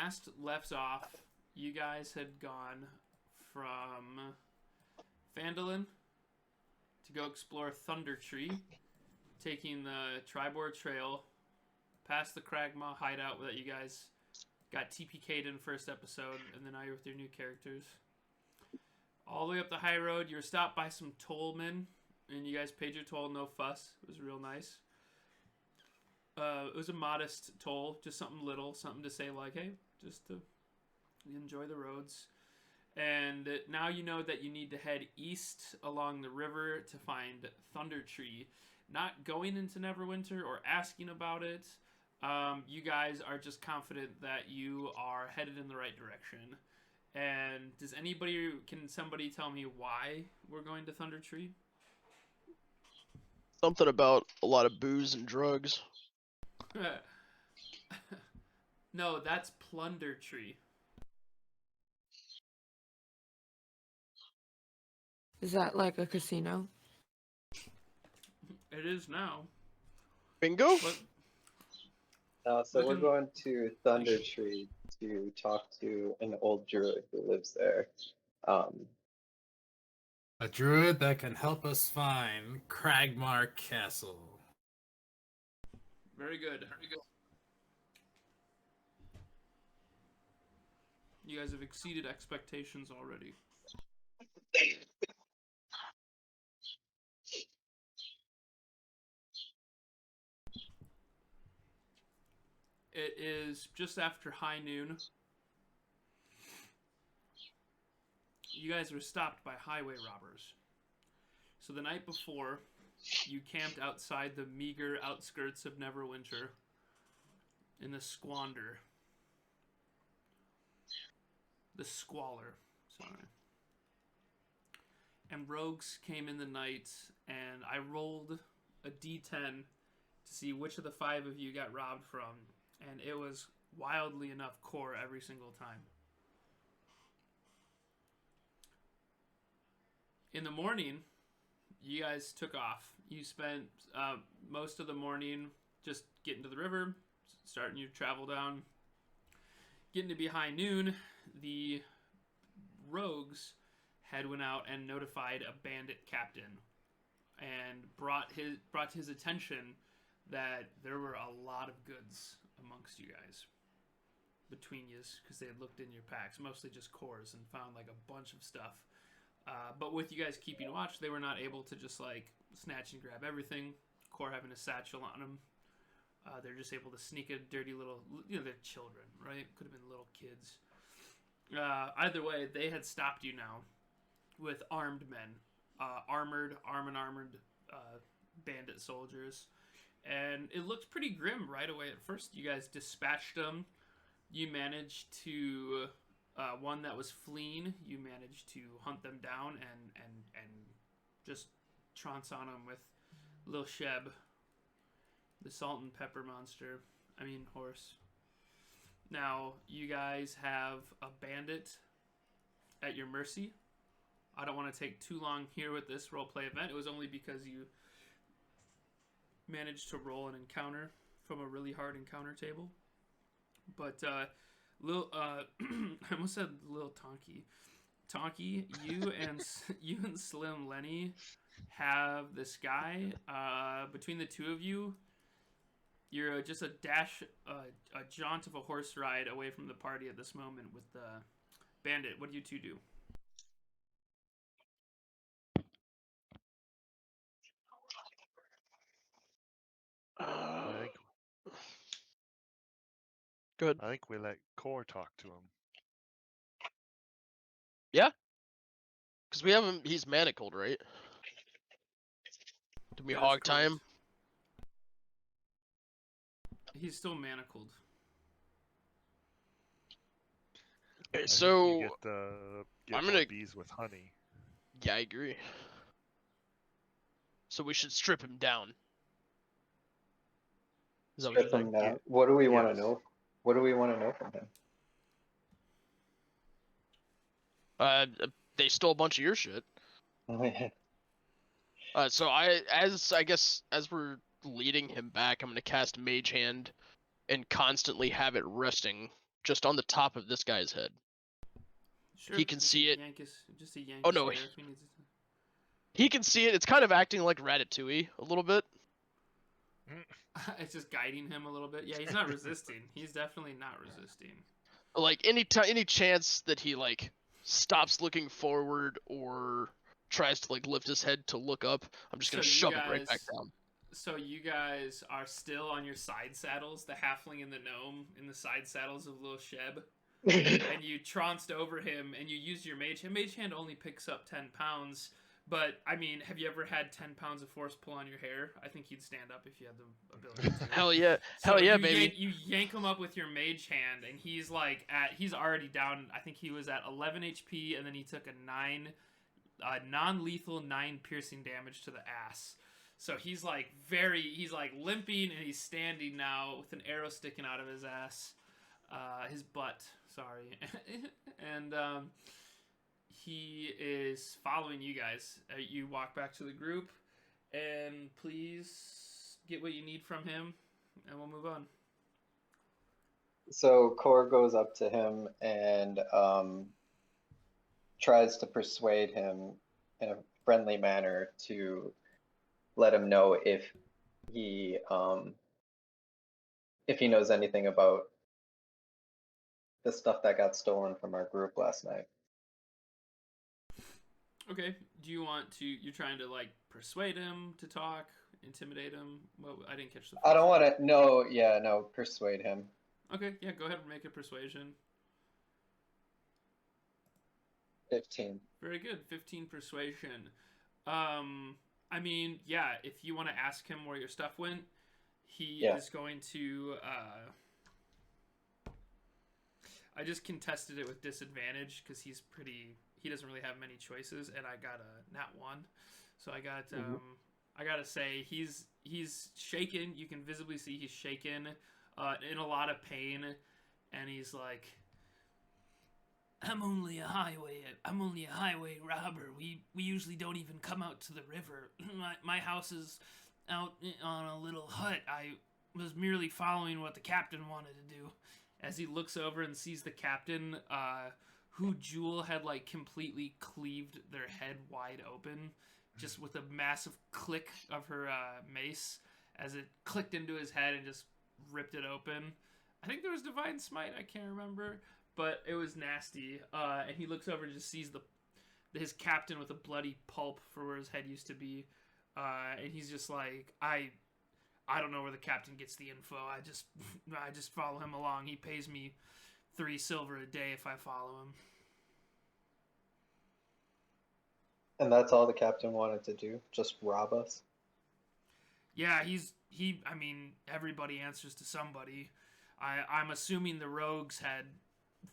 last left off, you guys had gone from Phandelver to go explore Thundertree, taking the Tribord Trail past the Kragmaw hideout that you guys got TPK'd in first episode, and then now you're with your new characters. All the way up the high road, you were stopped by some tollmen, and you guys paid your toll, no fuss. It was real nice. It was a modest toll, just something little, something to say like, hey, just to enjoy the roads. And now you know that you need to head east along the river to find Thundertree. Not going into Neverwinter or asking about it. You guys are just confident that you are headed in the right direction. And can somebody tell me why we're going to Thundertree? Something about a lot of booze and drugs. No, that's Plundertree. Is that like a casino? It is now. Bingo? So we're going to Thundertree to talk to an old druid who lives there. A druid that can help us find Kragmaw Castle. Very good. You guys have exceeded expectations already. It is just after high noon. You guys were stopped by highway robbers. So the night before, you camped outside the meager outskirts of Neverwinter in the Squander. The Squalor, sorry. And rogues came in the night, and I rolled a d10 to see which of the 5 of you got robbed from, and it was wildly enough core every single time. In the morning, you guys took off. You spent most of the morning just getting to the river, starting your travel down. Getting to be high noon, the rogues had went out and notified a bandit captain and brought to his attention that there were a lot of goods amongst you guys, between you, because they had looked in your packs, mostly just cores, and found like a bunch of stuff. But with you guys keeping watch, they were not able to just like snatch and grab everything. Core having a satchel on them. They're just able to sneak a dirty little, they're children, right? Could have been little kids. Either way, they had stopped you now with armed men, armored bandit soldiers. And it looked pretty grim right away at first. You guys dispatched them. You managed to, one that was fleeing, you managed to hunt them down and just trounce on them with Lil Sheb. The salt and pepper monster. Horse. Now, you guys have a bandit at your mercy. I don't want to take too long here with this roleplay event. It was only because you managed to roll an encounter from a really hard encounter table. But, I almost said Lil Tonky. Tonky, you and Slim Lenny have this guy. Between the two of you, you're just a jaunt of a horse ride away from the party at this moment with the bandit. What do you two do? Good. I think we let Core talk to him. Yeah? Because we have him, he's manacled, right? Did we hog tie him? He's still manacled. Okay, I so think you get I'm more gonna- bees with honey. yeah, I agree. So we should strip him down. Is that what you Strip think? him down. What do we want to Yes. know? What do we want to know from him? They stole a bunch of your shit. Oh, yeah. So as we're leading him back, I'm gonna cast Mage Hand and constantly have it resting just on the top of this guy's head. Sure. He can see it. Just a yank Oh, his no, hair if he needs to. He can see it. It's kind of acting like Ratatouille a little bit. It's just guiding him a little bit. Yeah, he's not resisting. He's definitely not resisting. Like any chance that he like stops looking forward or tries to like lift his head to look up, I'm just gonna shove it right back down. So you guys are still on your side saddles, the halfling and the gnome in the side saddles of Lil Sheb. And you trounced over him and you used your mage hand. Mage hand only picks up 10 pounds. But, I mean, have you ever had 10 pounds of force pull on your hair? I think you'd stand up if you had the ability to. Hell yeah. So Hell yeah, baby. You yank him up with your mage hand, and he's like he's already down. I think he was at 11 HP, and then he took a non-lethal 9 piercing damage to the ass. So he's like limping, and he's standing now with an arrow sticking out of his ass. His butt, sorry. And, he is following you guys. You walk back to the group, and please get what you need from him, and we'll move on. So Kor goes up to him and tries to persuade him in a friendly manner to let him know if he knows anything about the stuff that got stolen from our group last night. Okay. Do you want to? You're trying to like persuade him to talk, intimidate him. Well, I didn't catch the. I don't want to. No, yeah, no, persuade him. Okay. Yeah. Go ahead and make a persuasion. 15. Very good. 15 persuasion. I mean, yeah. If you want to ask him where your stuff went, he is going to. I just contested it with disadvantage because he's pretty. He doesn't really have many choices, and I got a nat 1, so I got. I gotta say he's shaken. You can visibly see he's shaken, in a lot of pain, and he's like, I'm only a highway robber. We usually don't even come out to the river. My house is out on a little hut. I was merely following what the captain wanted to do. As he looks over and sees the captain, who Jewel had like completely cleaved their head wide open, just with a massive click of her mace as it clicked into his head and just ripped it open. I think there was Divine Smite, I can't remember, but it was nasty. And he looks over and just sees his captain with a bloody pulp for where his head used to be, and he's just like, I don't know where the captain gets the info. I just follow him along. He pays me 3 silver a day if I follow him. And that's all the captain wanted to do? Just rob us? Yeah, I mean, everybody answers to somebody. I'm assuming the rogues had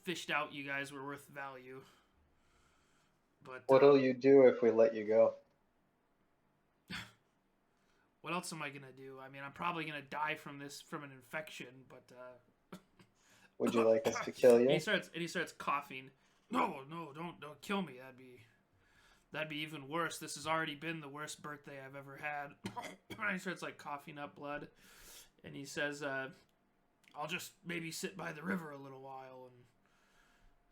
fished out you guys were worth value. But what'll you do if we let you go? What else am I gonna do? I mean, I'm probably gonna die from an infection, but would you like us to kill you? And he starts coughing. No, don't kill me. That'd be even worse. This has already been the worst birthday I've ever had. And he starts like coughing up blood, and he says, I'll just maybe sit by the river a little while and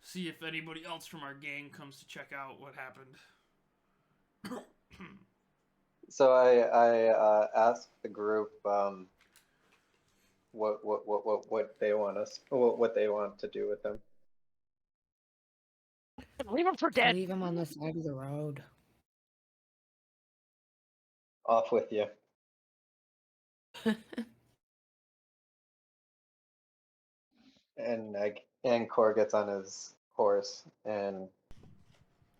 see if anybody else from our gang comes to check out what happened. So I asked the group what they want to do with him. Leave him for dead. Leave him on the side of the road. Off with you. And Kor gets on his horse, and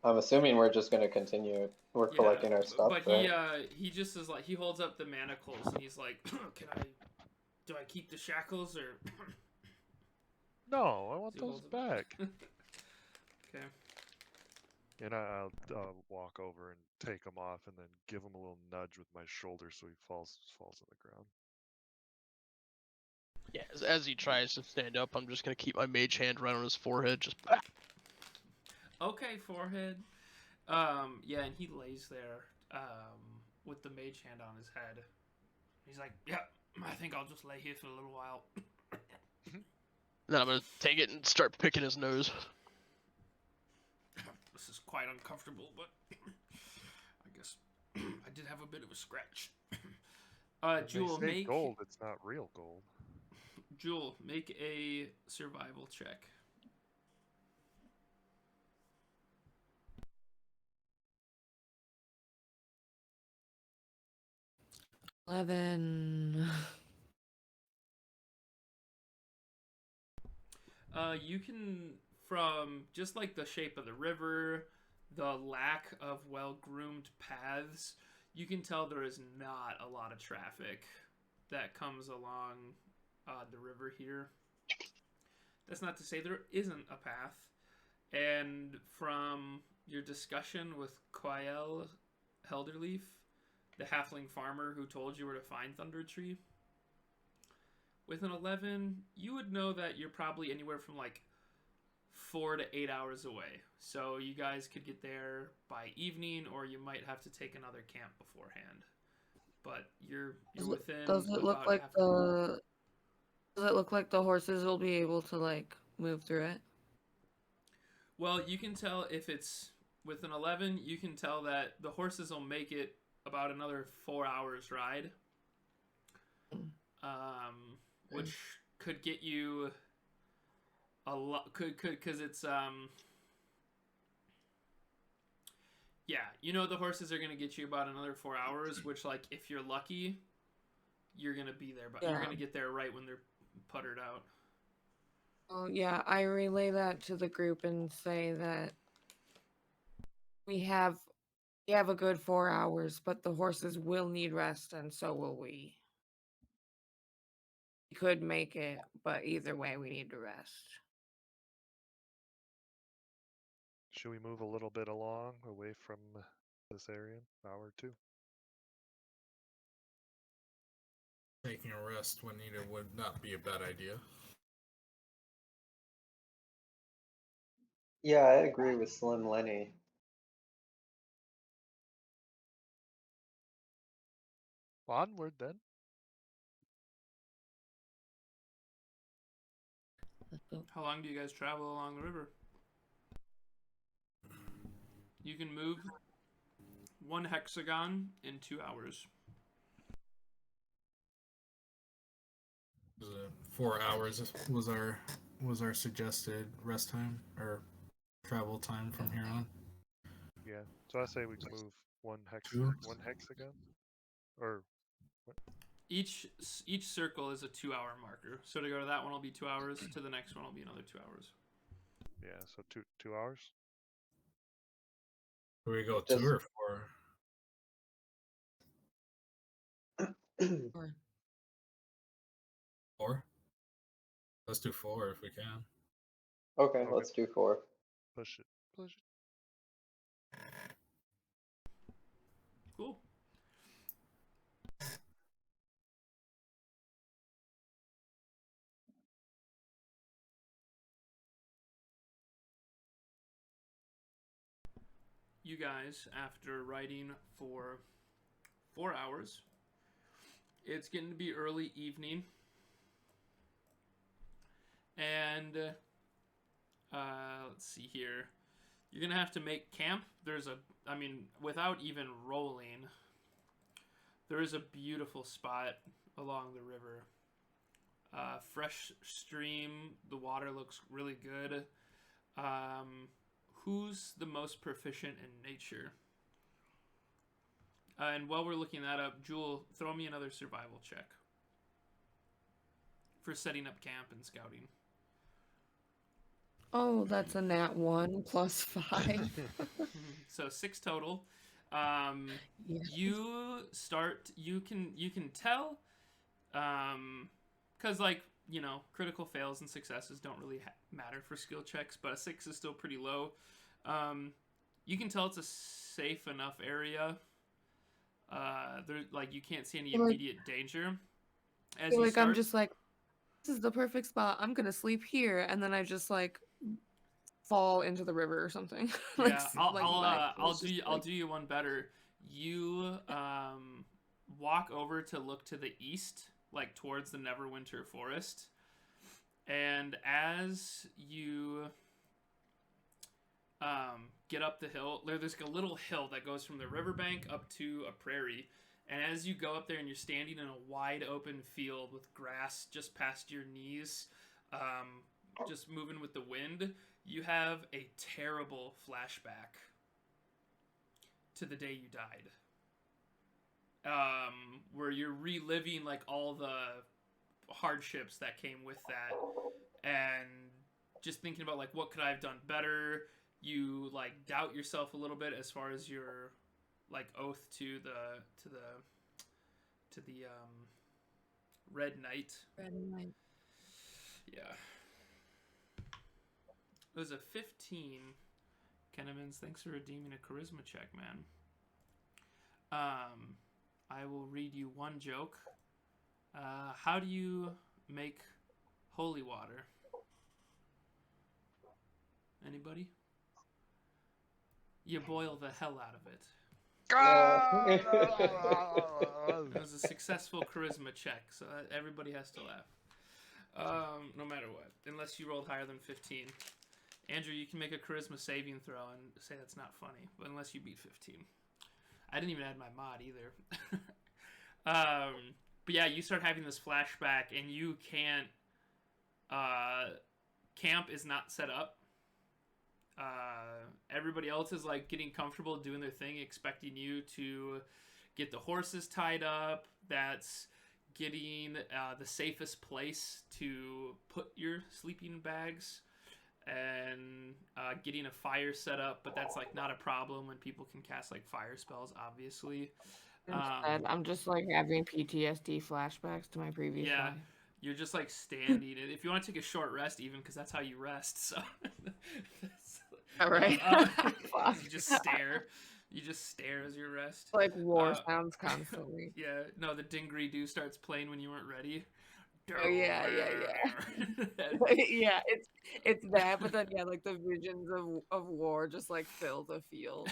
I'm assuming we're just gonna continue. We're collecting our stuff. But right? he just is like, he holds up the manacles and he's like, do I keep the shackles or? No, I want those back. Okay. And I'll walk over and take him off, and then give him a little nudge with my shoulder so he falls on the ground. Yeah, as he tries to stand up, I'm just gonna keep my mage hand right on his forehead, just. Okay, forehead. Yeah, and he lays there, with the mage hand on his head. He's like, "Yep, I think I'll just lay here for a little while." Then I'm gonna take it and start picking his nose. This is quite uncomfortable, but I guess I did have a bit of a scratch. When Jewel, they say make gold, it's not real gold. Jewel, make a survival check. $11. You can, from just like the shape of the river, the lack of well-groomed paths, you can tell there is not a lot of traffic that comes along the river here. That's not to say there isn't a path. And from your discussion with Quael Helderleaf, the halfling farmer who told you where to find Thundertree, with an 11, you would know that you're probably anywhere from like 4 to 8 hours away. So you guys could get there by evening, or you might have to take another camp beforehand. But you're within. Does it look like the? Does it look like the horses will be able to like move through it? Well, you can tell if it's with an 11. You can tell that the horses will make it about another 4 hours ride. Which could get you a lot. Could because it's yeah, you know the horses are gonna get you about another 4 hours. Which, like, if you're lucky, you're gonna be there, but you're gonna get there right when they're puttered out. Oh yeah, I relay that to the group and say that we have a good 4 hours, but the horses will need rest, and so will we. We could make it, but either way, we need to rest. Should we move a little bit along, away from this area? Hour or two? Taking a rest when needed would not be a bad idea. Yeah, I agree with Slim Lenny. Onward then. How long do you guys travel along the river? You can move 1 hexagon in 2 hours. 4 hours was our suggested rest time or travel time from here on. Yeah. So I say we move one Two? hexagon, or Each circle is a 2-hour marker. So to go to that one will be 2 hours. To the next one will be another 2 hours. yeah. So 2 hours. Do we go Just- 2 or 4? 4? Let's do 4 if we can. Okay, let's do 4. Push it. Push it. Cool. You guys, after riding for 4 hours, it's getting to be early evening. And let's see here. You're going to have to make camp. Without even rolling, there is a beautiful spot along the river. Fresh stream. The water looks really good. Who's the most proficient in nature? And while we're looking that up, Jewel, throw me another survival check for setting up camp and scouting. Oh, that's a nat 1 plus 5. So 6 total. Yes. You can tell, because critical fails and successes don't really matter for skill checks, but a 6 is still pretty low. You can tell it's a safe enough area. You can't see any immediate danger. I'm just like, this is the perfect spot. I'm gonna sleep here, and then I just like fall into the river or something. Yeah, I'll do you one better. You walk over to look to the east, like towards the Neverwinter Forest, And as you get up the hill, there's a little hill that goes from the riverbank up to a prairie. And as you go up there and you're standing in a wide open field with grass just past your knees, just moving with the wind, you have a terrible flashback to the day you died. Where you're reliving like all the hardships that came with that, and just thinking about like what could I have done better. You like doubt yourself a little bit as far as your like oath to the Red Knight. Red Knight. Yeah. It was a 15. Kennemans, thanks for redeeming a charisma check, man. I will read you one joke. How do you make holy water? Anybody? You boil the hell out of it. It was a successful charisma check, so everybody has to laugh. No matter what. Unless you rolled higher than 15. Andrew, you can make a charisma saving throw and say that's not funny, but unless you beat 15. I didn't even add my mod either. But yeah, you start having this flashback, and you can't... camp is not set up. Everybody else is like getting comfortable doing their thing, expecting you to get the horses tied up. That's getting the safest place to put your sleeping bags, and getting a fire set up. But that's like not a problem when people can cast like fire spells, obviously. Instead, I'm just like having PTSD flashbacks to my previous life. You're just like standing. And if you want to take a short rest, even because that's how you rest. So, All right. you just stare. You just stare as you rest. Like war sounds constantly. Yeah. No, the Dingree Doo starts playing when you weren't ready. Oh yeah. Yeah, it's that, but then yeah, like the visions of war just like fill the field.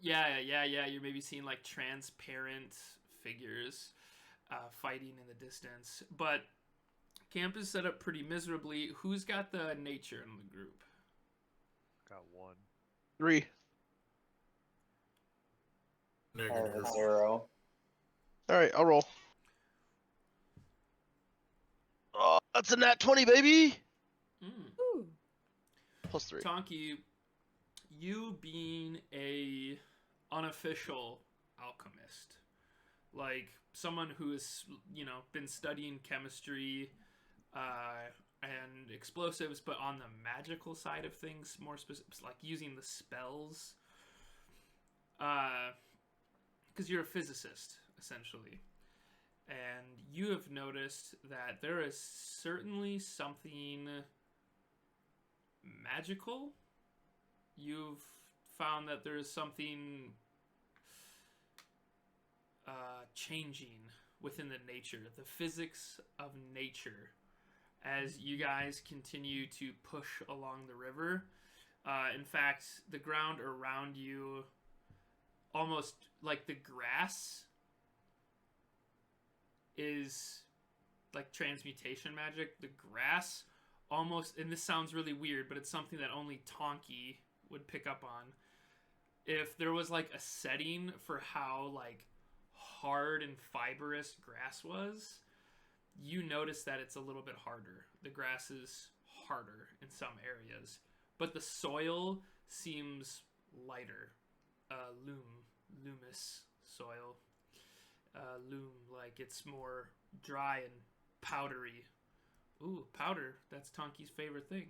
Yeah. You're maybe seeing like transparent figures fighting in the distance. But camp is set up pretty miserably. Who's got the nature in the group? Got 1. 3. I have a 0. Alright, I'll roll. Oh, that's a nat 20, baby! Ooh. Plus 3. Tonki, you being a unofficial alchemist, like someone who has, been studying chemistry and explosives, but on the magical side of things, more specific, like using the spells, because you're a physicist, essentially. And you have noticed that there is certainly something magical. You've found that there is something changing within the nature, the physics of nature, as you guys continue to push along the river. In fact, the ground around you, almost like the grass, is like transmutation magic. The grass almost, and this sounds really weird, but it's something that only Tonki would pick up on. If there was like a setting for how like hard and fibrous grass was, you notice that it's a little bit harder. The grass is harder in some areas, but the soil seems lighter. Luminous soil. Loom, like it's more dry and powdery. Ooh, powder. That's Tonki's favorite thing.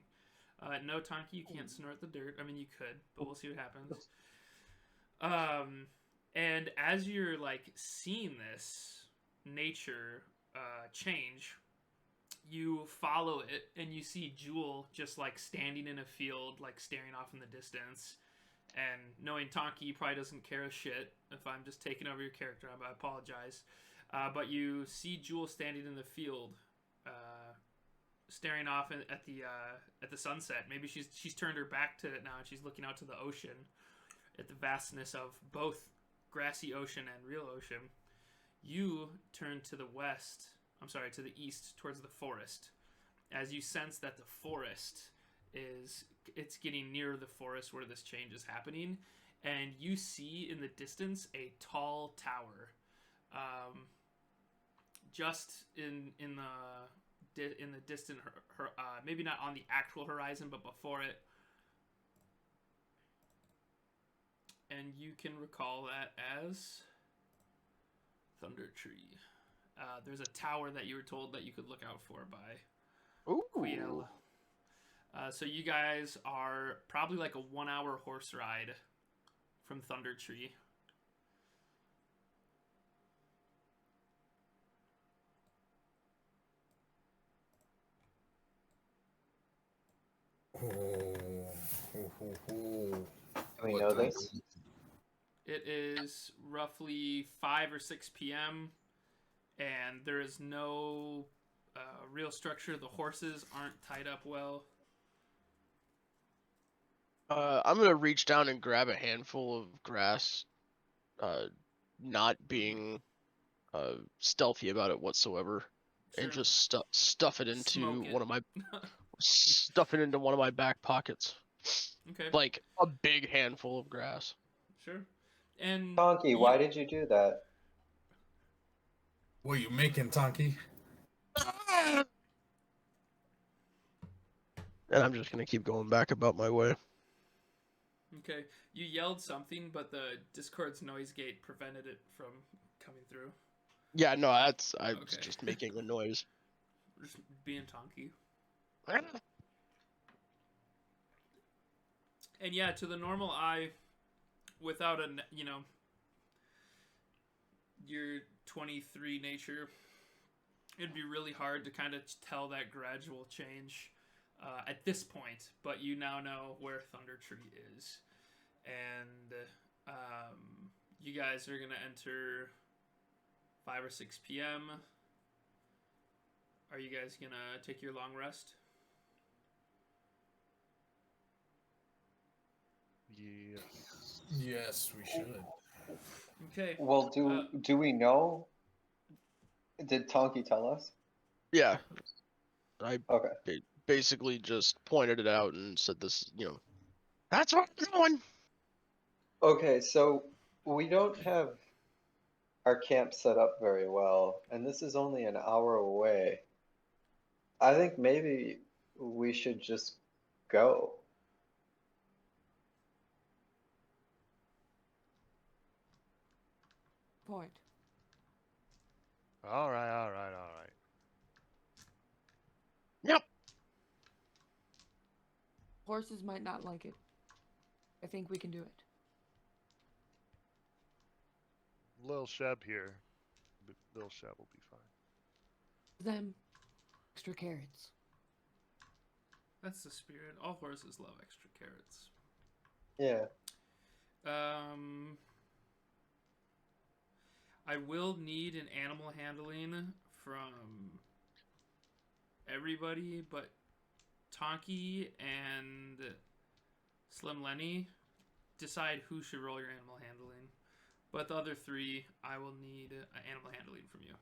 No, Tonki, you can't snort the dirt. I mean, you could, but we'll see what happens. And as you're like seeing this nature change, you follow it and you see Jewel just like standing in a field, like staring off in the distance. And knowing Tonki probably doesn't care a shit if I'm just taking over your character, I apologize. But you see Jewel standing in the field, staring off at the sunset. Maybe she's turned her back to it now and she's looking out to the ocean, at the vastness of both grassy ocean and real ocean. You turn to the west. I'm sorry, to the east, towards the forest. as you sense that the forest it's getting near the forest where this change is happening, and you see in the distance a tall tower, just in the distant, maybe not on the actual horizon, but before it. And you can recall that as Thundertree. There's a tower that you were told that you could look out for by Ooh. Quiel. So you guys are probably like a 1-hour horse ride from Thundertree. Do we know this? It is roughly 5 or 6 p.m. and there is no real structure. The horses aren't tied up well. I'm gonna reach down and grab a handful of grass, not being stealthy about it whatsoever, Sure. and just stuff it into Smoke it. one of my stuff it into one of my back pockets. Okay. Like a big handful of grass. Sure. And Donkey, why did you do that? What are you making, Tonky? And I'm just gonna keep going back about my way. Okay, you yelled something, but the Discord's noise gate prevented it from coming through. Yeah, no, I was Okay. just making a noise. Just being Tonky. And yeah, to the normal eye, without your 23 nature, it'd be really hard to kind of tell that gradual change at this point. But you now know where Thundertree is, and you guys are gonna enter 5 or 6 p.m. Are you guys gonna take your long rest? Yeah. Yes, we should. Okay. Well, do we know? Did Tonky tell us? Yeah, I Okay. basically just pointed it out and said this, that's what I'm doing. Okay, so we don't have our camp set up very well, and this is only an hour away. I think maybe we should just go. Point. All right. Yep. Horses might not like it. I think we can do it. Lil Sheb here. Lil Sheb will be fine. Them extra carrots. That's the spirit. All horses love extra carrots. Yeah. I will need an animal handling from everybody, but Tonky and Slim Lenny decide who should roll your animal handling. But the other 3, I will need animal handling from you.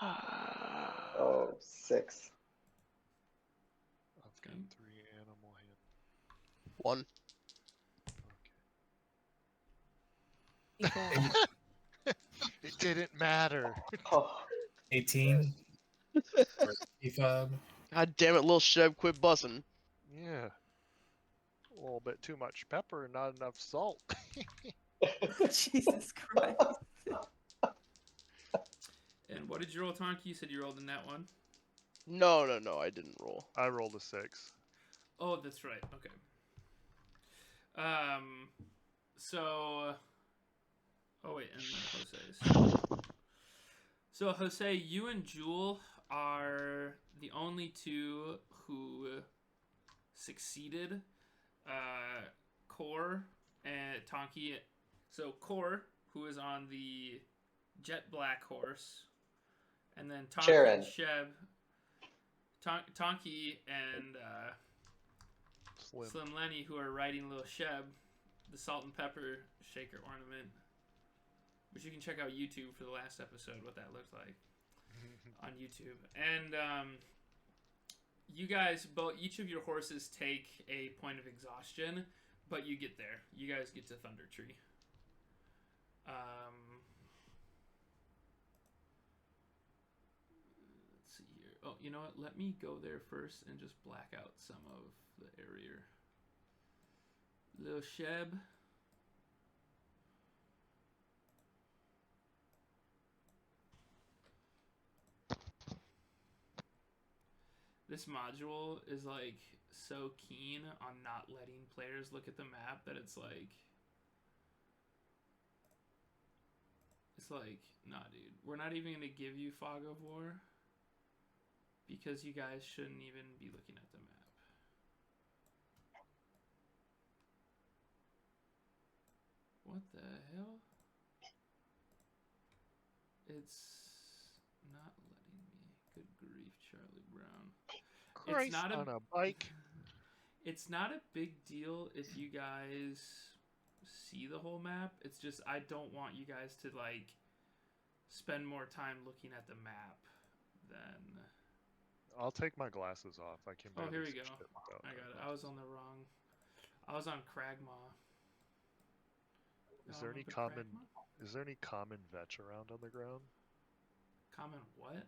Oh, 6. I've got 3 animal hand. 1. Equal. It didn't matter. Oh, 18. Efab. God damn it, Lil Sheb, quit bussing. Yeah. A little bit too much pepper and not enough salt. Jesus Christ. And what did you roll, Tonky? You said you rolled in that one? No, I didn't roll. I rolled a 6. Oh, that's right. Okay. So... Oh, wait, and then Jose's. So, Jose, you and Jewel are the only 2 who succeeded. Core and Tonky. So, Core, who is on the jet black horse. And then Tonky Sharon. and Sheb. Tonky and Slim Lenny, who are riding Lil Sheb, the salt and pepper shaker ornament. Which you can check out YouTube for the last episode, what that looked like on YouTube. And you guys each of your horses take a point of exhaustion, but you get there. You guys get to Thundertree. Let's see here. Oh, you know what? Let me go there first and just black out some of the area. Little Sheb. This module is like so keen on not letting players look at the map that it's like, nah, dude, we're not even gonna give you Fog of War because you guys shouldn't even be looking at the map. What the hell? It's not letting me. Good grief, Charlie Brown. Christ It's not on a bike. It's not a big deal if you guys see the whole map. It's just I don't want you guys to like spend more time looking at the map than. I'll take my glasses off. I can. Oh, here we barely go. see shit without I got it. my I was glasses. on the wrong. I was on Cragmaw. Is there any common? Is there any common vetch around on the ground? Common what?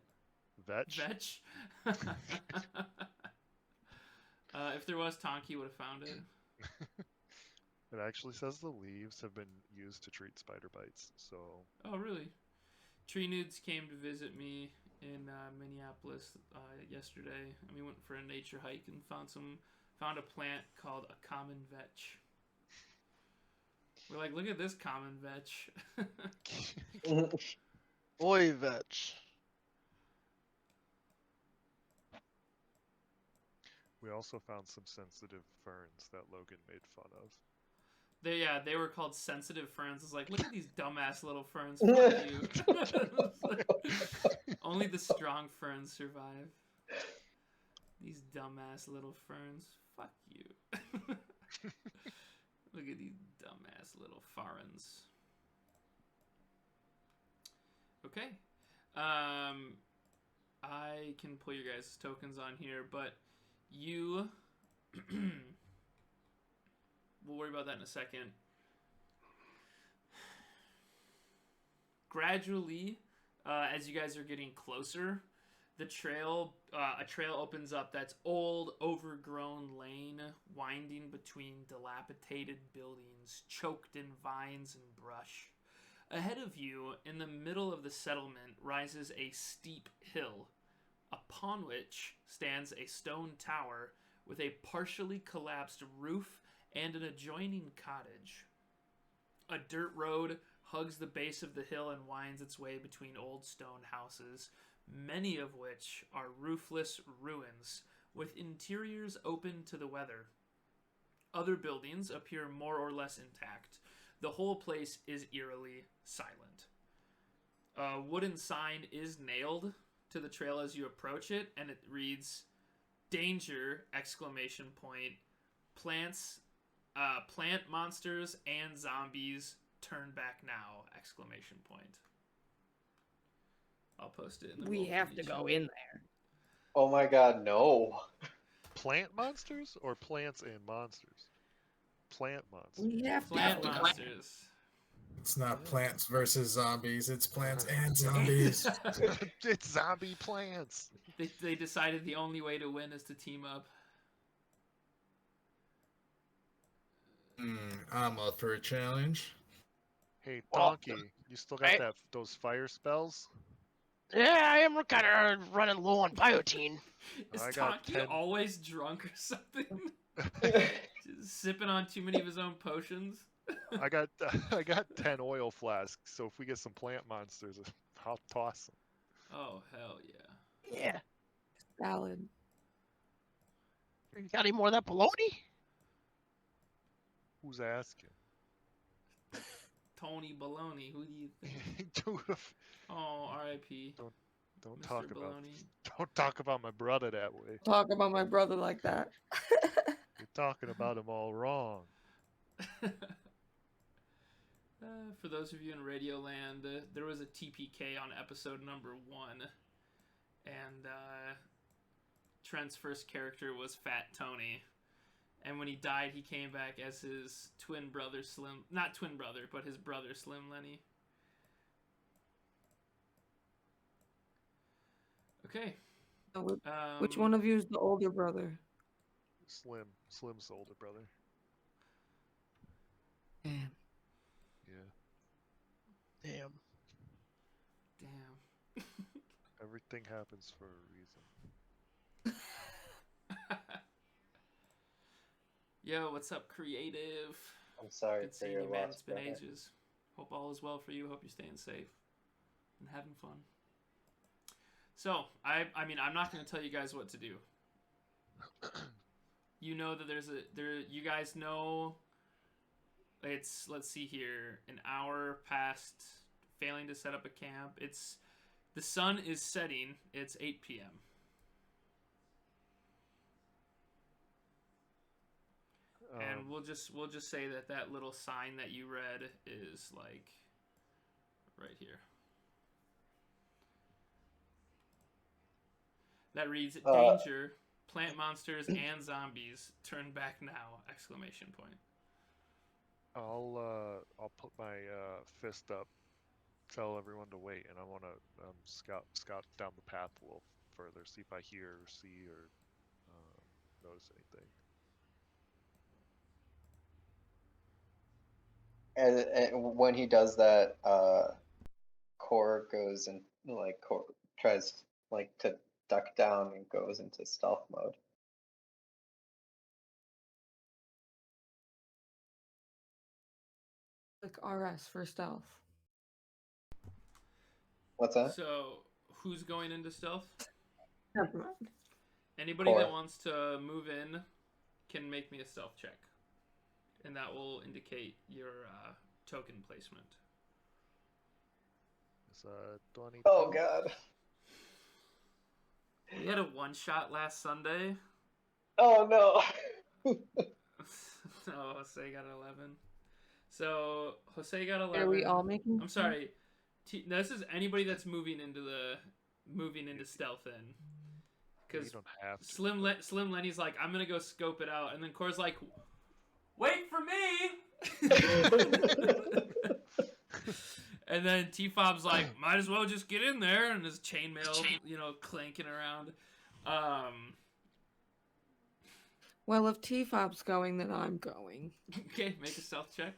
Vetch. Vetch. If there was, Tonki would have found it. It actually says the leaves have been used to treat spider bites. So. Oh, really? Tree Nudes came to visit me in Minneapolis yesterday, and we went for a nature hike and found a plant called a common vetch. We're like, look at this common vetch. Boy, vetch. We also found some sensitive ferns that Logan made fun of. They were called sensitive ferns. It's like, look at these dumbass little ferns. Fuck you. Only the strong ferns survive. These dumbass little ferns. Fuck you. Look at these dumbass little ferns. Okay. I can pull your guys' tokens on here, but you... We'll worry about that in a second. Gradually, as you guys are getting closer, a trail opens up that's old, overgrown lane winding between dilapidated buildings, choked in vines and brush. Ahead of you, in the middle of the settlement, rises a steep hill, upon which stands a stone tower with a partially collapsed roof and an adjoining cottage. A dirt road hugs the base of the hill and winds its way between old stone houses, many of which are roofless ruins, with interiors open to the weather. Other buildings appear more or less intact. The whole place is eerily silent. A wooden sign is nailed to the trail as you approach it, and it reads, "Danger!" ! Plant monsters and zombies, turn back now! ! I'll post it in the We roll have for to each go other. in there. Oh my god, no. Plant monsters or plants and monsters? Plant monsters. We have to Plant go in monsters. It's not plants versus zombies. It's plants and zombies. It's zombie plants. They decided the only way to win is to team up. I'm up for a challenge. Hey, Well, Donkey, you still got those fire spells? Yeah, I am kind of running low on biotine. Is I got Taki 10. always drunk or something? Just sipping on too many of his own potions? I got 10 oil flasks, so if we get some plant monsters, I'll toss them. Oh, hell yeah. Yeah. salad. You got any more of that bologna? Who's asking? Tony Baloney, who do you think? Dude, Oh, R.I.P. don't Mr. talk Baloney. don't talk about my brother that way. Talk about my brother like that. You're talking about him all wrong. For those of you in Radioland, there was a TPK on episode number 1, and Trent's first character was Fat Tony. And when he died, he came back as his twin brother Slim... Not twin brother, but his brother Slim Lenny. Okay. Which one of you is the older brother? Slim's the older brother. Damn. Yeah. Damn. Damn. Everything happens for a reason. Yo, what's up, creative? I'm sorry Good for seeing your you, man. loss, It's been brother. ages. Hope all is well for you. Hope you're staying safe and having fun. So, I mean, I'm not going to tell you guys what to do. You know that you guys know it's, let's see here, an hour past failing to set up a camp. The sun is setting. It's 8 p.m. And we'll just say that little sign that you read is like right here. That reads danger, plant monsters and zombies. Turn back now! Exclamation point. I'll put my fist up, tell everyone to wait, and I want to scout down the path a little further, see if I hear or see or notice anything. And when he does that, Core goes and tries to duck down and goes into stealth mode. Click RS for stealth. What's that? So, who's going into stealth? Never mind. Anybody Core. that wants to move in can make me a stealth check. And that will indicate your token placement. It's 20. Oh god. We had a one-shot last Sunday. Oh no. So Jose got 11. So Jose got 11. Are we all making? I'm sorry. This is anybody that's moving into stealth in. You Because don't have to. Slim Lenny's like, I'm gonna go scope it out, and then Core's like, wait for me. And then T-Fob's like, might as well just get in there, and his chainmail, clanking around. Well, if T-Fob's going, then I'm going. Okay, make a stealth check.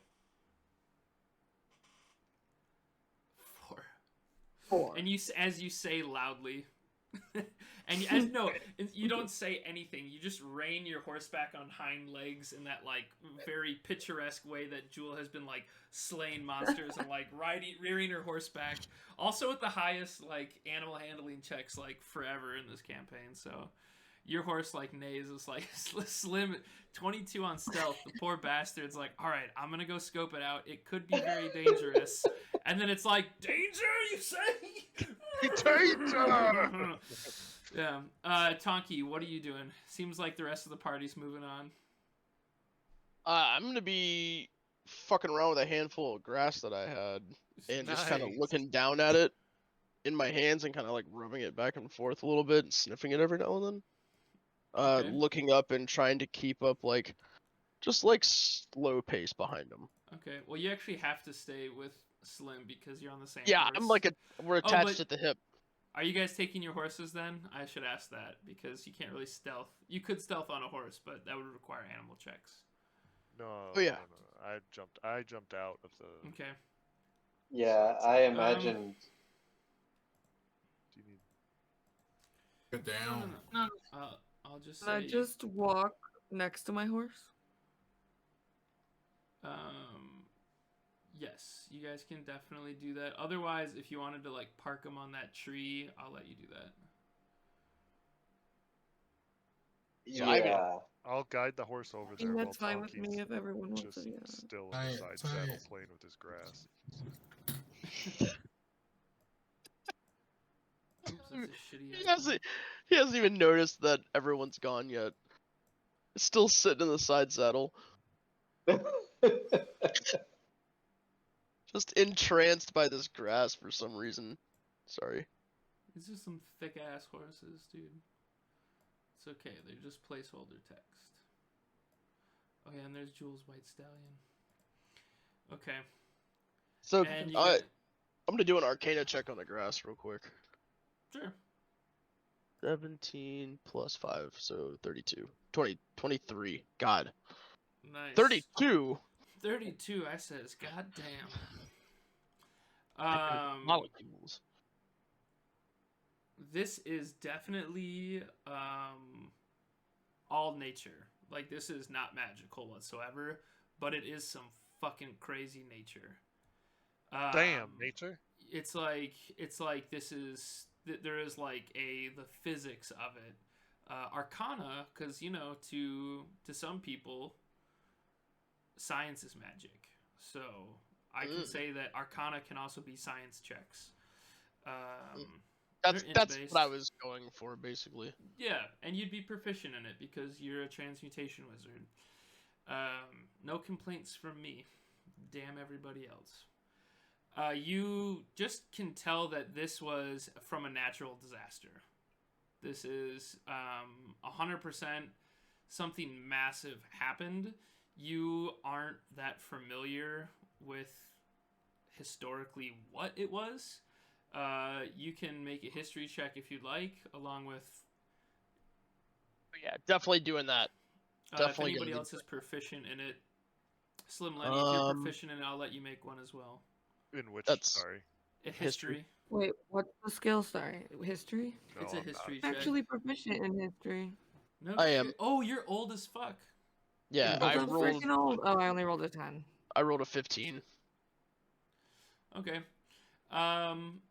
4. And as you say loudly, and you don't say anything. You just rein your horseback on hind legs in that very picturesque way that Jewel has been slaying monsters and rearing her horseback. Also with the highest animal handling checks forever in this campaign. So your horse neighs. It's Slim 22 on stealth. The poor bastard's like, all right, I'm gonna go scope it out. It could be very dangerous. And then it's like, danger, you say? Danger! Yeah. Tonki, what are you doing? Seems like the rest of the party's moving on. I'm gonna be fucking around with a handful of grass that I had, and just kind of Nice. looking down at it in my hands and kind of rubbing it back and forth a little bit and sniffing it every now and then. Okay. Looking up and trying to keep up just slow pace behind them. Okay. Well, you actually have to stay with Slim because you're on the same Yeah, horse. I'm we're attached at the hip. Are you guys taking your horses then? I should ask that because you can't really stealth. You could stealth on a horse, but that would require animal checks. No. Oh, yeah. No. I jumped out of the. Okay. Yeah, I imagined. Do you need? Get down. No. I'll just Can I say. just walk next to my horse? Yes, you guys can definitely do that. Otherwise, if you wanted to park them on that tree, I'll let you do that. So I mean- Yeah. I'll guide the horse over there. That's while fine with me Tonki's if everyone wants just to. Yeah. still in the side saddle playing with his grass. Such a shitty He hasn't even noticed that everyone's gone yet. It's still sitting in the side saddle, just entranced by this grass for some reason. Sorry. These are some thick ass horses, dude. It's okay. They're just placeholder text. Oh yeah, and there's Jules White Stallion. Okay. So And you I'm got... gonna do an Arcana check on the grass real quick. Sure. 17 plus 5, so 32. 23. God. Nice. 32. 32. I says, God damn. Molecules. This is definitely all nature. Like, this is not magical whatsoever, but it is some fucking crazy nature. Damn, nature. It's like this is there is like the physics of it. Arcana, because to some people, science is magic. So I can say that Arcana can also be science checks. That's what I was going for, basically. Yeah, and you'd be proficient in it because you're a transmutation wizard. No complaints from me. Damn everybody else. You just can tell that this was from a natural disaster. This is 100% something massive happened. You aren't that familiar with historically what it was. You can make a history check if you'd like, along with... Yeah, definitely doing that. Definitely. If anybody else is proficient in it, Slim Lenny, if you're proficient in it, I'll let you make one as well. In which? Sorry. History. Wait, what's the skill? Sorry, history? No, It's a I'm history not. check. Actually proficient in history. No I shit. am. Oh, you're old as fuck. Yeah, Oh, I that's rolled. freaking old. Oh, I only rolled a 10. I rolled a 15. Okay.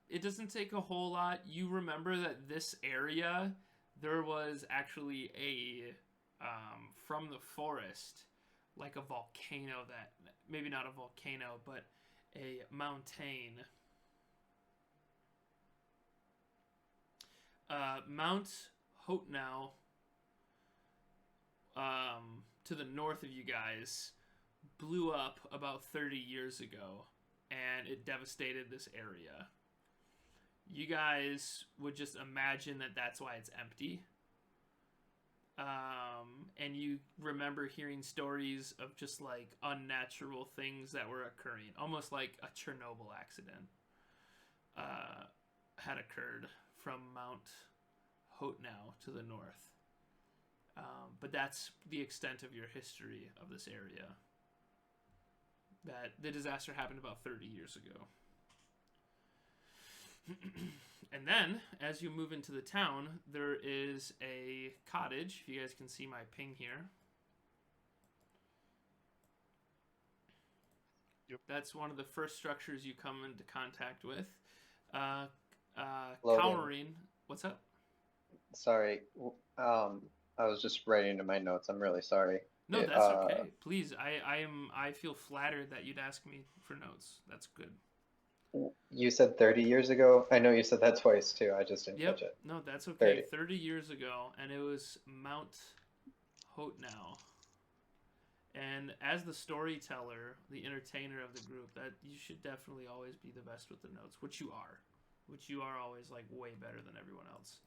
It doesn't take a whole lot. You remember that this area, there was actually from the forest, like a volcano that, maybe not a volcano, but a mountain. Mount Hotnow, to the north of you guys, blew up about 30 years ago, and it devastated this area. You guys would just imagine that that's why it's empty. And you remember hearing stories of just like unnatural things that were occurring, almost like a Chernobyl accident had occurred from Mount Hotnow to the north. But that's the extent of your history of this area. That the disaster happened about 30 years ago. And then, as you move into the town, there is a cottage. If you guys can see my ping here. Yep. That's one of the first structures you come into contact with. Loading. Cowering. What's up? Sorry. I was just writing in my notes. I'm really sorry. No, that's okay. Please, I feel flattered that you'd ask me for notes. That's good. You said 30 years ago? I know you said that twice too. I just didn't Yep. catch it. No, that's okay. 30. 30 years ago, and it was Mount Hotnow. And as the storyteller, the entertainer of the group, that you should definitely always be the best with the notes, which you are. Which you are always like way better than everyone else.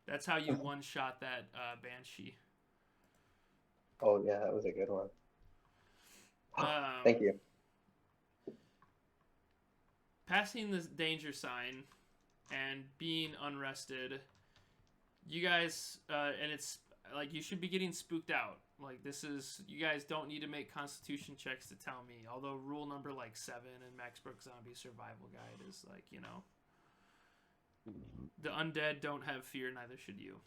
That's how you one-shot that Banshee. Oh yeah, that was a good one. Thank you. Passing the danger sign and being unrested, you guys, and it's like you should be getting spooked out. Like this is, you guys don't need to make constitution checks to tell me. Although rule number like 7 in Max Brooks Zombie Survival Guide is like, the undead don't have fear, neither should you.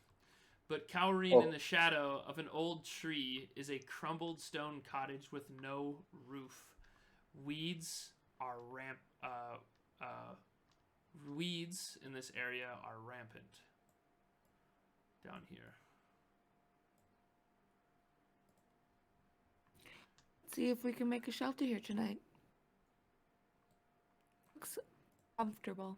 But cowering in the shadow of an old tree is a crumbled stone cottage with no roof. Weeds in this area are rampant down here. Let's see if we can make a shelter here tonight. Looks comfortable.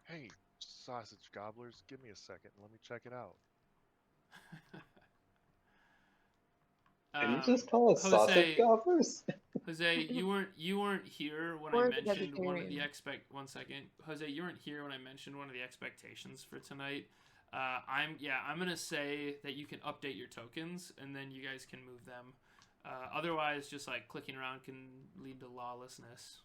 Hey, sausage gobblers, give me a second. Let me check it out. Did you just call us sausage gobblers? Jose, you weren't here when I mentioned one of the Jose, you weren't here when I mentioned one of the expectations for tonight. I'm gonna say that you can update your tokens, and then you guys can move them. Otherwise, just like clicking around can lead to lawlessness.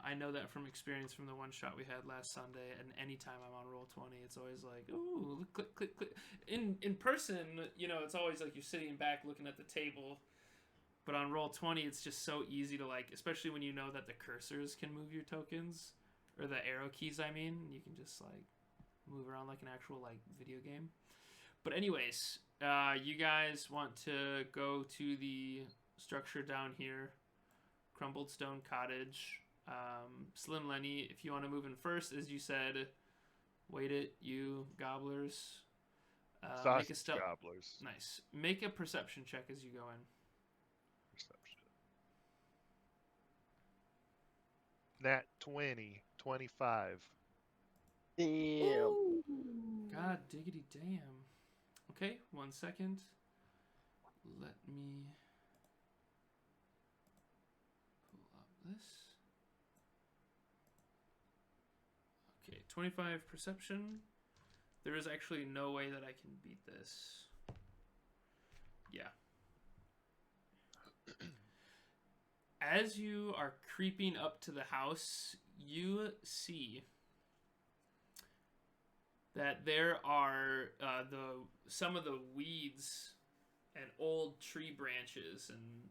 I know that from experience from the one shot we had last Sunday, and anytime I'm on Roll20, it's always like, ooh, click, click, click. In person, it's always like you're sitting back looking at the table. But on Roll20, it's just so easy to, like, especially when you know that the cursors can move your tokens, or the arrow keys, I mean, you can just, like, move around like an actual, like, video game. But anyways, you guys want to go to the structure down here, Crumbled Stone Cottage. Slim Lenny, if you want to move in first, as you said, wait it, you gobblers. Make a gobblers. Nice. Make a perception check as you go in. Perception. Nat 20, 25. Damn. God diggity damn. Okay, 1 second. Let me pull up this. Okay, 25 perception. There is actually no way that I can beat this. Yeah. As you are creeping up to the house, you see that there are some of the weeds and old tree branches and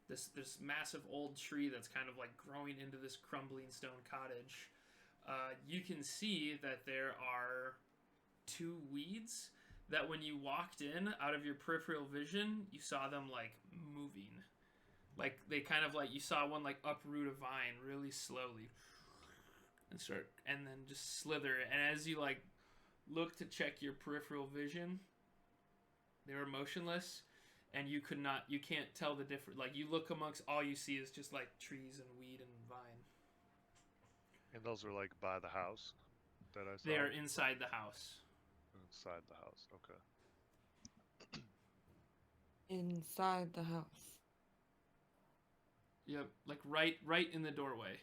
this massive old tree that's kind of like growing into this crumbling stone cottage. You can see that there are 2 weeds that when you walked in, out of your peripheral vision, you saw them like moving. Like they kind of like, you saw one like uproot a vine really slowly and then just slither. And as you like look to check your peripheral vision, they were motionless, and you can't tell the difference. Like you look amongst, all you see is just like trees and weed and vine. And those are like by the house that I saw? They are inside the house. Inside the house, okay. Inside the house. Yep, like right in the doorway.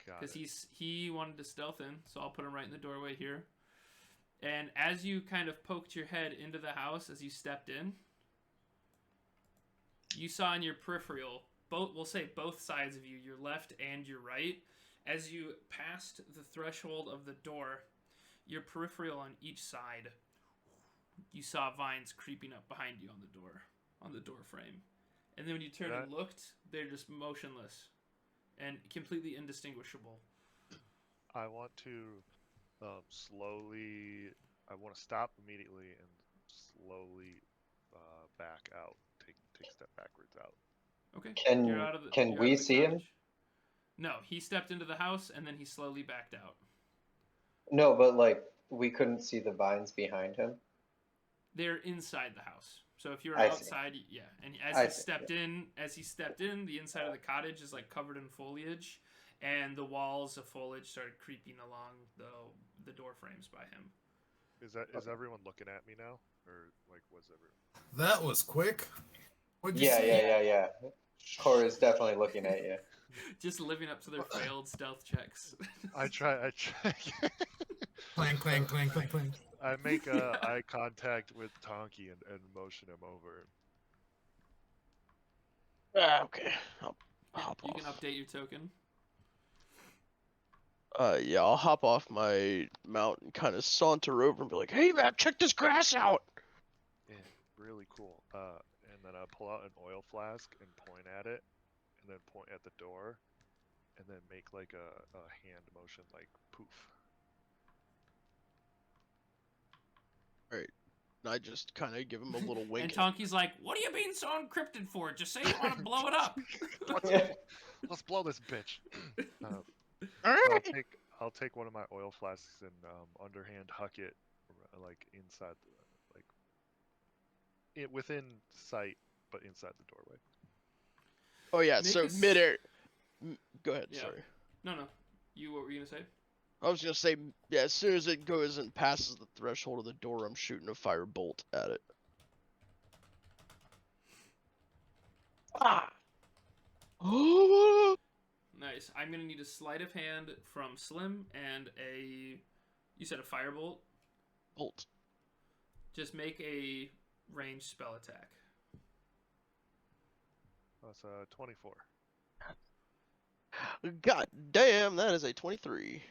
Got it. He wanted to stealth in, so I'll put him right in the doorway here. And as you kind of poked your head into the house, as you stepped in, you saw in your peripheral, we'll say both sides of you, your left and your right, as you passed the threshold of the door, your peripheral on each side, you saw vines creeping up behind you on the door frame. And then when you turned and looked, they're just motionless and completely indistinguishable. I want to I want to stop immediately and slowly back out. Take a step backwards out. Okay. Can we see him? No, he stepped into the house and then he slowly backed out. No, but like we couldn't see the vines behind him. They're inside the house. So if you're I outside, see. yeah. And as he stepped in, the inside of the cottage is like covered in foliage, and the walls of foliage started creeping along the door frames by him. Is everyone looking at me now, or like was everyone? That was quick. What'd you Yeah, say? yeah. Cora's definitely looking at you. Just living up to their failed stealth checks. I try. Clang, clang, clang, clang, clang. I make eye contact with Tonky and motion him over. Okay. I'll hop you off. can update your token. Yeah, I'll hop off my mount and kind of saunter over and be like, "Hey, man, check this grass out." Yeah, really cool. And then I pull out an oil flask and point at it, and then point at the door, and then make like a hand motion, like poof. Alright. And I just kind of give him a little wink. And Tonky's like, "What are you being so encrypted for? Just say you want to blow it up." Let's blow this bitch. Alright. So I'll take one of my oil flasks and underhand huck it like inside, within sight, but inside the doorway. Oh yeah, so midair. Go ahead. Yeah. Sorry. No. What were you gonna say? I was gonna say, yeah, as soon as it goes and passes the threshold of the door, I'm shooting a fire bolt at it. Ah! Nice. I'm gonna need a sleight of hand from Slim and a You said a firebolt? Bolt. Just make a ranged spell attack. That's 24. God damn, that is a 23.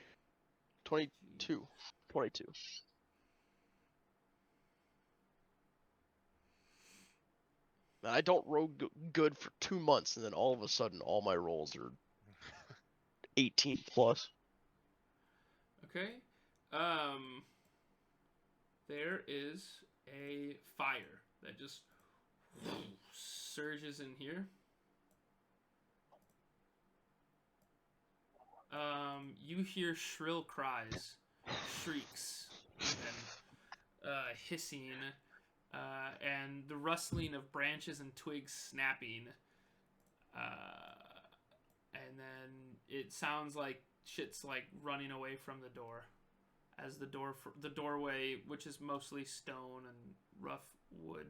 22. 22. I don't roll good for 2 months, and then all of a sudden, all my rolls are 18 plus. Okay. There is a fire that just surges in here. You hear shrill cries, shrieks, and hissing, and the rustling of branches and twigs snapping. And then it sounds like shit's like running away from the door, as the doorway, which is mostly stone and rough wood,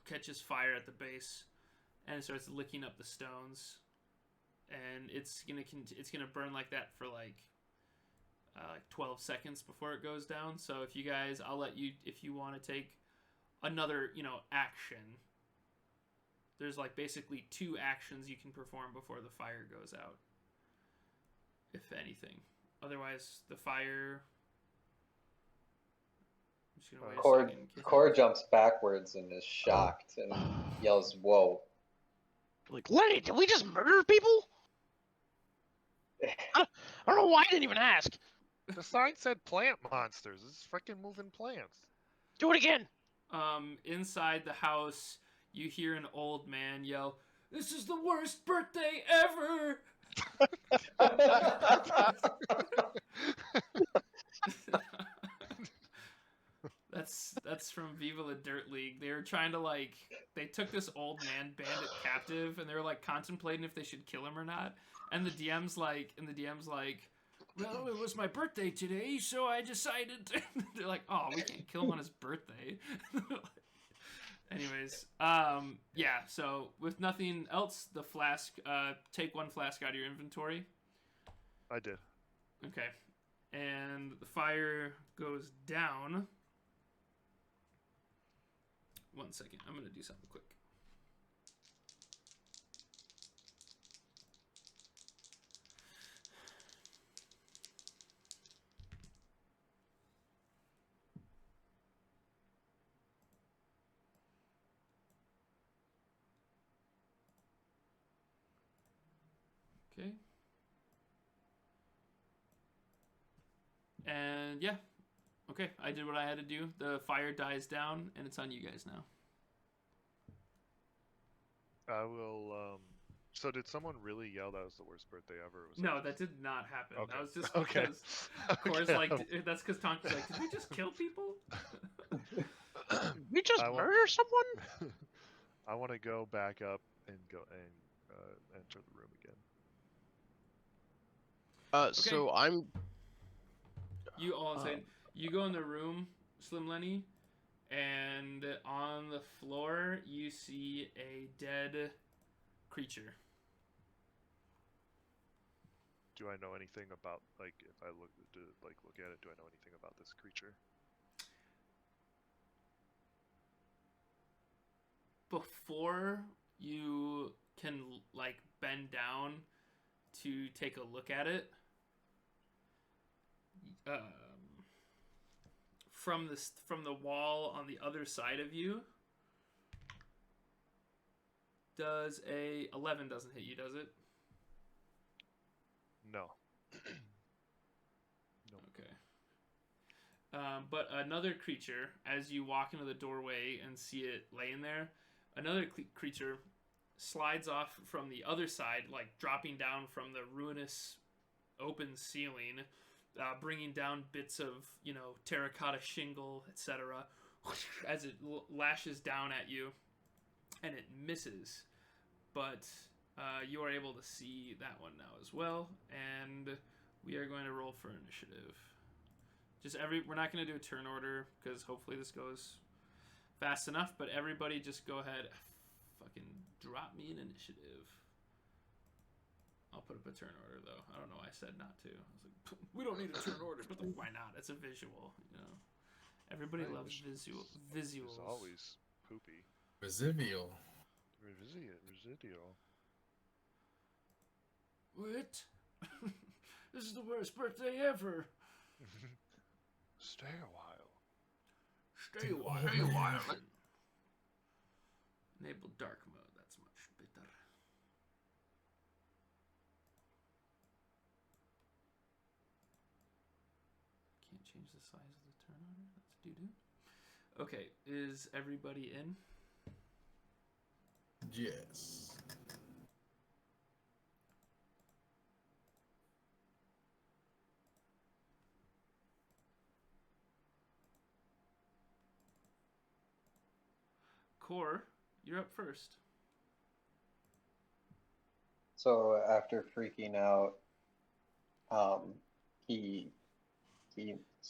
catches fire at the base, and it starts licking up the stones. And it's gonna burn like that for like 12 seconds before it goes down. So if you guys, I'll let you, if you want to take another, action. There's like basically 2 actions you can perform before the fire goes out, if anything. Otherwise, the fire. I'm just gonna wait a second. Core jumps backwards and is shocked and yells, "Whoa!" Like, Lenny, did we just murder people? I don't know why I didn't even ask. The sign said plant monsters. This is freaking moving plants. Do it again. Inside the house, you hear an old man yell, "This is the worst birthday ever!" That's from Viva La Dirt League. They were trying to they took this old man bandit captive, and they were contemplating if they should kill him or not. And the DM's like, well, it was my birthday today, so I decided to... They're like, oh, we can't kill him on his birthday. Anyways, yeah, so with nothing else, the flask, take 1 flask out of your inventory. I did. Okay. And the fire goes down. 1 second, I'm going to do something quick. Okay. And yeah. Okay, I did what I had to do. The fire dies down, and it's on you guys now. I will, So did someone really yell that was the worst birthday ever? Was No, that did not happen. Okay. That was just Okay. because, of course, Okay. that's because Tonka's like, did we just kill people? Did we just murder someone? I want to go back up and enter the room again. So I'm. You all say you go in the room, Slim Lenny, and on the floor you see a dead creature. Do I know anything about, if I look at it, do I know anything about this creature? Before you can bend down to take a look at it, from the wall on the other side of you, does a 11 doesn't hit you, does it? No. No. Okay. But another creature, as you walk into the doorway and see it laying there, another creature slides off from the other side, dropping down from the ruinous open ceiling, bringing down bits of, terracotta shingle, etc., as it lashes down at you, and it misses. But you are able to see that one now as well, and we are going to roll for initiative. We're not going to do a turn order, because hopefully this goes fast enough, but everybody just go ahead, fucking drop me an initiative. I'll put up a turn order though. I don't know why I said not to. I was like, we don't need a turn order, but like, why not? It's a visual, you know. Everybody Right, loves visuals. It's always poopy. Residual. Residual. What? This is the worst birthday ever. Stay a while. Stay a while. Enable dark mode. That's much better. Can't change the size of the turn order. That's doo-doo. Okay, is everybody in? Yes. Core, you're up first. So after freaking out, he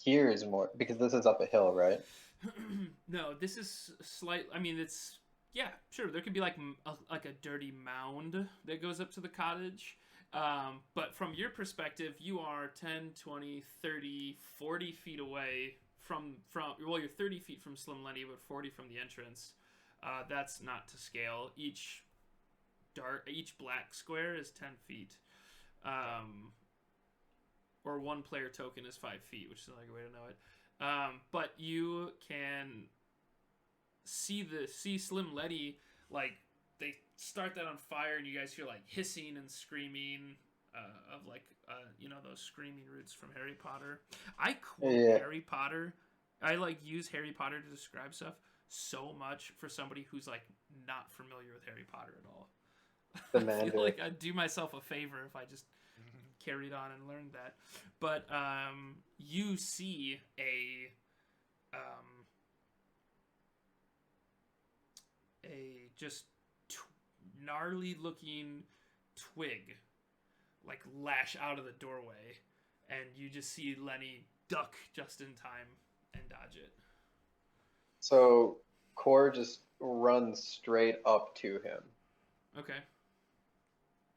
hears more because this is up a hill, right? No, this is slight. I mean, it's yeah, sure. There could be like a dirty mound that goes up to the cottage. But from your perspective, you are 10, 20, 30, 40 feet away from well, you're 30 feet from Slim Lenny, but 40 from the entrance. That's not to scale. Each black square is 10 feet. Or one player token is 5 feet, which is another way to know it. But you can see Slim Letty, like, they start that on fire, and you guys hear, like, hissing and screaming of, like, those screaming roots from Harry Potter. I quote Harry Potter. I, like, use Harry Potter to describe stuff so much for somebody who's, like, not familiar with Harry Potter at all. I feel like I'd do myself a favor if I just carried on and learned that. But you see a just gnarly looking twig like lash out of the doorway, and you just see Lenny duck just in time and dodge it. So Core just runs straight up to him. Okay.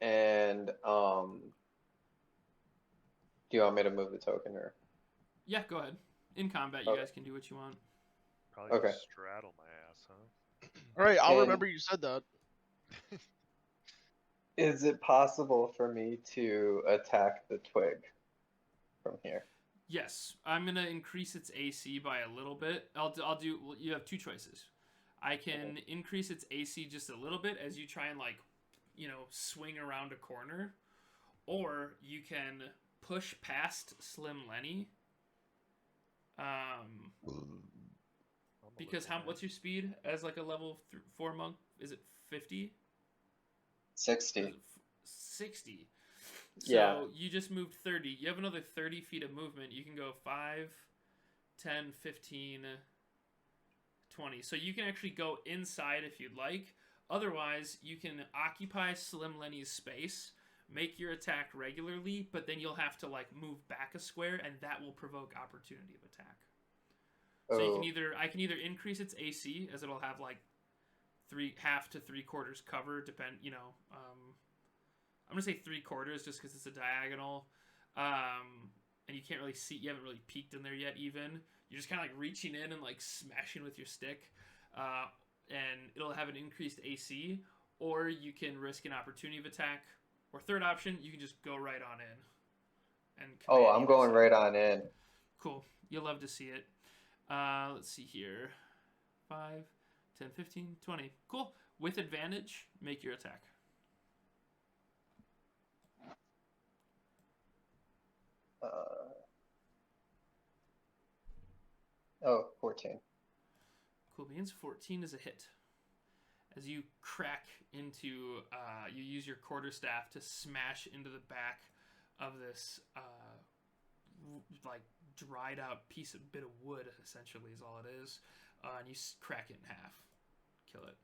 And do you want me to move the token or? Yeah, go ahead. In combat, you guys can do what you want. Probably Okay. just straddle my ass, huh? All right, I'll And- remember you said that. Is it possible for me to attack the twig from here? Yes, I'm gonna increase its AC by a little bit. I'll do. Well, you have two choices. I can increase its AC just a little bit as you try and swing around a corner, or you can push past Slim Lenny. Because what's your speed as like a level 4 monk? Is it 50? 60. 60. So Yeah. you just moved 30. You have another 30 feet of movement. You can go 5, 10, 15, 20. So you can actually go inside if you'd like. Otherwise, you can occupy Slim Lenny's space, make your attack regularly, but then you'll have to like move back a square, and that will provoke opportunity of attack. So I can either increase its AC, as it'll have like half to 3/4 cover, I'm gonna say 3/4 just because it's a diagonal, and you can't really see. You haven't really peeked in there yet. Even you're just kind of like reaching in and like smashing with your stick, and it'll have an increased AC. Or you can risk an opportunity of attack. Or third option, you can just go right on in. And I'm going right on in. Cool. You'll love to see it. Let's see here. 5, 10, 15, 20. Cool. With advantage, make your attack. 14. Cool beans. 14 is a hit. As you crack into, you use your quarterstaff to smash into the back of this, like dried out bit of wood. Essentially, is all it is, and you crack it in half. Kill it.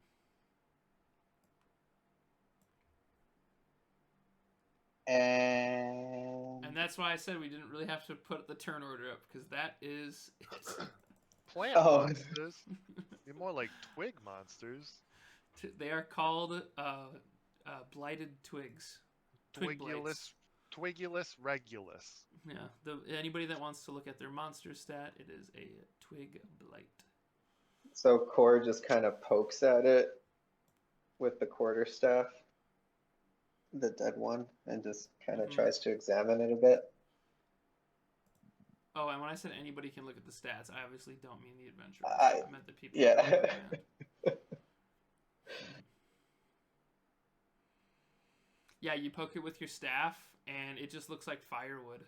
And that's why I said we didn't really have to put the turn order up, because that is it. Plant monsters. They're more like twig monsters. They are called blighted twigs. Twig blights. Twigulus regulus. Yeah, anybody that wants to look at their monster stat, it is a twig blight. So Core just kind of pokes at it with the quarterstaff, the dead one, and just kind of tries to examine it a bit. Oh, and when I said anybody can look at the stats, I obviously don't mean the adventurers. I meant the people. Yeah. Yeah, you poke it with your staff, and it just looks like firewood.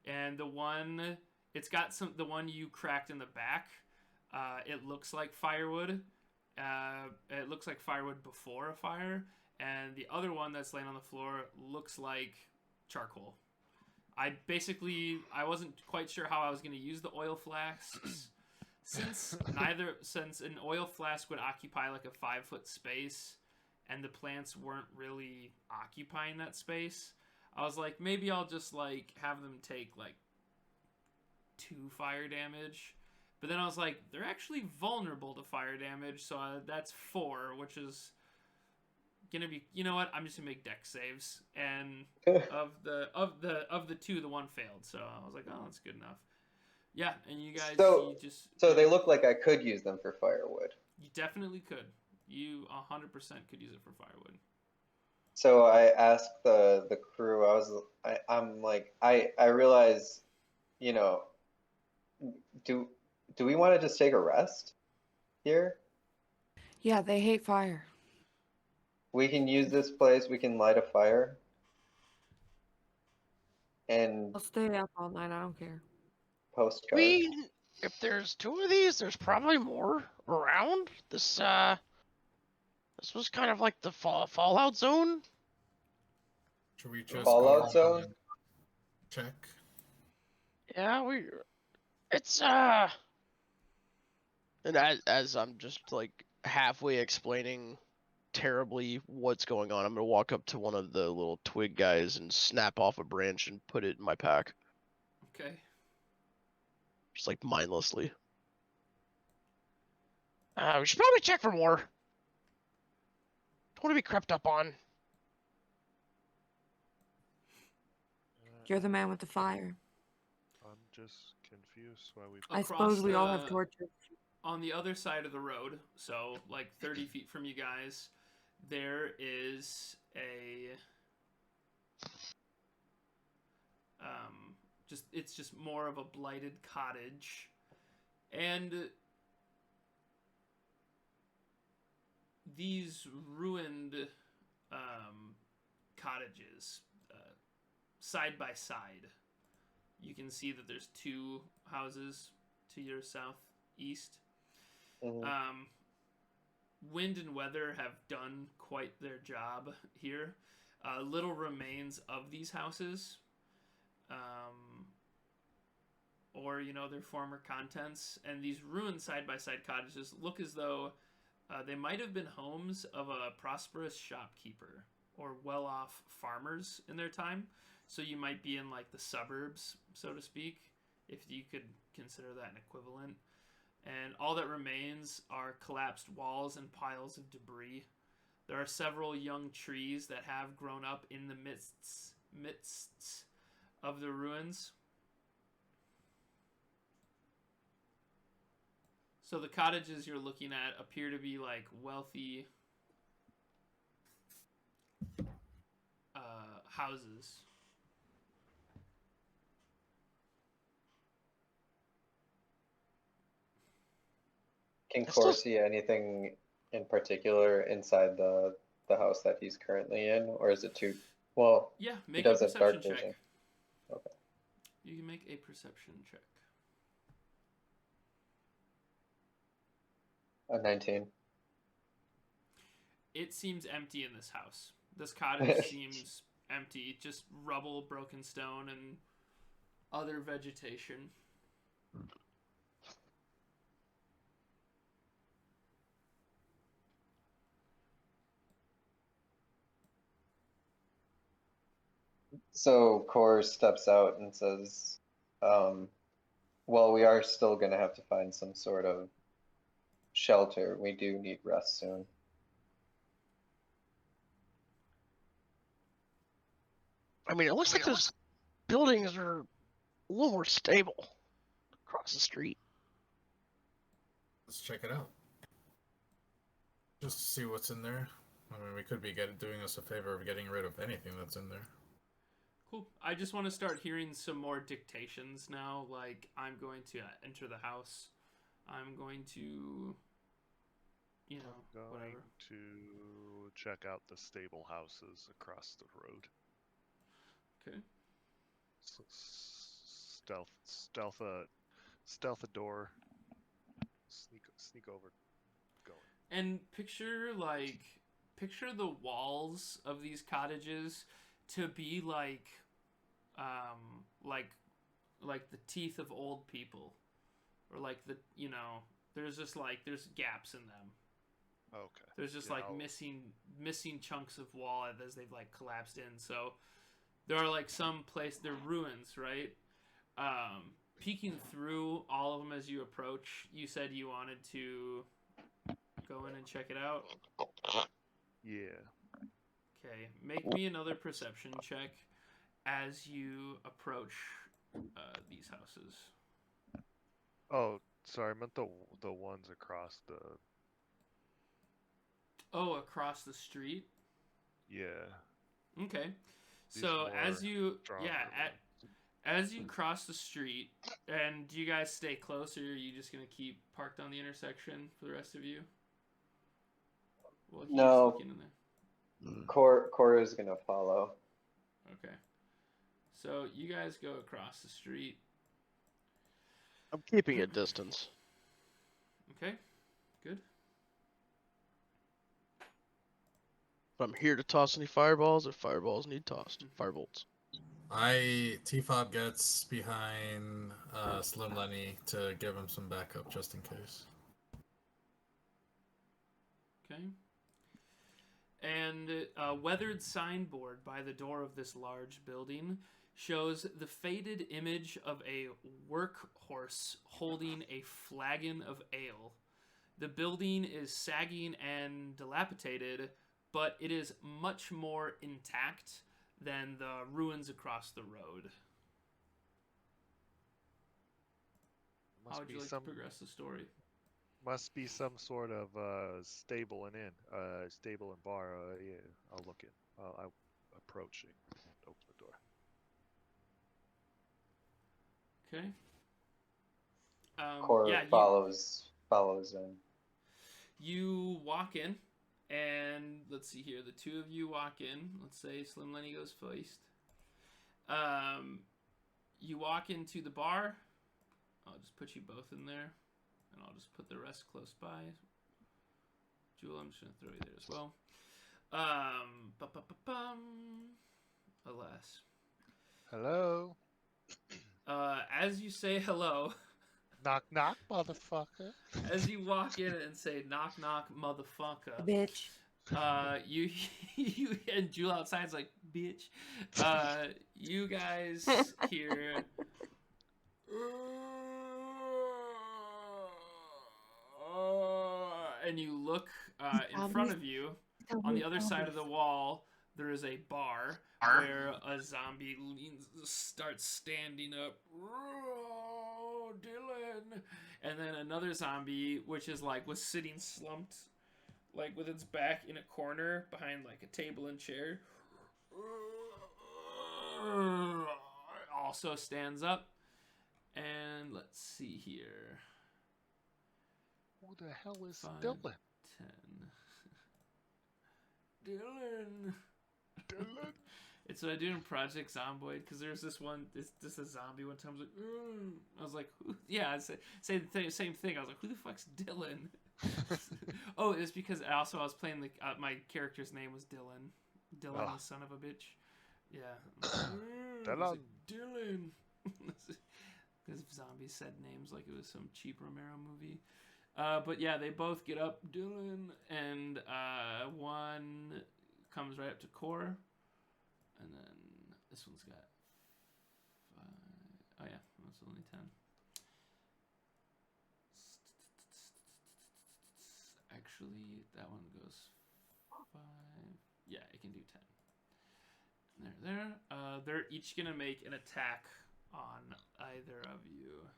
And the one, the one you cracked in the back, it looks like firewood. It looks like firewood before a fire, and the other one that's laying on the floor looks like charcoal. I wasn't quite sure how I was going to use the oil flasks, since an oil flask would occupy like a 5-foot space, and the plants weren't really occupying that space. I was like, maybe I'll just like have them take like 2 fire damage. But then I was like, they're actually vulnerable to fire damage, so that's 4, which is gonna be. You know what? I'm just gonna make dex saves, and of the 2, the 1 failed. So I was like, oh, that's good enough. Yeah, and you guys, so they look like I could use them for firewood. You definitely could. You 100% could use it for firewood. So I asked the crew. I'm like, I realize, you know, do we want to just take a rest here? Yeah, they hate fire. We can use this place. We can light a fire. And I'll stay up all night. I don't care. Postcard. If there's 2 of these, there's probably more around. This was kind of like the Fallout zone. Should we just Fallout zone? Check. Yeah, it's and as I'm just like halfway explaining terribly what's going on, I'm gonna walk up to one of the little twig guys and snap off a branch and put it in my pack. Okay. Just like mindlessly. We should probably check for more. Don't want to be crept up on. You're the man with the fire. I'm just confused why we. I suppose we all have torches. On the other side of the road, so like 30 feet from you guys, there is it's just more of a blighted cottage, and these ruined cottages side by side. You can see that there's 2 houses to your southeast. Mm-hmm. Wind and weather have done quite their job here. Little remains of these houses, or their former contents, and these ruined side-by-side cottages look as though they might have been homes of a prosperous shopkeeper or well-off farmers in their time. So you might be in like the suburbs, so to speak, if you could consider that an equivalent. And all that remains are collapsed walls and piles of debris. There are several young trees that have grown up in the midst of the ruins. So the cottages you're looking at appear to be like wealthy houses. Can Core see anything in particular inside the house that he's currently in, or is it too well? Yeah, he make a does have dark perception vision. check. Okay. You can make a perception check. A 19. It seems empty in this house. This cottage seems empty, just rubble, broken stone, and other vegetation. So Core steps out and says, well, we are still going to have to find some sort of shelter. We do need rest soon. I mean, it looks like those buildings are a little more stable across the street. Let's check it out. Just to see what's in there. I mean, we could be doing us a favor of getting rid of anything that's in there. Cool. I just want to start hearing some more dictations now. Like, I'm going to enter the house. I'm going to, you know, I'm going whatever. to check out the stable houses across the road. Okay. Stealth a door. Sneak over. Going. And picture the walls of these cottages to be like the teeth of old people, or like the, you know, there's just like there's gaps in them. Okay. There's just like missing chunks of wall as they've like collapsed in. So there are like they're ruins, right? Peeking through all of them as you approach, you said you wanted to go in and check it out. Yeah. Okay, make me another perception check as you approach these houses. Oh, sorry. I meant the ones across the. Oh, across the street? Yeah. Okay. These So more as you stronger as you cross the street, and do you guys stay close, or are you just gonna keep parked on the intersection for the rest of you? Well, he's No. looking in there. Cora is gonna follow. Okay. So you guys go across the street. I'm keeping a distance. Okay. Good. If I'm here to toss any fireballs, if fireballs need tossed, firebolts. T-Fob gets behind Slim Lenny to give him some backup just in case. Okay. And a weathered signboard by the door of this large building shows the faded image of a workhorse holding a flagon of ale. The building is sagging and dilapidated, but it is much more intact than the ruins across the road. How would you like to progress the story? Must be some sort of stable and stable and bar. Yeah, I'll look in. I'm approaching. Open the door. Okay. Cora follows in. You walk in, and let's see here. The two of you walk in. Let's say Slim Lenny goes first. You walk into the bar. I'll just put you both in there, and I'll just put the rest close by. Jewel, I'm just gonna throw you there as well. Alas. Hello. As you say hello. Knock knock, motherfucker. As you walk in and say knock knock, motherfucker. Bitch. You and Jewel outside's like, bitch. You guys hear. And you look in front of you. On the other side of the wall, there is a bar where a zombie starts standing up. Oh, Dylan. And then another zombie, which is like was sitting slumped, like with its back in a corner behind like a table and chair, also stands up. And let's see here. Who the hell is 5, Dylan? 10. Dylan. It's what I do in Project Zomboid, because there's this one, this a zombie one time. I was like, who? Yeah, I say the same thing. I was like, who the fuck's Dylan? Oh, it's because I was playing my character's name was Dylan. Dylan, the son of a bitch. Yeah. Dylan. Dylan. Because zombies said names like it was some cheap Romero movie. But yeah, they both get up, Dylan, and one comes right up to Core, and then this one's got 5. Oh yeah, that's only 10. Actually, that one goes 5. Yeah, it can do 10. There. They're each gonna make an attack on either of you.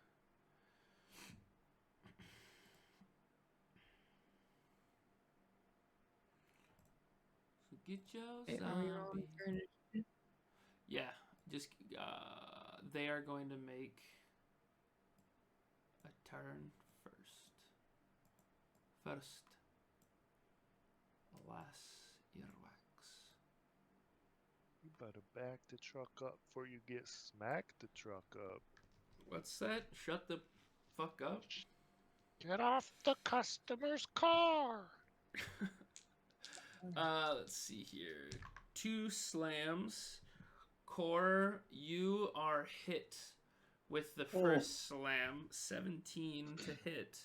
So get your Wait, are we rolling zombie. for initiative? Yeah, just they are going to make a turn first. First, alas, earwax. You better back the truck up before you get smacked the truck up. What's that? Shut the fuck up. Get off the customer's car. Let's see here. 2 slams. Core, you are hit with the first slam, 17 to hit.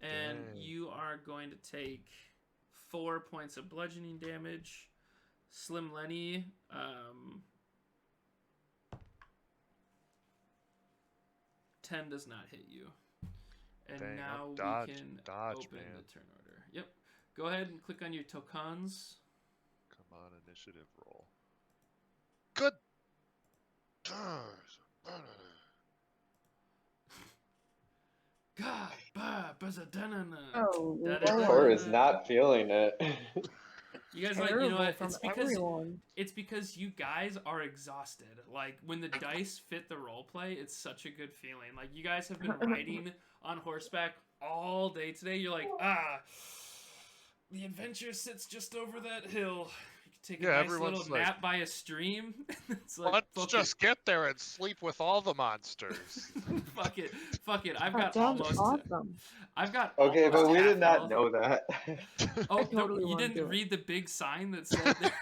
And Dang. you are going to take 4 points of bludgeoning damage. Slim Lenny, 10 does not hit you. And Dang, now I'm we can dodge, open man. the turn order. Yep. Go ahead and click on your tokens. Come on, initiative roll. Good. God, ba, bazadanana. Oh, Core is not feeling it. You guys like, you know terrible what? from It's because everyone. you guys are exhausted. Like when the dice fit the role play, it's such a good feeling. Like you guys have been riding on horseback all day today. You're like, the adventure sits just over that hill. You can take a nice everyone's little like, nap by a stream. It's like, let's fuck just get there and sleep with all the monsters. it. Fuck it. I've That got sounds almost. awesome. I've got Okay, almost but we half did not health. know that. Oh, I totally you wanna didn't do it. read the big sign that said there.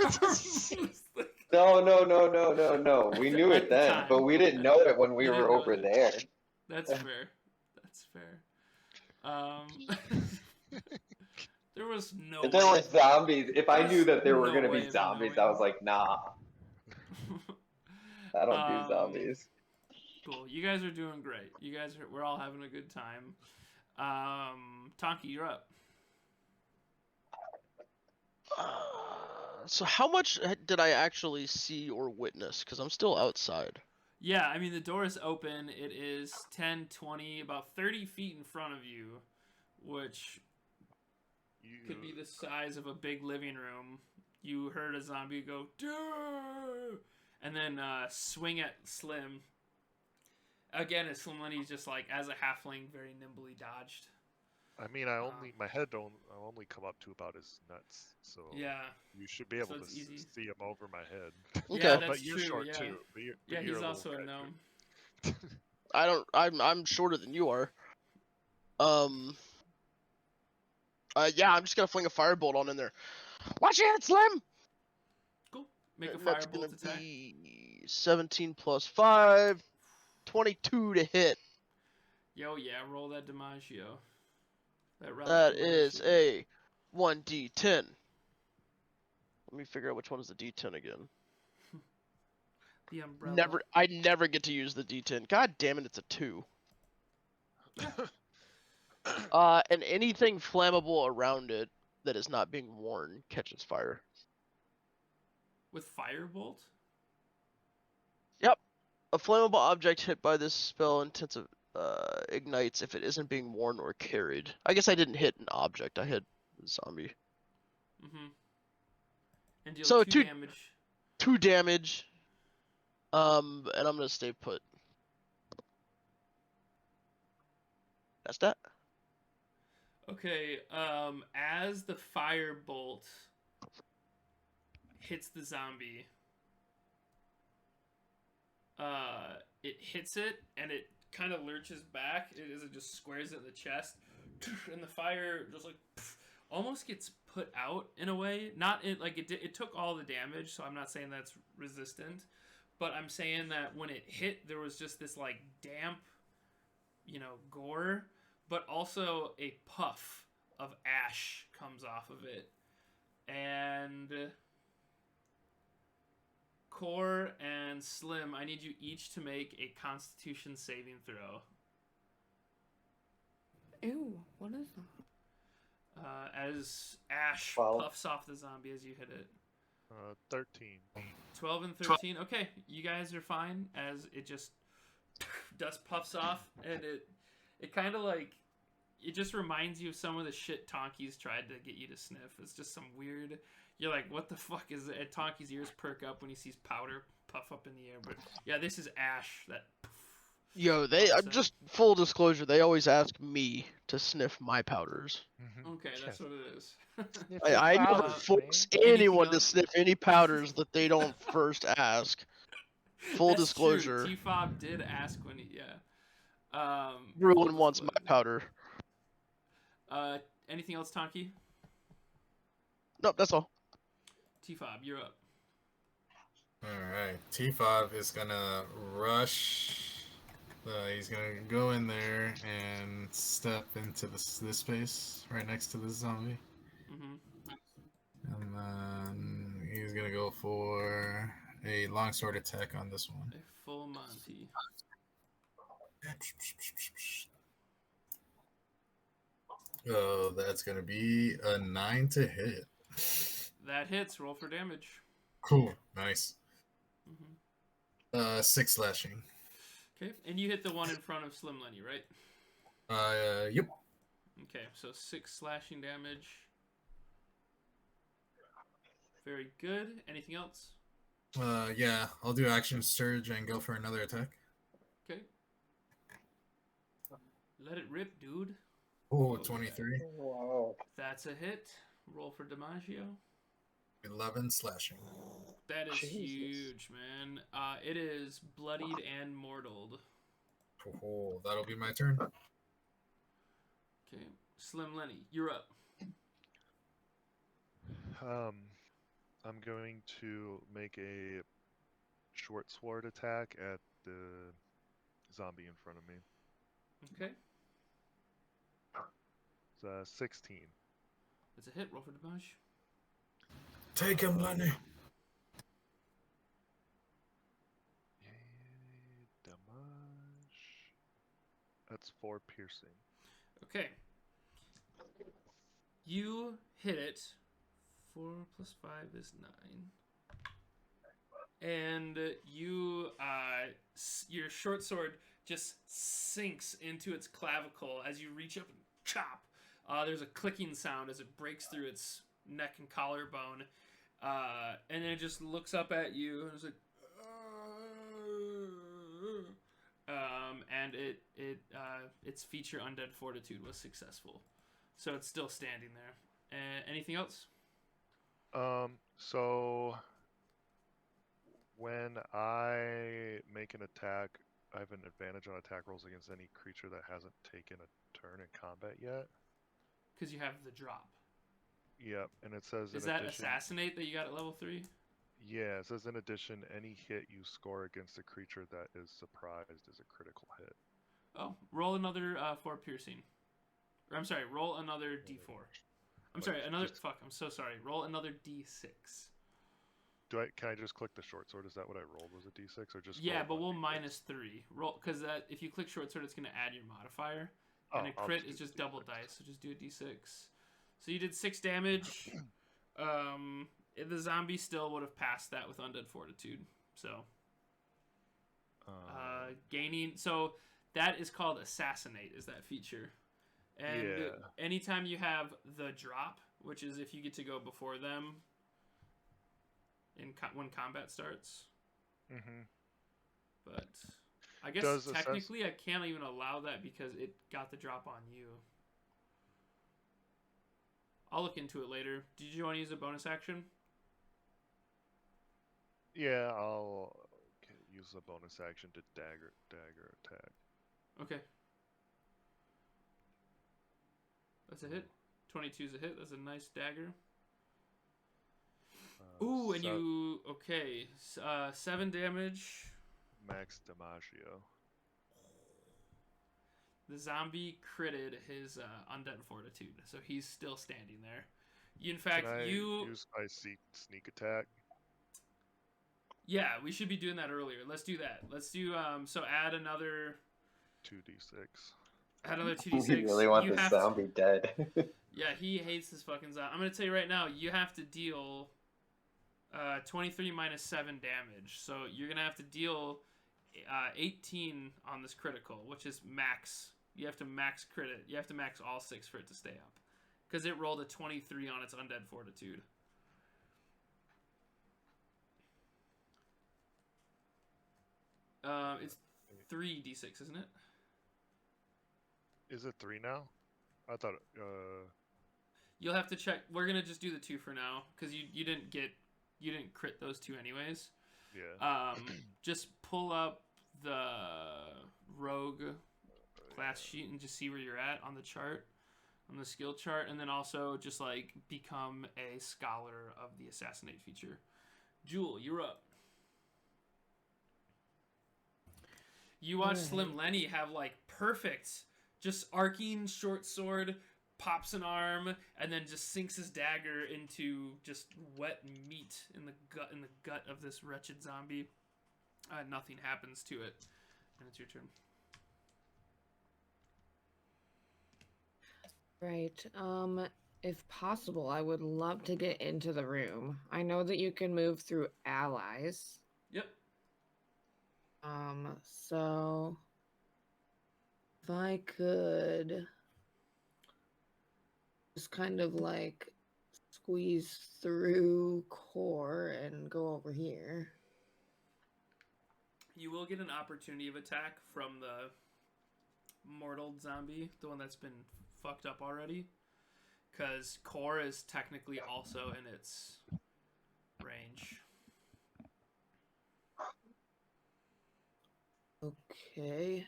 No. We knew At it the then, time. but we didn't know it when we You were didn't know over that. there. That's fair. That's fair. There was no If there way. were zombies, if I knew that there were no going to way be of zombies, I knowing. was like, nah, I don't do zombies. Cool. You guys are doing great. We're all having a good time. Tonki, you're up. So how much did I actually see or witness? Because I'm still outside. Yeah, I mean, the door is open. It is 10, 20, about 30 feet in front of you, which could be the size of a big living room. You heard a zombie go, "Duh!" and then swing at Slim. Again, as Slim Lenny's just like, as a halfling, very nimbly dodged. I mean, my head I'll only come up to about his nuts, so Yeah. you should be able to it's easy. see him over my head. Okay. Yeah, that's But you're true. short Yeah. too. But Yeah, you're he's a also a little guy, gnome. I'm shorter than you are. Yeah, I'm just gonna fling a firebolt on in there. Watch your head, Slim! Cool. Make a And that's firebolt gonna attack. be 17 plus 5, 22 to hit. Yo, yeah, roll that DiMaggio. That is a 1d10. Let me figure out which one is the d10 again. The umbrella. I never get to use the d10. God damn it, it's a 2. And anything flammable around it that is not being worn catches fire. With firebolt? Yep. A flammable object hit by this spell ignites if it isn't being worn or carried. I guess I didn't hit an object. I hit a zombie. Mm-hmm. And deal So 2 damage. 2 damage. And I'm gonna stay put. That's that. Okay, as the firebolt hits the zombie, it hits it, and it kind of lurches back. It just squares it in the chest, and the fire just like almost gets put out in a way. It took all the damage, so I'm not saying that's resistant, but I'm saying that when it hit, there was just this like damp, gore, but also a puff of ash comes off of it, and Core and Slim, I need you each to make a Constitution saving throw. Ew, what is that? As ash 12. puffs off the zombie as you hit it. 13. 12 and 13. Okay, you guys are fine as it just dust puffs off, and it kind of like it just reminds you of some of the shit Tonki's tried to get you to sniff. It's just some weird. You're like, what the fuck is it? Tonki's ears perk up when he sees powder puff up in the air. But yeah, this is ash that. Yo, they puffs up. just full disclosure, they always ask me to sniff my powders. Okay, that's what it is. I never powders, force Anything anyone to else? sniff any powders that they don't first ask. Full That's disclosure. True. T-Fob did ask when he Everyone full wants my disclosure. powder. Anything else, Tonki? Nope, that's all. T-Fob, you're up. Alright, T5 is gonna rush. He's gonna go in there and step into this space right next to the zombie. Mm-hmm. And then he's gonna go for a longsword attack on this one. A full Monty. Oh, that's gonna be a 9 to hit. That hits. Roll for damage. Cool, nice. Mm-hmm. 6 slashing. Okay, and you hit the one in front of Slim Lenny, right? Yep. Okay, so 6 slashing damage. Very good. Anything else? Yeah, I'll do action surge and go for another attack. Okay. Let it rip, dude. Oh, 23. Wow. That's a hit. Roll for DiMaggio. 11 slashing. That is Jesus. huge, man. It is bloodied and mortaled. Oh, that'll be my turn. Okay. Slim Lenny, you're up. I'm going to make a short sword attack at the zombie in front of me. Okay. It's 16. That's a hit. Roll for damage. Take him, Lenny. Damage. That's 4 piercing. Okay. You hit it. 4 plus 5 is 9. And you, your short sword just sinks into its clavicle as you reach up and chop. There's a clicking sound as it breaks through its neck and collarbone. And then it just looks up at you and it's like, and its feature Undead Fortitude was successful, so it's still standing there. Anything else? So when I make an attack, I have an advantage on attack rolls against any creature that hasn't taken a turn in combat yet. Because you have the drop. Yep, and it says Is in that addition, Assassinate that you got at level 3? Yeah, it says in addition, any hit you score against a creature that is surprised is a critical hit. Oh, roll another 4 piercing. Or, I'm sorry, roll another d4. I'm sorry, another... Fuck, I'm so sorry. Roll another d6. Can I just click the short sword? Is that what I rolled? Was it d6 or just? Yeah, roll but we'll one d6? minus 3. Roll, because if you click short sword, it's going to add your modifier. And a I'll crit do is just d6. double dice, so just do a d6. So you did 6 damage. The zombie still would have passed that with Undead Fortitude. So, gaining... So, that is called Assassinate, is that feature. And Yeah. anytime you have the drop, which is if you get to go before them when combat starts. Mm-hmm. But I guess Does technically I can't even allow that because it got the drop on you. I'll look into it later. Did you want to use a bonus action? Yeah, I'll use a bonus action to dagger attack. Okay. That's a hit. 22 is a hit. That's a nice dagger. Ooh, and you... Okay. 7 damage. Max DiMaggio. The zombie critted his Undead Fortitude, so he's still standing there. In fact, Can I you... use my sneak attack? Yeah, we should be doing that earlier. Let's do that. Let's do... So add another... 2d6. Add another 2d6. We really want You this have to- zombie dead. Yeah, he hates this fucking zombie. I'm going to tell you right now, you have to deal 23 minus 7 damage. So you're gonna have to deal 18 on this critical, which is max. You have to max crit it. You have to max all 6 for it to stay up, because it rolled a 23 on its undead fortitude. It's 3d6, isn't it? Is it 3 now? I thought. You'll have to check. We're gonna just do the 2 for now, because you didn't crit those 2 anyways. Yeah. Just pull up the rogue class sheet and just see where you're at on the chart, on the skill chart, and then also just like become a scholar of the assassinate feature. Jewel, you're up. You watch Slim Lenny have like perfect, just arcing short sword, pops an arm, and then just sinks his dagger into just wet meat in the gut of this wretched zombie. Nothing happens to it, and it's your turn. Right. If possible, I would love to get into the room. I know that you can move through allies. Yep. So if I could just kind of like squeeze through core and go over here. You will get an opportunity of attack from the mortal zombie, the one that's been fucked up already, because core is technically also in its range. Okay.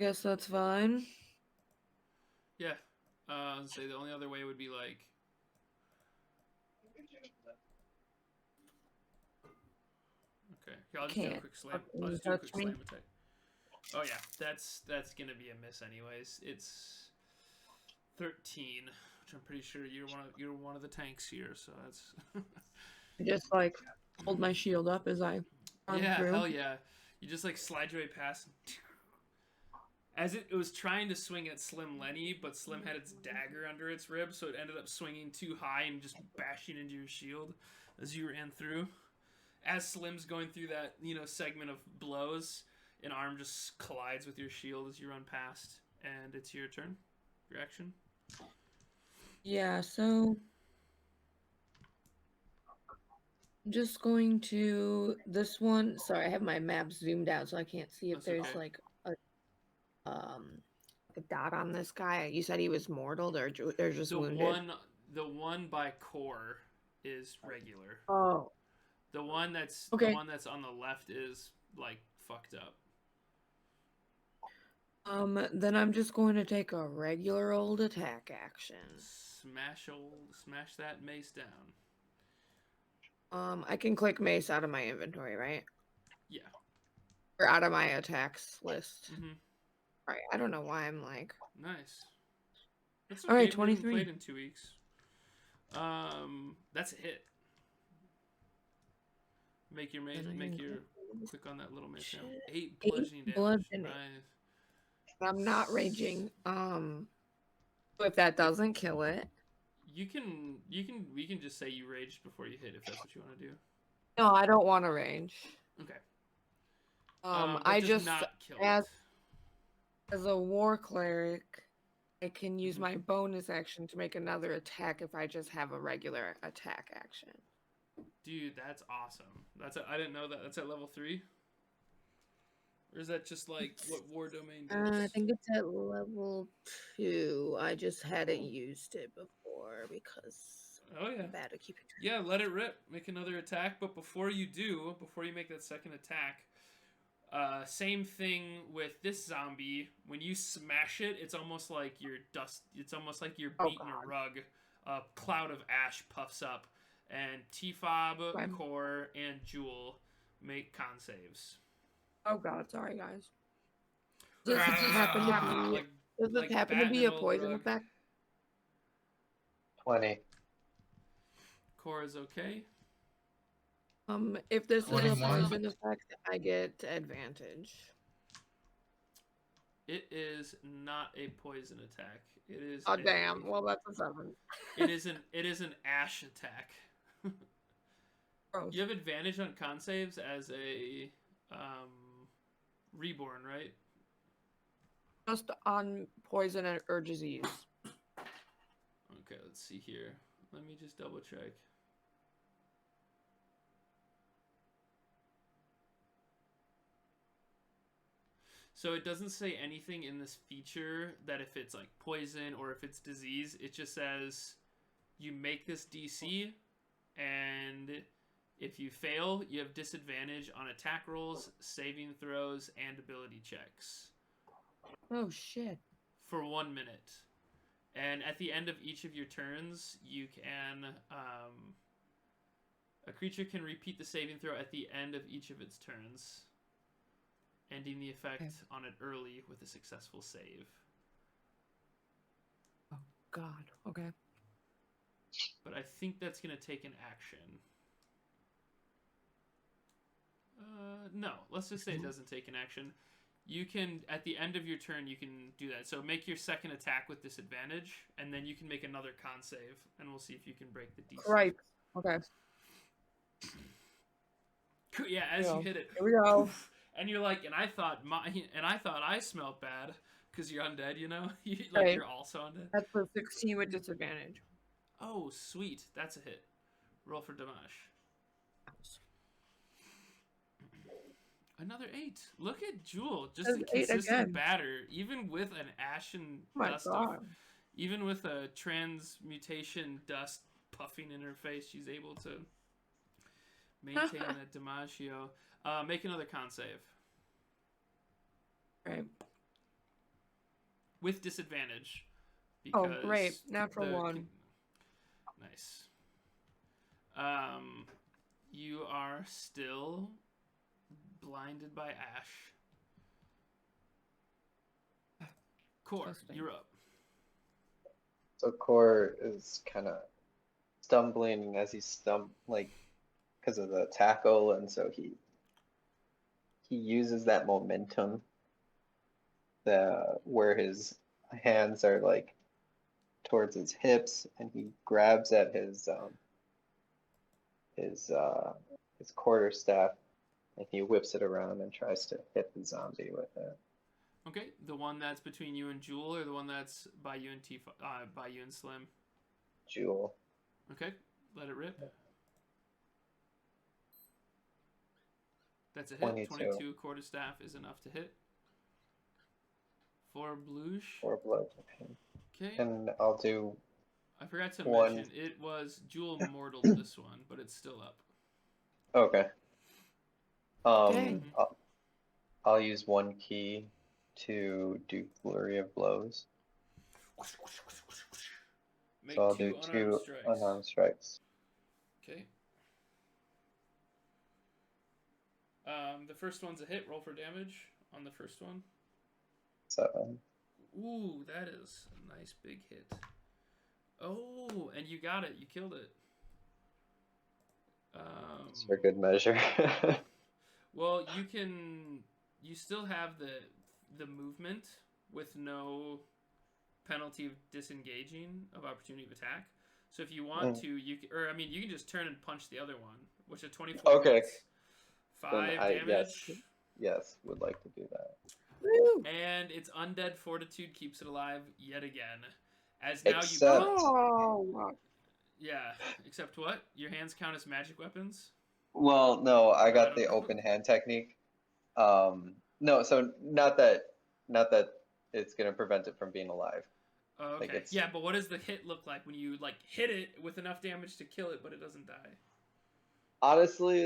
Guess that's fine. Yeah. Say the only other way would be like. Okay. Here, I'll just do a quick slam. I'll just do a quick slam attack. Oh yeah, that's gonna be a miss anyways. It's 13, which I'm pretty sure you're one of the tanks here, so that's. I just like hold my shield up as I run Yeah, through. hell yeah. You just like slide your way past. As it was trying to swing at Slim Lenny, but Slim had its dagger under its rib, so it ended up swinging too high and just bashing into your shield as you ran through. As Slim's going through that, segment of blows, an arm just collides with your shield as you run past, and it's your turn. Your action. Yeah, so I'm just going to this one. Sorry, I have my map zoomed out so I can't see if That's there's okay. like a dot on this guy. You said he was mortal or just wounded. The one by core is regular. Oh. The one that's Okay. the one that's on the left is like fucked up. Then I'm just going to take a regular old attack action. Smash that mace down. I can click mace out of my inventory, right? Yeah. Or out of my attacks list. Mm-hmm. All right. I don't know why I'm like. Nice. That's All right, okay, we haven't 23. played in 2 weeks. That's a hit. Make your click on that little mace down. 8 bludgeoning damage. bludgeoning. Nice. I'm not raging. If that doesn't kill it. We can just say you raged before you hit if that's what you want to do. No, I don't want to rage. Okay. I just not kill as it. a war cleric, I can use my bonus action to make another attack if I just have a regular attack action. Dude, that's awesome. I didn't know that. That's at level 3? Or is that just like what War Domain does? I think it's at level 2. I just hadn't used it before because I'm bad at keeping track. Yeah, let it rip. Make another attack, but before you make that second attack, same thing with this zombie. When you smash it, it's almost like you're beating a rug. A cloud of ash puffs up, and T-Fob, Core, and Jewel make con saves. Oh god, sorry guys. Does it happen to be a poison effect? 20. Core is okay. If this is a 21. poison effect, I get advantage. It is not a poison attack. It is. Oh damn! Well, that's a 7. It is an ash attack. Gross. You have advantage on con saves as a reborn, right? Just on poison or disease. Okay, let's see here. Let me just double check. So it doesn't say anything in this feature that if it's like poison or if it's disease. It just says you make this DC, and if you fail, you have disadvantage on attack rolls, saving throws, and ability checks Oh shit. for 1 minute. And at the end of each of your turns, you can a creature can repeat the saving throw at the end of each of its turns, ending the effect on it early with a successful save. Oh god. Okay. But I think that's going to take an action. No, let's just say it doesn't take an action. You can, at the end of your turn, you can do that. So make your second attack with disadvantage, and then you can make another con save, and we'll see if you can break the DC. Right. Okay. Yeah, as you hit it, Here we go. poof, and you're like, and I thought I smelled bad because you're undead, you know, Right. you're also undead. That's a 16 with disadvantage. Oh, sweet, that's a hit. Roll for damage. Another 8. Look at Jewel, just That's a 8 consistent again. batter, even with an ashen Oh my dust, god. even with a transmutation dust puffing in her face, she's able to maintain that DiMaggio. Make another con save Right. with disadvantage. Oh, Because great. Natural the- 1. Nice. You are still blinded by ash. Core, Disgusting. you're up. So Core is kind of stumbling as he's because of the tackle, and so he uses that momentum where his hands are like towards his hips, and he grabs at his quarterstaff, and he whips it around and tries to hit the zombie with it. Okay, the one that's between you and Jewel, or the one that's by you and by you and Slim? Jewel. Okay, let it rip. That's a hit. 22. 22 quarterstaff is enough to hit. 4 bluish. 4 blood. Okay. And I'll do. I forgot to one. mention, it was Jewel mortaled this one, but it's still up. Okay. Dang. I'll use 1 key to do Flurry of Blows. Make So I'll 2 do unarmed 2 strikes. unarmed strikes. Okay. The first one's a hit. Roll for damage on the first one. 7. Ooh, that is a nice big hit. Oh, and you got it. You killed it. It's for good measure. Well, you still have the movement with no penalty of disengaging of opportunity of attack. So if you want to, you can just turn and punch the other one, which is 24 Okay. hits. 5 damage. Yes, would like to do that. Woo! And its undead fortitude keeps it alive yet again. As now Except- you punch. Oh. Yeah, except what? Your hands count as magic weapons? Well, no, I got don't the know. open hand technique. No, so not that it's gonna prevent it from being alive. Oh, Like, okay. it's- Yeah, but what does the hit look like when you hit it with enough damage to kill it, but it doesn't die? Honestly,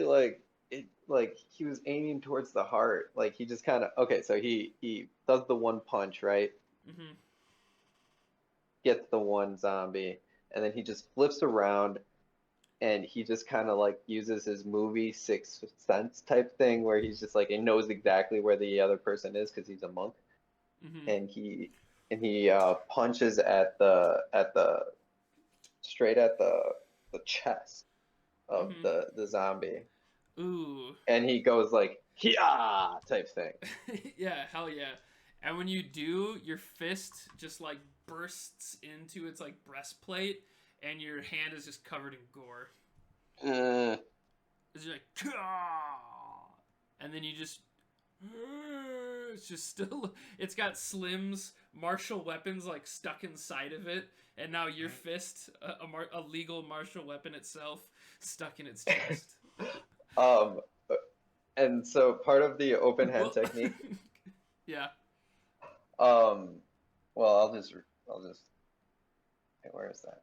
he was aiming towards the heart. Like, he just kind of so he does the one punch, right? Mm-hmm. Gets the one zombie, and then he just flips around, and he just kind of uses his movie Sixth Sense type thing, where he's just he knows exactly where the other person is because he's a monk, Mm-hmm. and he punches straight at the chest of Mhm. the zombie, Ooh. and he goes "Hiya!" type thing. Yeah, hell yeah. And when you do, your fist just like bursts into its like breastplate, and your hand is just covered in gore. It's like, "Kah!" And then you just, it's just still, it's got Slim's martial weapons like stuck inside of it, and now your fist, a legal martial weapon itself, stuck in its chest. And so part of the open hand Well- technique. Yeah. Well, I'll just. Okay, where is that?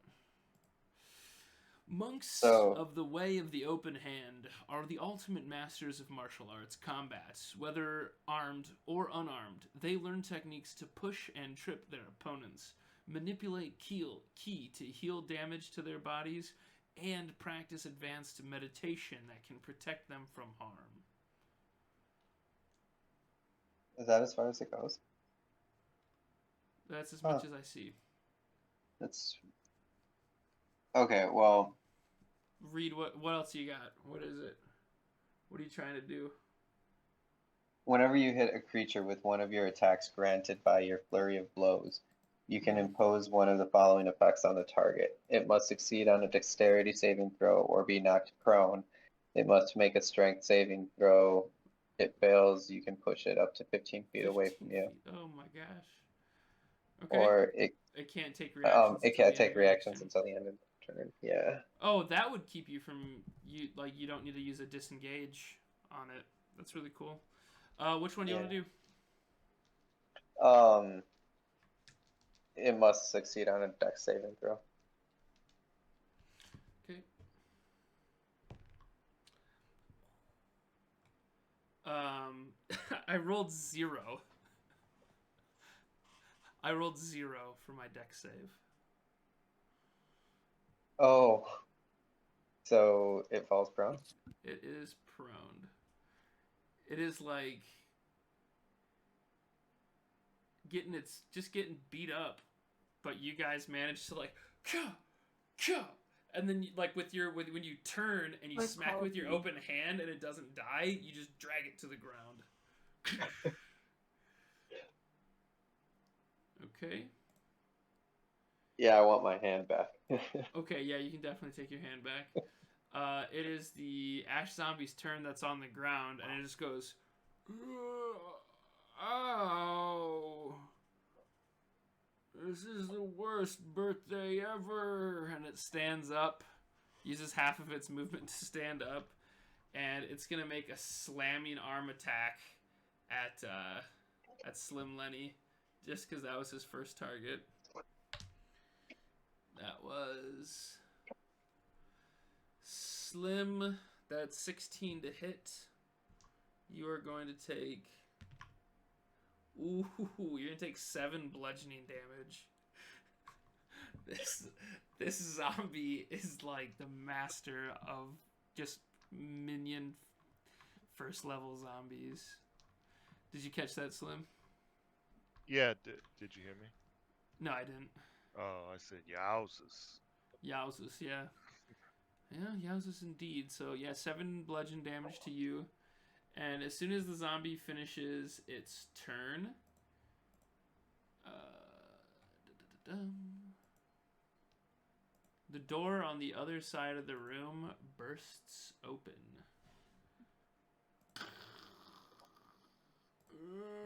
Monks So- of the Way of the Open Hand are the ultimate masters of martial arts combat. Whether armed or unarmed, they learn techniques to push and trip their opponents, manipulate ki to heal damage to their bodies, and practice advanced meditation that can protect them from harm. Is that as far as it goes? That's as much as I see. That's okay. Well, Read what else you got? What is it? What are you trying to do? whenever you hit a creature with one of your attacks granted by your flurry of blows, you can impose one of the following effects on the target. It must succeed on a dexterity saving throw or be knocked prone. It must make a strength saving throw. It fails, you can push it up to 15 feet away 15 from you. feet. Oh my gosh. Okay. Or it can't take reactions. it until can't the take end of your reactions action. until the end of the turn. Yeah. Oh, that would keep you from you don't need to use a disengage on it. That's really cool. Which one do you want to do? It must succeed on a dex saving throw. Okay. I rolled 0. I rolled 0 for my dex save. Oh. So it falls prone? It is prone. It is like getting beat up, but you guys managed to like, and then like when you turn and you Like smack Call with of your Duty. open hand and it doesn't die, you just drag it to the ground. Okay. Yeah, I want my hand back. Okay, yeah, you can definitely take your hand back. It is the Ash Zombie's turn that's on the ground, and it just goes, ow. This is the worst birthday ever. And it stands up, uses half of its movement to stand up, and it's going to make a slamming arm attack at Slim Lenny, just because that was his first target. That was Slim. That's 16 to hit. You are going to take... Ooh, you're going to take 7 bludgeoning damage. This zombie is like the master of just minion first level zombies. Did you catch that, Slim? Yeah, did you hear me? No, I didn't. Oh, I said yowzes. Yowzes, yeah. Yeah, yowzes indeed. So, yeah, 7 bludgeon damage to you. And as soon as the zombie finishes its turn... the door on the other side of the room bursts open.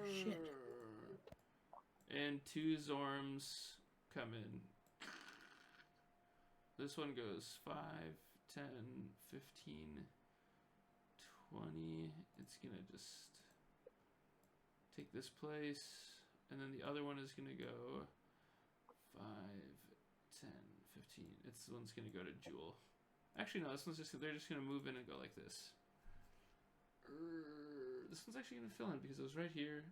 Shit. And 2 Zorms come in. This one goes 5, 10, 15, 20. It's going to just take this place. And then the other one is going to go 5, 10, 15. This one's going to go to Jewel. Actually, no, they're just going to move in and go like this. This one's actually going to fill in because it was right here.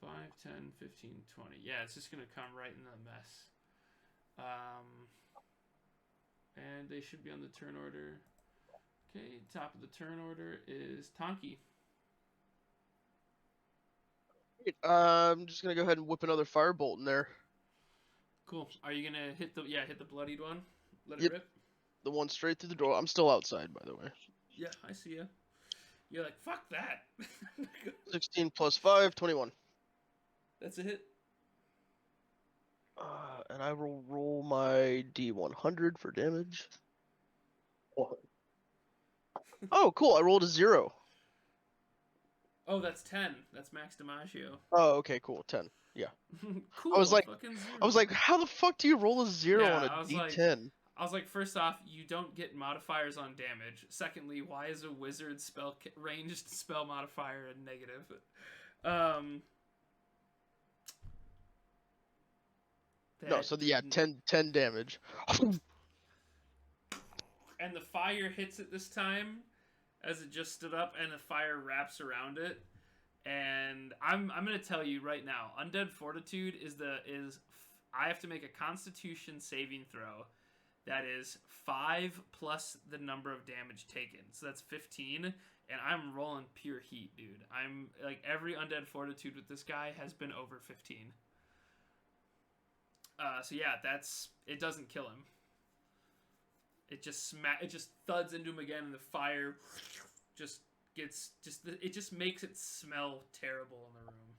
5, 10, 15, 20. Yeah, it's just going to come right in the mess. And they should be on the turn order. Okay, top of the turn order is Tonki. I'm just gonna go ahead and whip another firebolt in there. Cool. Are you going to hit the bloodied one? Let Yep. it rip? The one straight through the door. I'm still outside, by the way. Yeah, I see ya. You're like, fuck that. 16 plus 5, 21. That's a hit. And I will roll my D100 for damage. What? Oh, cool! I rolled a 0. Oh, that's 10. That's max DiMaggio. Oh, okay, cool. 10. Yeah. Cool. I was like, fucking 0. I was like, how the fuck do you roll a 0 Yeah, on a I was like- D10? I was like, first off, you don't get modifiers on damage. Secondly, why is a wizard spell ranged spell modifier a negative? No, so yeah, didn't- 10 damage. And the fire hits it this time as it just stood up, and the fire wraps around it. And I'm gonna tell you right now, Undead Fortitude is I have to make a Constitution saving throw that is 5 plus the number of damage taken, so that's 15. And I'm rolling pure heat, dude. I'm like, every Undead Fortitude with this guy has been over 15. So yeah, it doesn't kill him. It just thuds into him again, and the fire it just makes it smell terrible in the room.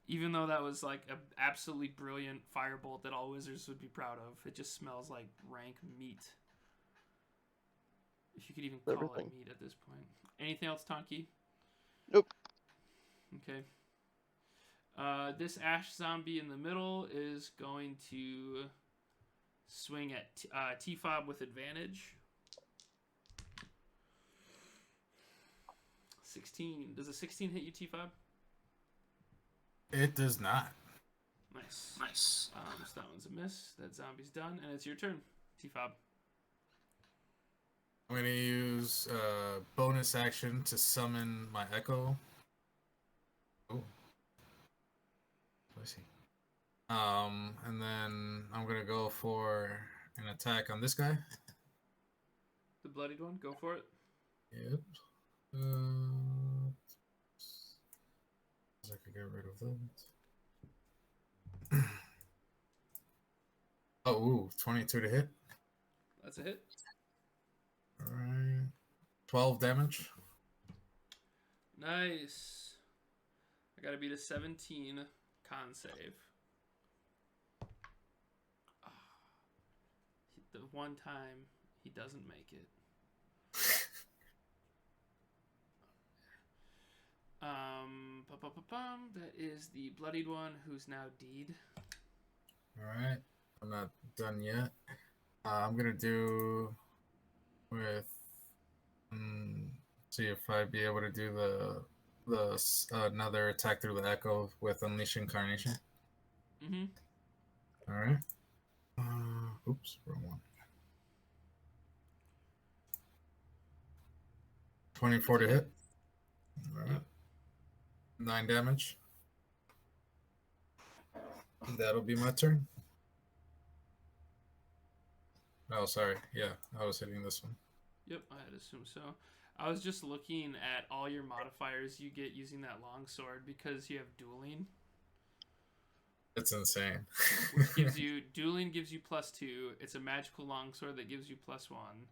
Even though that was like an absolutely brilliant firebolt that all wizards would be proud of, it just smells like rank meat. If you could even call Everything. it meat at this point. Anything else, Tonki? Nope. Okay. This ash zombie in the middle is going to swing at T-Fob with advantage. 16. Does a 16 hit you, T-Fob? It does not. Nice. So that one's a miss. That zombie's done, and it's your turn, T-Fob. I'm gonna use bonus action to summon my echo. Oh, I see. And then I'm gonna go for an attack on this guy. The bloodied one, go for it. Yep. I could get rid of that. Oh, ooh, 22 to hit. That's a hit. Alright. 12 damage. Nice. I gotta beat a 17 con save. The one time he doesn't make it. That is the bloodied one who's now deed. Alright. I'm not done yet. I'm gonna do with see if I'd be able to do the another attack through the echo with Unleash Incarnation. Mm-hmm. Alright. Oops, wrong one. 24 to hit. Alright. Yep. 9 damage. That'll be my turn. Oh, sorry. Yeah, I was hitting this one. Yep, I'd assume so. I was just looking at all your modifiers you get using that longsword because you have dueling. It's insane. Which gives you dueling gives you +2. It's a magical longsword that gives you +1.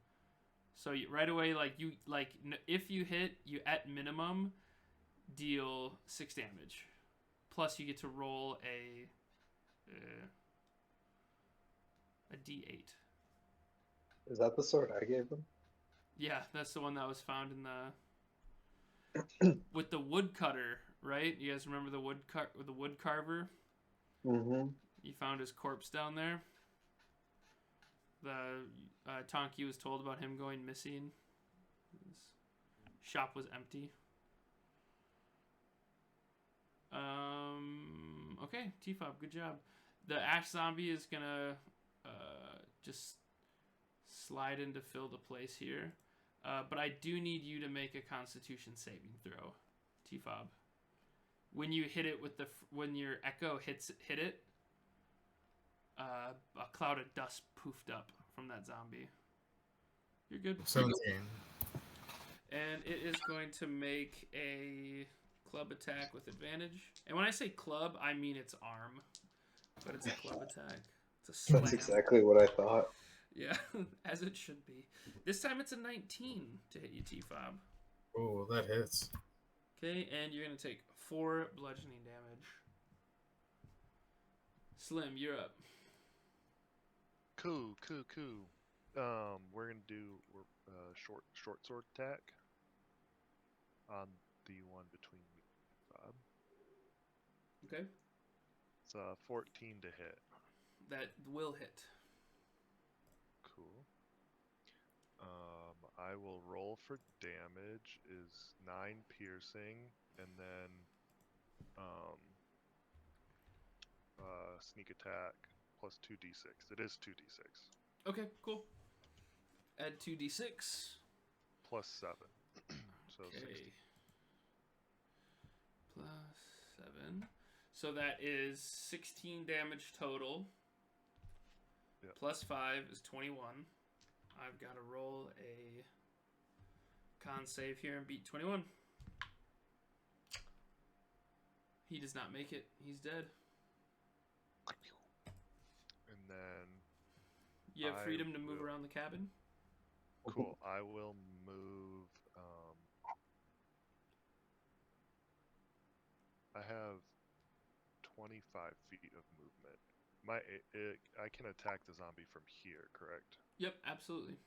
So right away, if you hit, you at minimum deal 6 damage. Plus you get to roll a D8. Is that the sword I gave them? Yeah, that's the one that was found in the with the woodcutter, right? You guys remember the wood carver? Mm-hmm. You found his corpse down there. The Tonki was told about him going missing. His shop was empty. Okay, T-Fob, good job. The ash zombie is gonna just slide in to fill the place here. But I do need you to make a Constitution saving throw, T-Fob. When you hit it when your echo hit it, a cloud of dust poofed up from that zombie. You're good. 17. And it is going to make a club attack with advantage. And when I say club, I mean its arm. But it's a club attack. It's a slam. That's exactly what I thought. Yeah, as it should be. This time it's a 19 to hit you, T-Fob. Oh, that hits. Okay, and you're going to take 4 bludgeoning damage. Slim, you're up. Cool. We're gonna do short sword attack on the one between me and Bob. Okay. It's 14 to hit. That will hit. Cool. I will roll for damage. Is 9 piercing, and then sneak attack plus 2d6. It is 2d6 Okay, cool. Add 2d6. plus 7. So Okay. 16. Plus 7. So that is 16 damage total. Yep. Plus 5 is 21. I've got to roll a con save here and beat 21. He does not make it. He's dead. And then You have I freedom to move will- around the cabin. cool. I will move. I have 25 feet of movement. I can attack the zombie from here, correct? Yep, absolutely.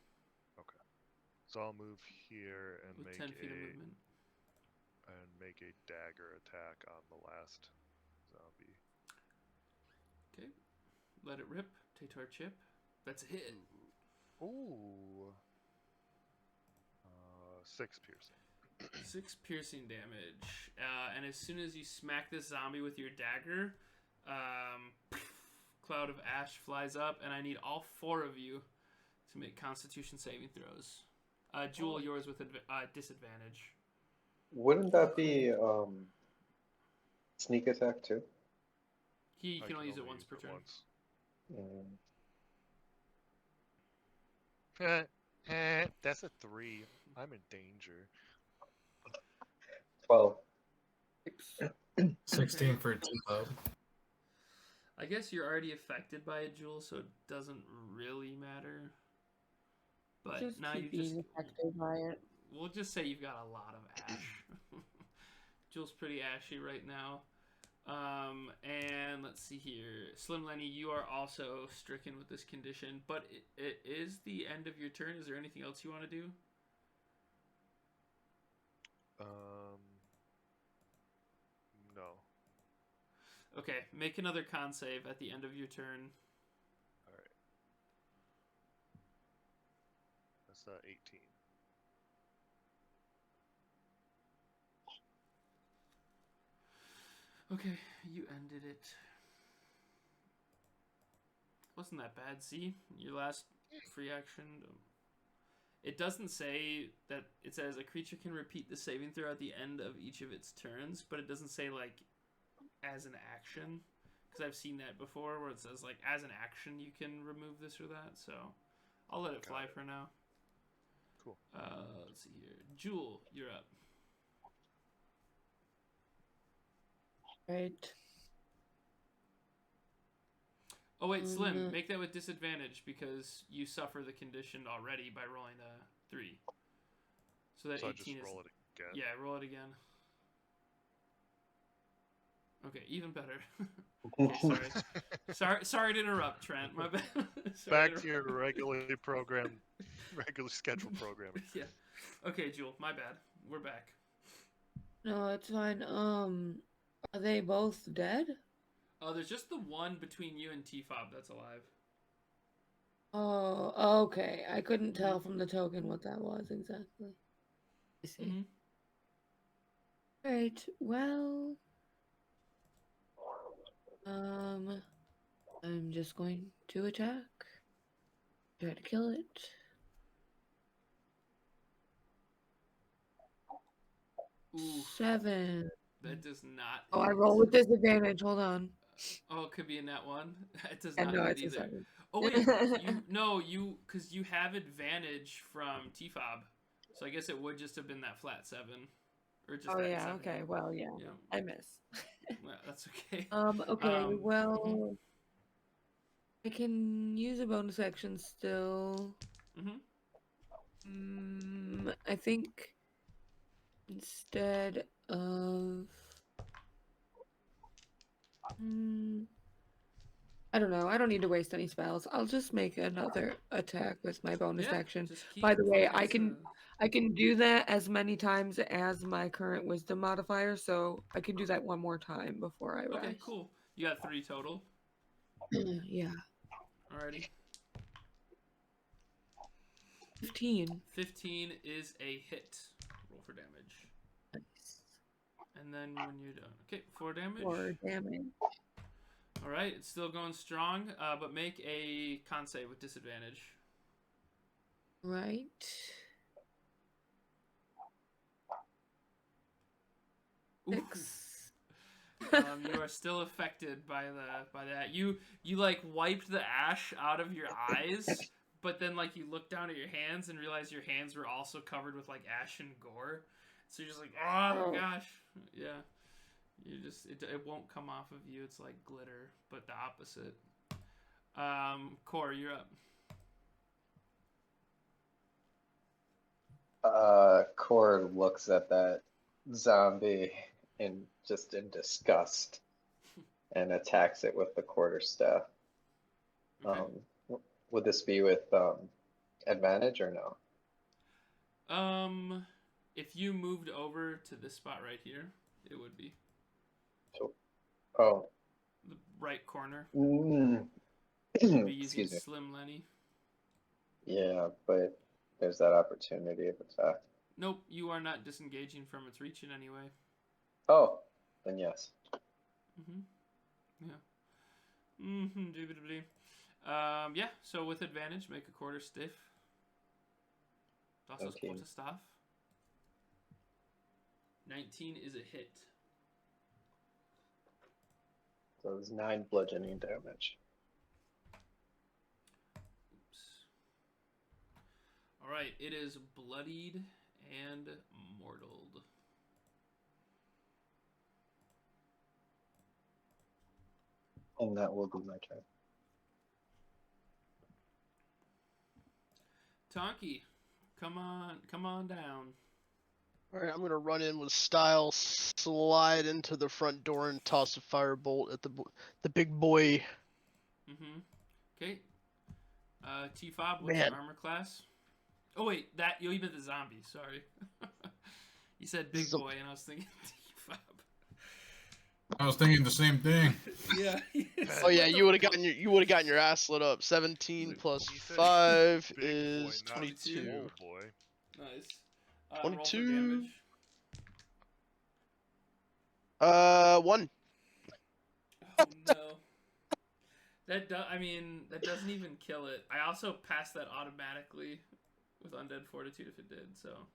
So I'll move here and With make 10 feet of movement. a dagger attack on the last zombie. Okay. Let it rip. Tatar chip. That's a hit. Ooh. 6 piercing. 6 piercing damage. And as soon as you smack this zombie with your dagger, cloud of ash flies up, and I need all 4 of you to make Constitution saving throws. Jewel, yours with disadvantage. Wouldn't that be sneak attack too? He I can only use it once per turn. once. That's a 3. I'm in danger. 12. 16 for T-Pub. I guess you're already affected by it, Jewel, so it doesn't really matter. But Just now keep you just being affected by it. we'll just say you've got a lot of ash. Jewel's pretty ashy right now. And let's see here. Slim Lenny, you are also stricken with this condition, but it is the end of your turn. Is there anything else you want to do? No. Okay, make another con save at the end of your turn. Alright. That's 18. Okay, you ended it. Wasn't that bad, see? Your last free action. It doesn't say that. It says a creature can repeat the saving throw at the end of each of its turns, but it doesn't say, like, as an action. Because I've seen that before, where it says, like, as an action you can remove this or that, so I'll let it fly for now. Cool. Let's see here. Jewel, you're up. Right. Oh wait, Slim, make that with disadvantage because you suffer the condition already by rolling a 3. So that So 18 I just is. roll it again. Yeah, roll it again. Okay, even better. Okay, sorry to interrupt, Trent. My bad. Back to your regular scheduled programming. Yeah. Okay, Jewel, my bad. We're back. No, it's fine. Are they both dead? Oh, there's just the one between you and T-Fob that's alive. Oh, okay. I couldn't tell from the token what that was exactly. I see. Right. Well, I'm just going to attack. Try to kill it. Ooh, 7. that does not. Oh, I hit. roll with disadvantage. Hold on. Oh, it could be in that one. It does And not no, hit it's a either. 7. Oh wait, because you have advantage from T-Fob, so I guess it would just have been that flat 7, or just. Oh that yeah. 7. Okay. Well, yeah. Yeah. I miss. Well, that's okay. Okay. Well, I can use a bonus action still. I think instead of I don't know. I don't need to waste any spells. I'll just make another attack with my bonus Yeah, action. just keep By the way, fucking I can do that as many times as my current wisdom modifier, so I can do that one more time before I rest. Okay, cool. You got 3 total. Yeah. Alrighty. 15. 15 is a hit. Roll for damage. Nice. And then when you're done. Okay, 4 damage. 4 damage. Alright, it's still going strong, but make a con save with disadvantage. Right. Ooh. 6. You are still affected by that. You like wiped the ash out of your eyes, but then like you look down at your hands and realize your hands were also covered with like ash and gore. So you're just like, oh gosh, yeah. You just it won't come off of you. It's like glitter, but the opposite. Core, you're up. Cord looks at that zombie in disgust and attacks it with the quarterstaff. Okay. Would this be with advantage or no? If you moved over to this spot right here, it would be Oh, the right corner. mm. Be using Excuse me. Slim Lenny. Yeah, but there's that opportunity of attack. Nope, you are not disengaging from its reach in any way. Oh, then yes. Yeah. Yeah, so with advantage, make a quarter stiff. Das ist Okay. quarter staff. 19 is a hit. So it's 9 bludgeoning damage. Oops. Alright, it is bloodied and mortaled. And that will be my turn. Tonky, come on down. Alright, I'm gonna run in with style, slide into the front door, and toss a firebolt at the big boy. Okay. T-Fob, what's Man. your armor class? Oh wait, you meant the zombie, sorry. You said big boy and I was thinking T-Fob. I was thinking the same thing. Yeah. Oh yeah, you would have gotten your ass lit up. 17 plus He said 5 big is boy, not 22. little boy. Nice. 22. Roll for damage. 1. Oh no. That doesn't even kill it. I also passed that automatically with Undead Fortitude if it did, so.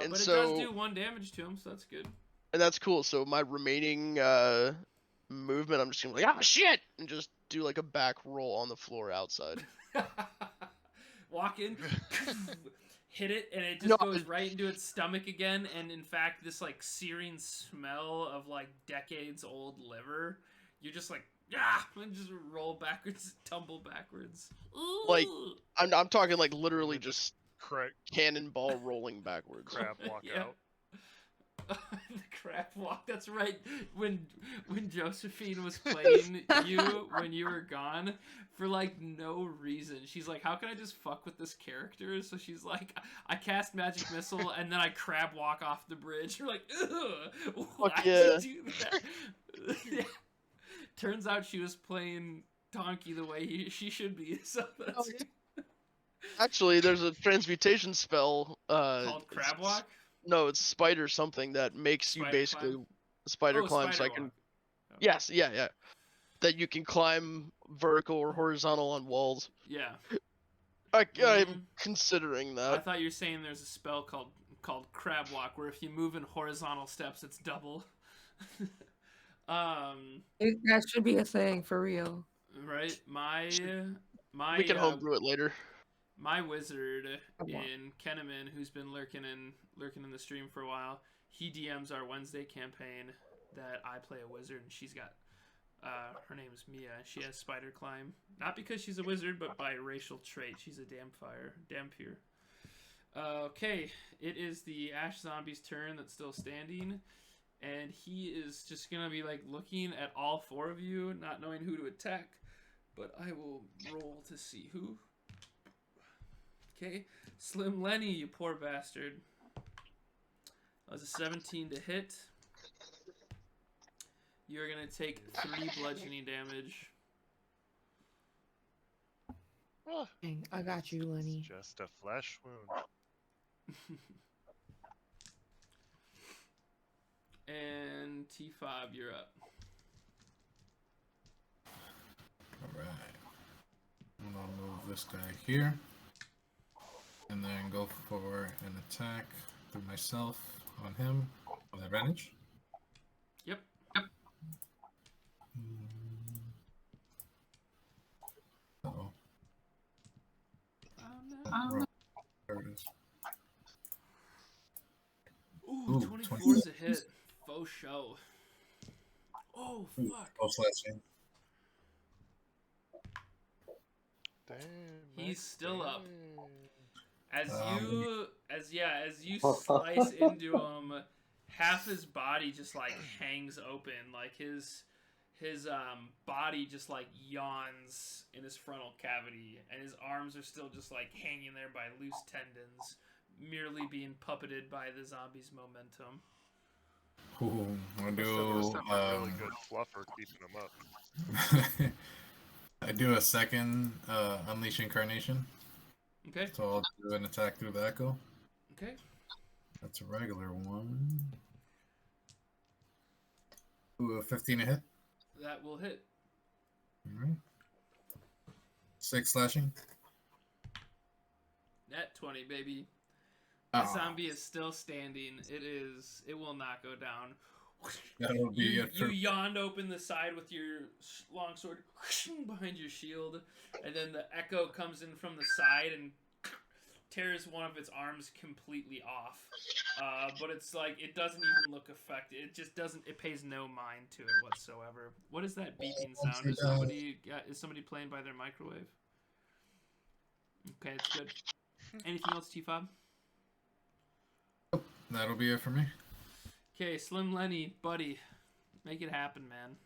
And but so, it does do 1 damage to him, so that's good. and that's cool. So my remaining movement, I'm just gonna be like, ah, shit, and just do like a back roll on the floor outside. Walk in, hit it, and it just goes right into its stomach again. And in fact, this like searing smell of like decades old liver, you're just like, and just roll backwards, tumble backwards. Ooh. Like I'm talking like literally just Correct. cannonball rolling backwards. Crab walk out. The crab walk. That's right. When Josephine was playing you when you were gone, for like no reason, she's like, "How can I just fuck with this character?" So she's like, "I cast magic missile and then I crab walk off the bridge." You're like, "Ugh, why'd you do that?" Yeah. Turns out she was playing Donkey the way she should be. So that's Actually, there's a transmutation spell called crab walk. No, it's spider something that makes Spider you basically climb? spider Oh, climb. spider So I walk. can. Oh. Yes, yeah. That you can climb vertical or horizontal on walls. Yeah. I'm considering that. I thought you were saying there's a spell called crab walk where if you move in horizontal steps, it's double. That should be a thing for real. Right. My We can homebrew it later. My wizard in Kenneman, who's been lurking in the stream for a while, he DMs our Wednesday campaign that I play a wizard, and she's got her name is Mia. She has spider climb, not because she's a wizard, but by racial trait. She's a Dampier. Okay, it is the Ash Zombie's turn that's still standing. and he is just gonna be like looking at all 4 of you, not knowing who to attack. But I will roll to see who. Okay, Slim Lenny, you poor bastard. That was a 17 to hit. You're gonna take 3 bludgeoning damage. Ah, Dang, I got you, Lenny. it's just a flesh wound. And T5, you're up. Alright. I'm gonna move this guy here. And then go for an attack through myself on him with advantage. Yep. Uh-oh. Oh, no. There it is. Ooh, Ooh, 24 20. is a hit. Faux show. Oh, Ooh, fuck. oh, slashing. Damn. He's Max, still up. damn. As you slice into him, half his body just like hangs open, like his body just like yawns in his frontal cavity, and his arms are still just like hanging there by loose tendons, merely being puppeted by the zombie's momentum. Ooh, I'm gonna Must do have a really good fluffer keeping him up. I do a second Unleash Incarnation. Okay. So I'll do an attack through the echo. Okay. That's a regular one. Ooh, a 15 to hit. That will hit. Alright. 6 slashing. Net 20, baby. The Ah, zombie is still standing. It will not go down. that'll be You it for yawned open the side with your longsword behind your shield, and then the echo comes in from the side and tears one of its arms completely off. But it's like, it doesn't even look affected. It just doesn't, it pays no mind to it whatsoever. What is that beeping sound? Is somebody playing by their microwave? Okay, it's good. Anything else, T-Fob? That'll be it for me. Okay, Slim Lenny, buddy, make it happen, man.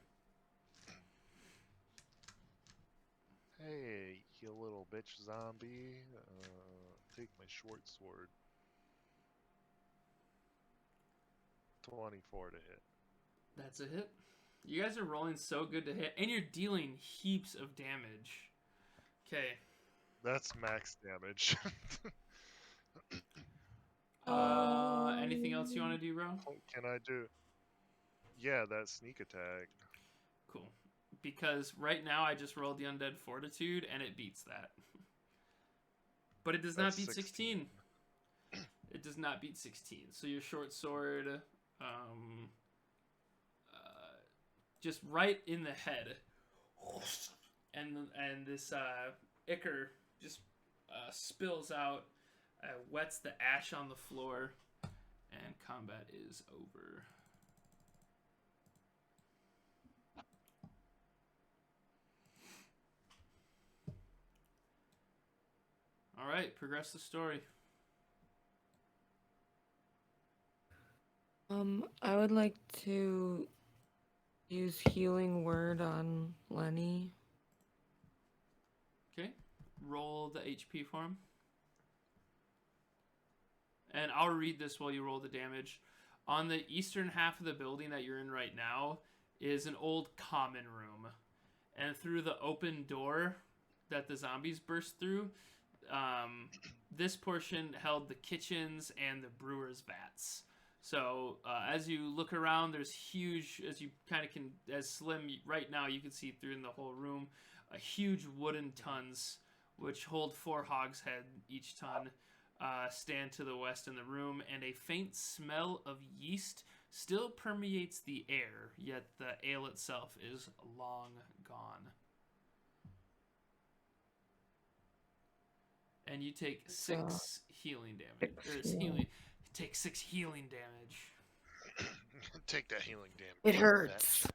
Hey, you little bitch zombie. Take my short sword. 24 to hit. That's a hit. You guys are rolling so good to hit, and you're dealing heaps of damage. Okay. That's max damage. Anything else you want to do, bro? What can I do? Yeah, that sneak attack. Cool. Because right now I just rolled the Undead Fortitude, and it beats that. But it does not That's beat 16. It does not beat 16. So your short sword, just right in the head, and this ichor just spills out, wets the ash on the floor, and combat is over. All right, progress the story. I would like to use Healing Word on Lenny. Okay, roll the HP for him. And I'll read this while you roll the damage. On the eastern half of the building that you're in right now is an old common room. And through the open door that the zombies burst through, this portion held the kitchens and the brewer's vats. So as you look around, there's huge, as you kind of can, as Slim, right now you can see through in the whole room, huge wooden tons, which hold 4 hogshead each ton, stand to the west in the room, and a faint smell of yeast still permeates the air, yet the ale itself is long gone. And you take 6 healing damage. Take 6 healing damage. Take that healing damage. It hurts.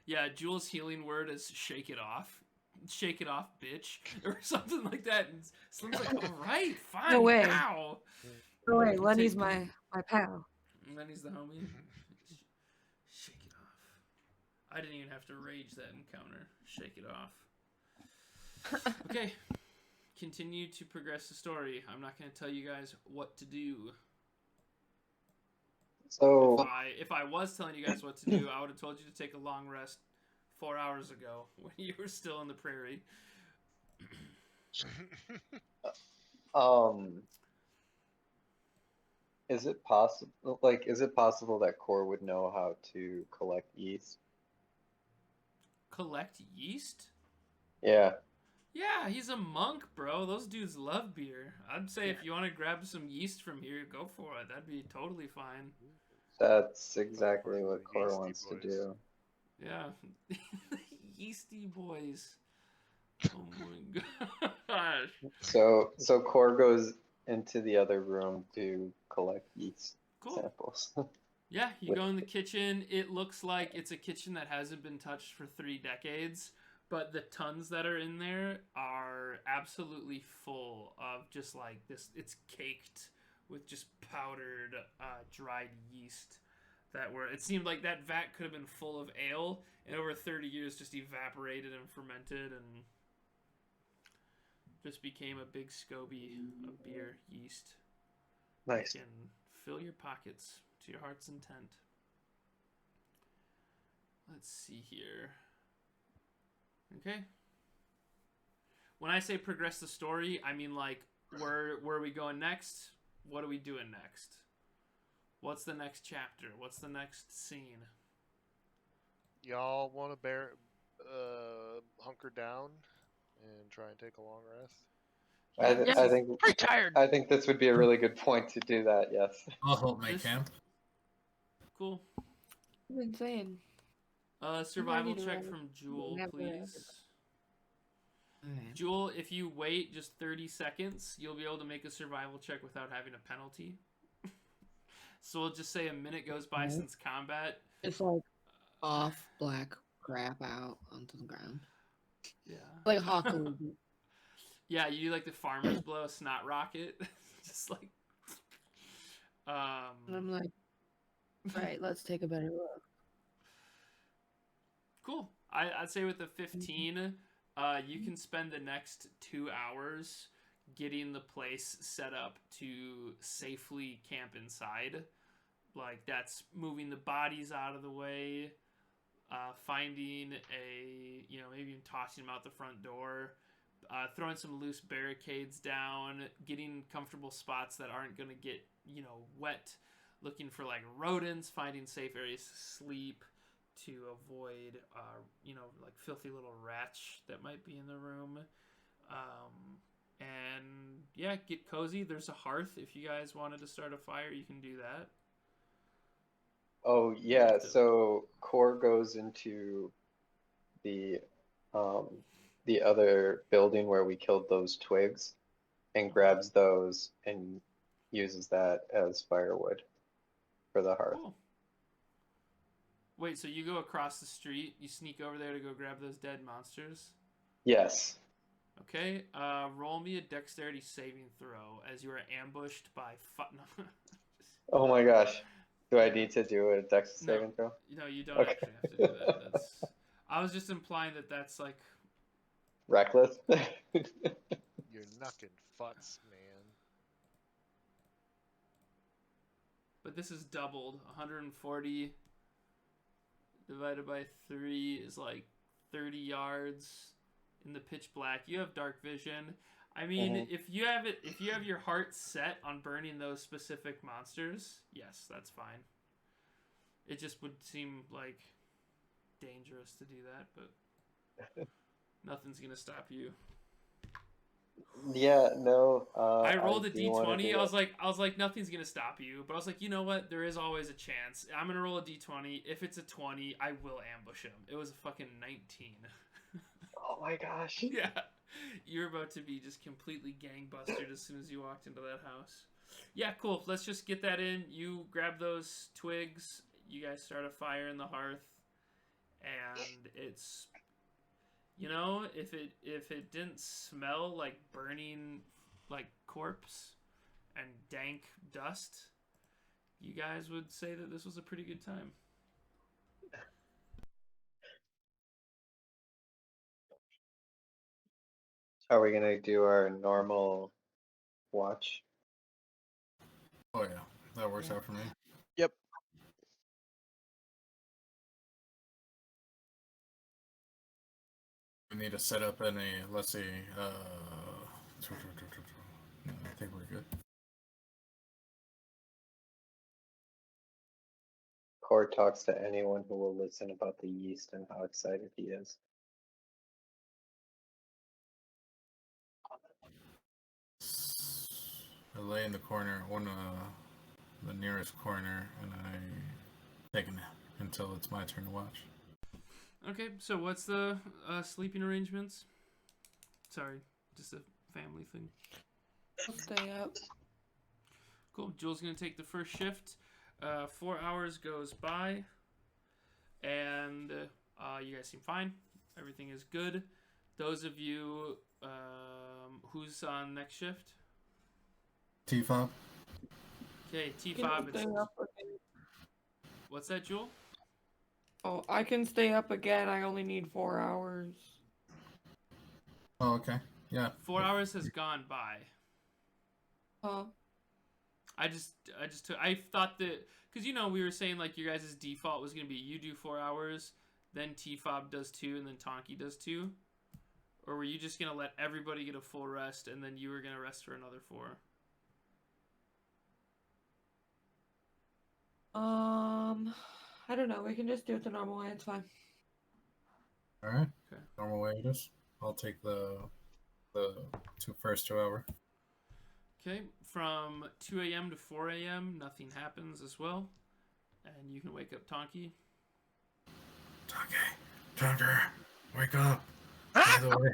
Yeah, Jules' healing word is "shake it off." Shake it off, bitch, or something like that. And Slim's like, all right, fine, No way. now. No way, Lenny's my pal. And then he's the homie. Shake it off. I didn't even have to rage that encounter. Shake it off. Okay. Continue to progress the story. I'm not going to tell you guys what to do. So If I was telling you guys what to do, I would have told you to take a long rest 4 hours ago when you were still in the prairie. is it possible that Core would know how to collect yeast? Collect yeast? Yeah. Yeah, he's a monk, bro. Those dudes love beer. I'd say if you want to grab some yeast from here, go for it. That'd be totally fine. That's exactly for what the Core yeasty wants to boys. do. Yeah. Yeasty boys. Oh my gosh. So Core goes into the other room to collect yeast Cool. samples. Yeah, you go in the kitchen. It looks like it's a kitchen that hasn't been touched for 3 decades, but the tons that are in there are absolutely full of just like this. It's caked with just powdered, dried yeast that were. It seemed like that vat could have been full of ale, and over 30 years just evaporated and fermented and just became a big SCOBY of beer yeast. Nice. You can fill your pockets to your heart's intent. Let's see here. Okay. When I say progress the story, I mean like where are we going next? What are we doing next? What's the next chapter? What's the next scene? Y'all want to hunker down and try and take a long rest? I think this would be a really good point to do that. Yes. I'll hold my camp. Cool. I'm insane. Survival to check run. from Jewel, Never please. Okay. Jewel, if you wait just 30 seconds, you'll be able to make a survival check without having a penalty. So we'll just say a minute goes by since combat. It's like off black crap out onto the ground. Yeah. Like Hawkeye. Yeah, you do like the farmers blow a snot rocket. Just like And I'm like, right, let's take a better look. cool. I'd say with the 15, you can spend the next 2 hours getting the place set up to safely camp inside. Like that's moving the bodies out of the way, finding maybe even tossing them out the front door, throwing some loose barricades down, getting comfortable spots that aren't going to get, wet, looking for like rodents, finding safe areas to sleep to avoid, like filthy little rats that might be in the room. And yeah, get cozy. There's a hearth. If you guys wanted to start a fire, you can do that. Oh yeah, so Core goes into the other building where we killed those twigs and grabs those and uses that as firewood for the hearth. Cool. Wait, so you go across the street, you sneak over there to go grab those dead monsters? Yes. Okay, roll me a dexterity saving throw as you are ambushed by Oh my gosh. Do I need to do a dex saving throw? No, you don't actually have to do that. I was just implying that that's like... Reckless? You're knucking futz, man. But this is doubled. 140 divided by 3 is like 30 yards in the pitch black. You have dark vision. I mean, if you have your heart set on burning those specific monsters, yes, that's fine. It just would seem like dangerous to do that, but nothing's gonna stop you. Yeah, no. I rolled a d20. I was like, nothing's gonna stop you. But I was like, you know what? There is always a chance. I'm gonna roll a d20. If it's a 20, I will ambush him. It was a fucking 19. Oh my gosh. Yeah. You're about to be just completely gangbustered as soon as you walked into that house. Yeah, cool. Let's just get that in. You grab those twigs. You guys start a fire in the hearth. And it's... if it didn't smell like burning, like corpse and dank dust, you guys would say that this was a pretty good time. Are we gonna do our normal watch? Oh yeah, that works out for me. Yep. We need to set up let's see, I think we're good. Cord talks to anyone who will listen about the yeast and how excited he is. I lay in the corner, the nearest corner, and I take a nap until it's my turn to watch. Okay, so what's the sleeping arrangements? Sorry, just a family thing. I'll stay up. Cool. Jules gonna take the first shift. 4 hours goes by, and you guys seem fine. Everything is good. Those of you, who's on next shift? T-Fob? Okay, Can T-Fob. stay up again. What's that, Jewel? Oh, I can stay up again. I only need 4 hours. Oh, okay. Yeah. 4 hours has gone by. Huh? I thought that, because we were saying like your guys' default was gonna be you do 4 hours, then T-Fob does 2, and then Tonki does 2, or were you just gonna let everybody get a full rest and then you were gonna rest for another 4? I don't know. We can just do it the normal way. It's fine. All right. Okay. Normal way it is. I'll take the first 2 hour. Okay, from 2 a.m. to 4 a.m. nothing happens as well, and you can wake up Tonki. Tonker, wake up. By the way,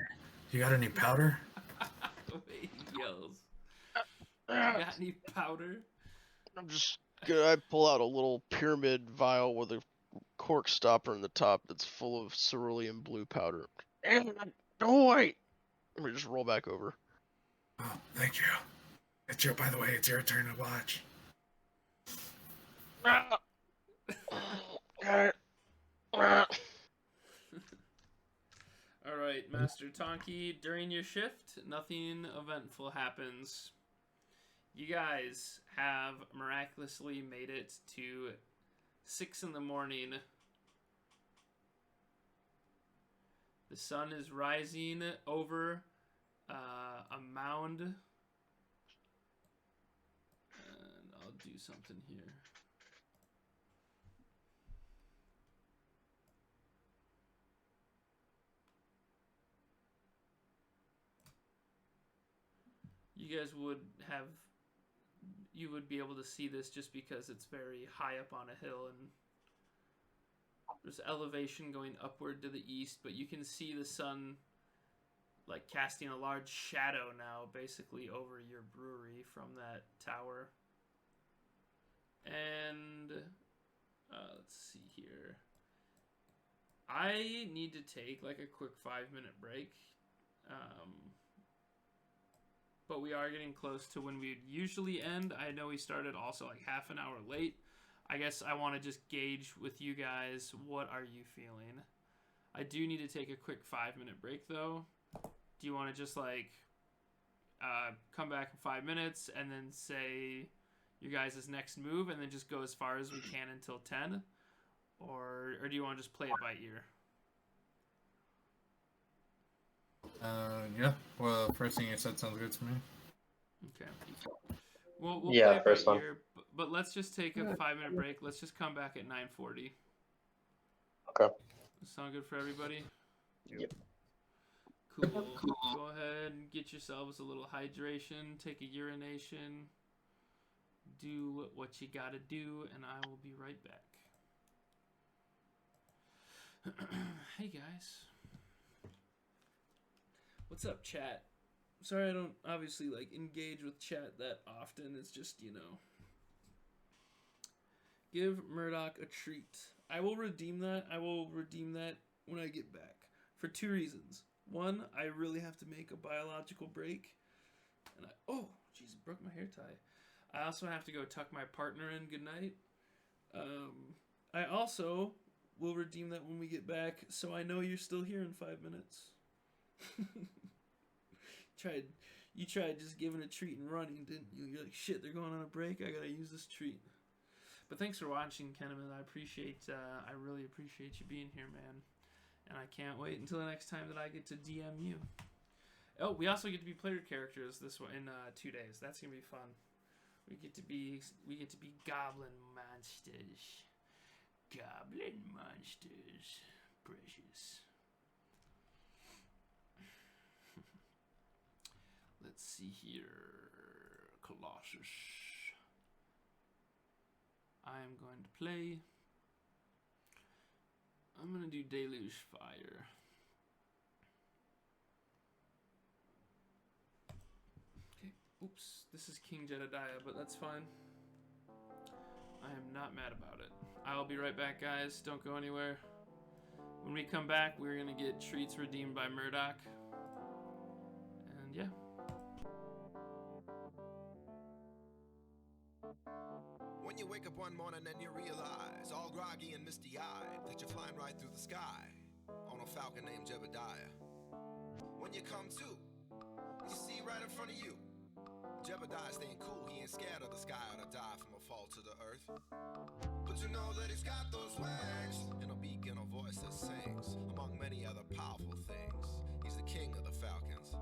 you got any powder? The way he yells. You got any powder? I'm just gonna I pull out a little pyramid vial with a cork stopper in the top that's full of cerulean blue powder. Oh wait! Let me just roll back over. Oh, thank you. By the way, it's your turn to watch. All right, Master Tonki, during your shift, nothing eventful happens. You guys have miraculously made it to 6 in the morning. The sun is rising over a mound. And I'll do something here. You guys would be able to see this just because it's very high up on a hill and there's elevation going upward to the east, but you can see the sun like casting a large shadow now basically over your brewery from that tower. And let's see here. I need to take like a quick 5-minute break. But we are getting close to when we usually end. I know we started also like half an hour late. I guess I want to just gauge with you guys, what are you feeling? I do need to take a quick 5-minute break though. Do you want to just like come back in 5 minutes and then say your guys' next move and then just go as far as we can until 10? Or do you want to just play it by ear? Yeah. Well, first thing you said sounds good to me. Okay. We'll Yeah, play it first by one. ear, but let's just take a 5-minute break. Let's just come back at 9:40. Okay. Sound good for everybody? Yep. Cool. Go ahead and get yourselves a little hydration, take a urination, do what you gotta do, and I will be right back. Hey guys. What's up, chat? Sorry I don't obviously like engage with chat that often. It's just, give Murdoch a treat. I will redeem that. When I get back. For 2 reasons. One, I really have to make a biological break. And oh, jeez, broke my hair tie. I also have to go tuck my partner in goodnight. I also will redeem that when we get back, so I know you're still here in 5 minutes. You tried just giving a treat and running, didn't you? You're like, shit, they're going on a break. I gotta use this treat. But thanks for watching, Keneman. I really appreciate you being here, man. And I can't wait until the next time that I get to DM you. Oh, we also get to be player characters this one in 2 days. That's gonna be fun. We get to be goblin monsters. Goblin monsters. Precious. Let's see here. Colossus. I am going to play. I'm going to do Deluge Fire. Okay. Oops. This is King Jedediah, but that's fine. I am not mad about it. I'll be right back, guys. Don't go anywhere. When we come back, we're going to get treats redeemed by Murdoch. And yeah. When you wake up one morning and you realize, all groggy and misty-eyed, that you're flying right through the sky on a falcon named Jebediah. When you come to, you see right in front of you, Jebediah's staying cool. He ain't scared of the sky or to die from a fall to the earth. But you know that he's got those wings and a beak and a voice that sings, among many other powerful things. He's the king of the falcons.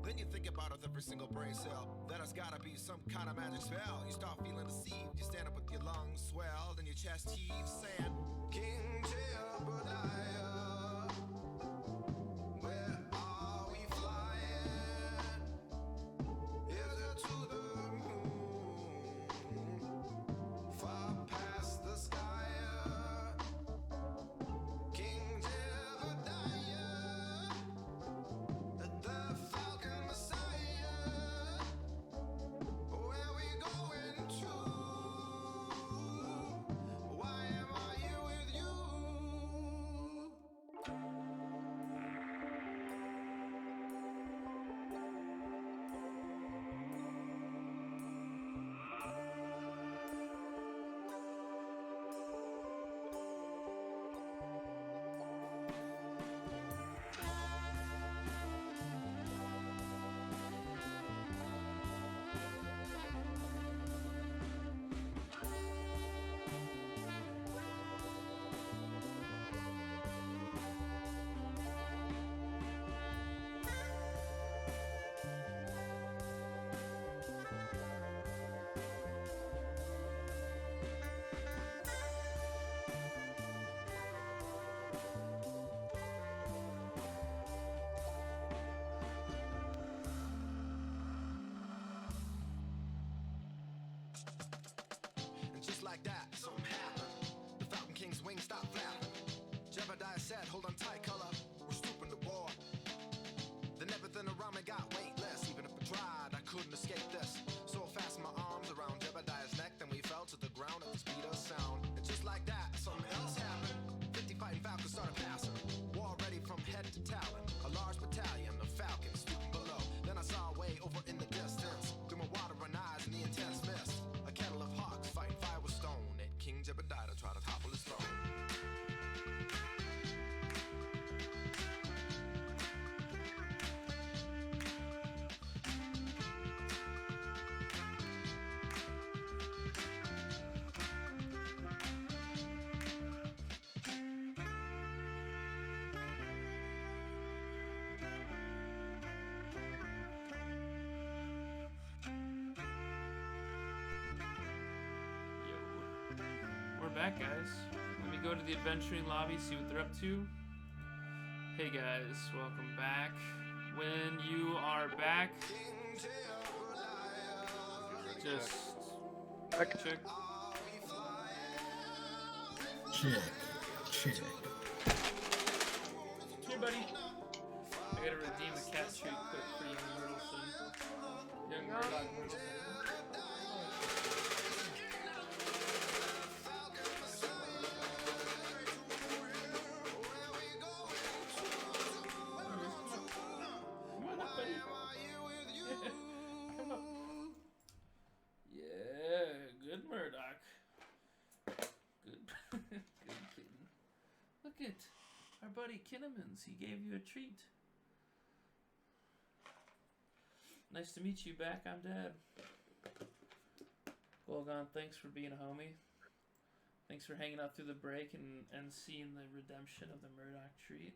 Then you think about it with every single brain cell, that it's gotta be some kind of magic spell. You start feeling deceived, you stand up with your lungs swelled and your chest heaves, saying, King Jebediah, where are we flying? Is it to the moon, far past the sky? King Jebediah, the Falcon Messiah, where we going to? Why am I here with you? And just like that, something happened. The Falcon King's wings stopped flapping. Jebediah said, hold on tight, color. We're stooping to war. Then everything around me got weightless. Even if I tried, I couldn't escape this. So I fastened my arms around Jebediah's neck. Then we fell to the ground at the speed of sound. And just like that, something else happened. 50 fighting Falcons started passing. War ready from head to talon. A large battalion of Falcons stooping below. Then I saw a way over in the distance. Through my watering eyes in the intense mist. A kettle of hawks fighting fire with stone. And King Jebediah tried to topple his throne. Yo. We're back, guys. Let me go to the adventuring lobby, see what they're up to. Hey guys, welcome back. When you are back, just check. Check. Hey buddy. I gotta redeem a cat treat quick for young Myrtleson. Young Murdoch Myrtleson. Come on up, buddy. Come up. Yeah. buddy Kinnemans. He gave you a treat. Nice to meet you back. I'm Dad. Golgon, thanks for being a homie. Thanks for hanging out through the break and seeing the redemption of the Murdoch treat.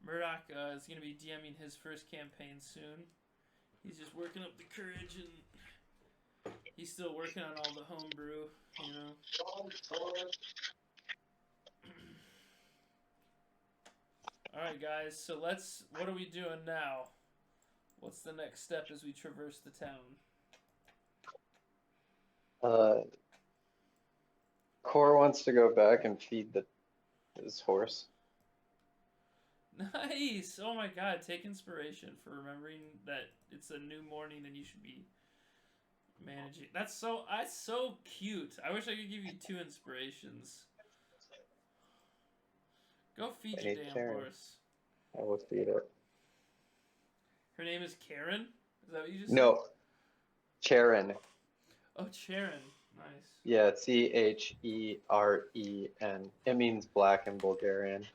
Murdoch is going to be DMing his first campaign soon. He's just working up the courage, and he's still working on all the homebrew, you know. Alright guys, so what are we doing now? What's the next step as we traverse the town? Core wants to go back and feed his horse. Nice! Oh my god, take inspiration for remembering that it's a new morning and you should be managing. That's so cute. I wish I could give you 2 inspirations. Go feed I your need damn Karen. horse. I will feed it. Her name is Karen? Is that what you just said? No, Charon. Oh, Charon. Nice. Yeah, Cheren. It means black in Bulgarian.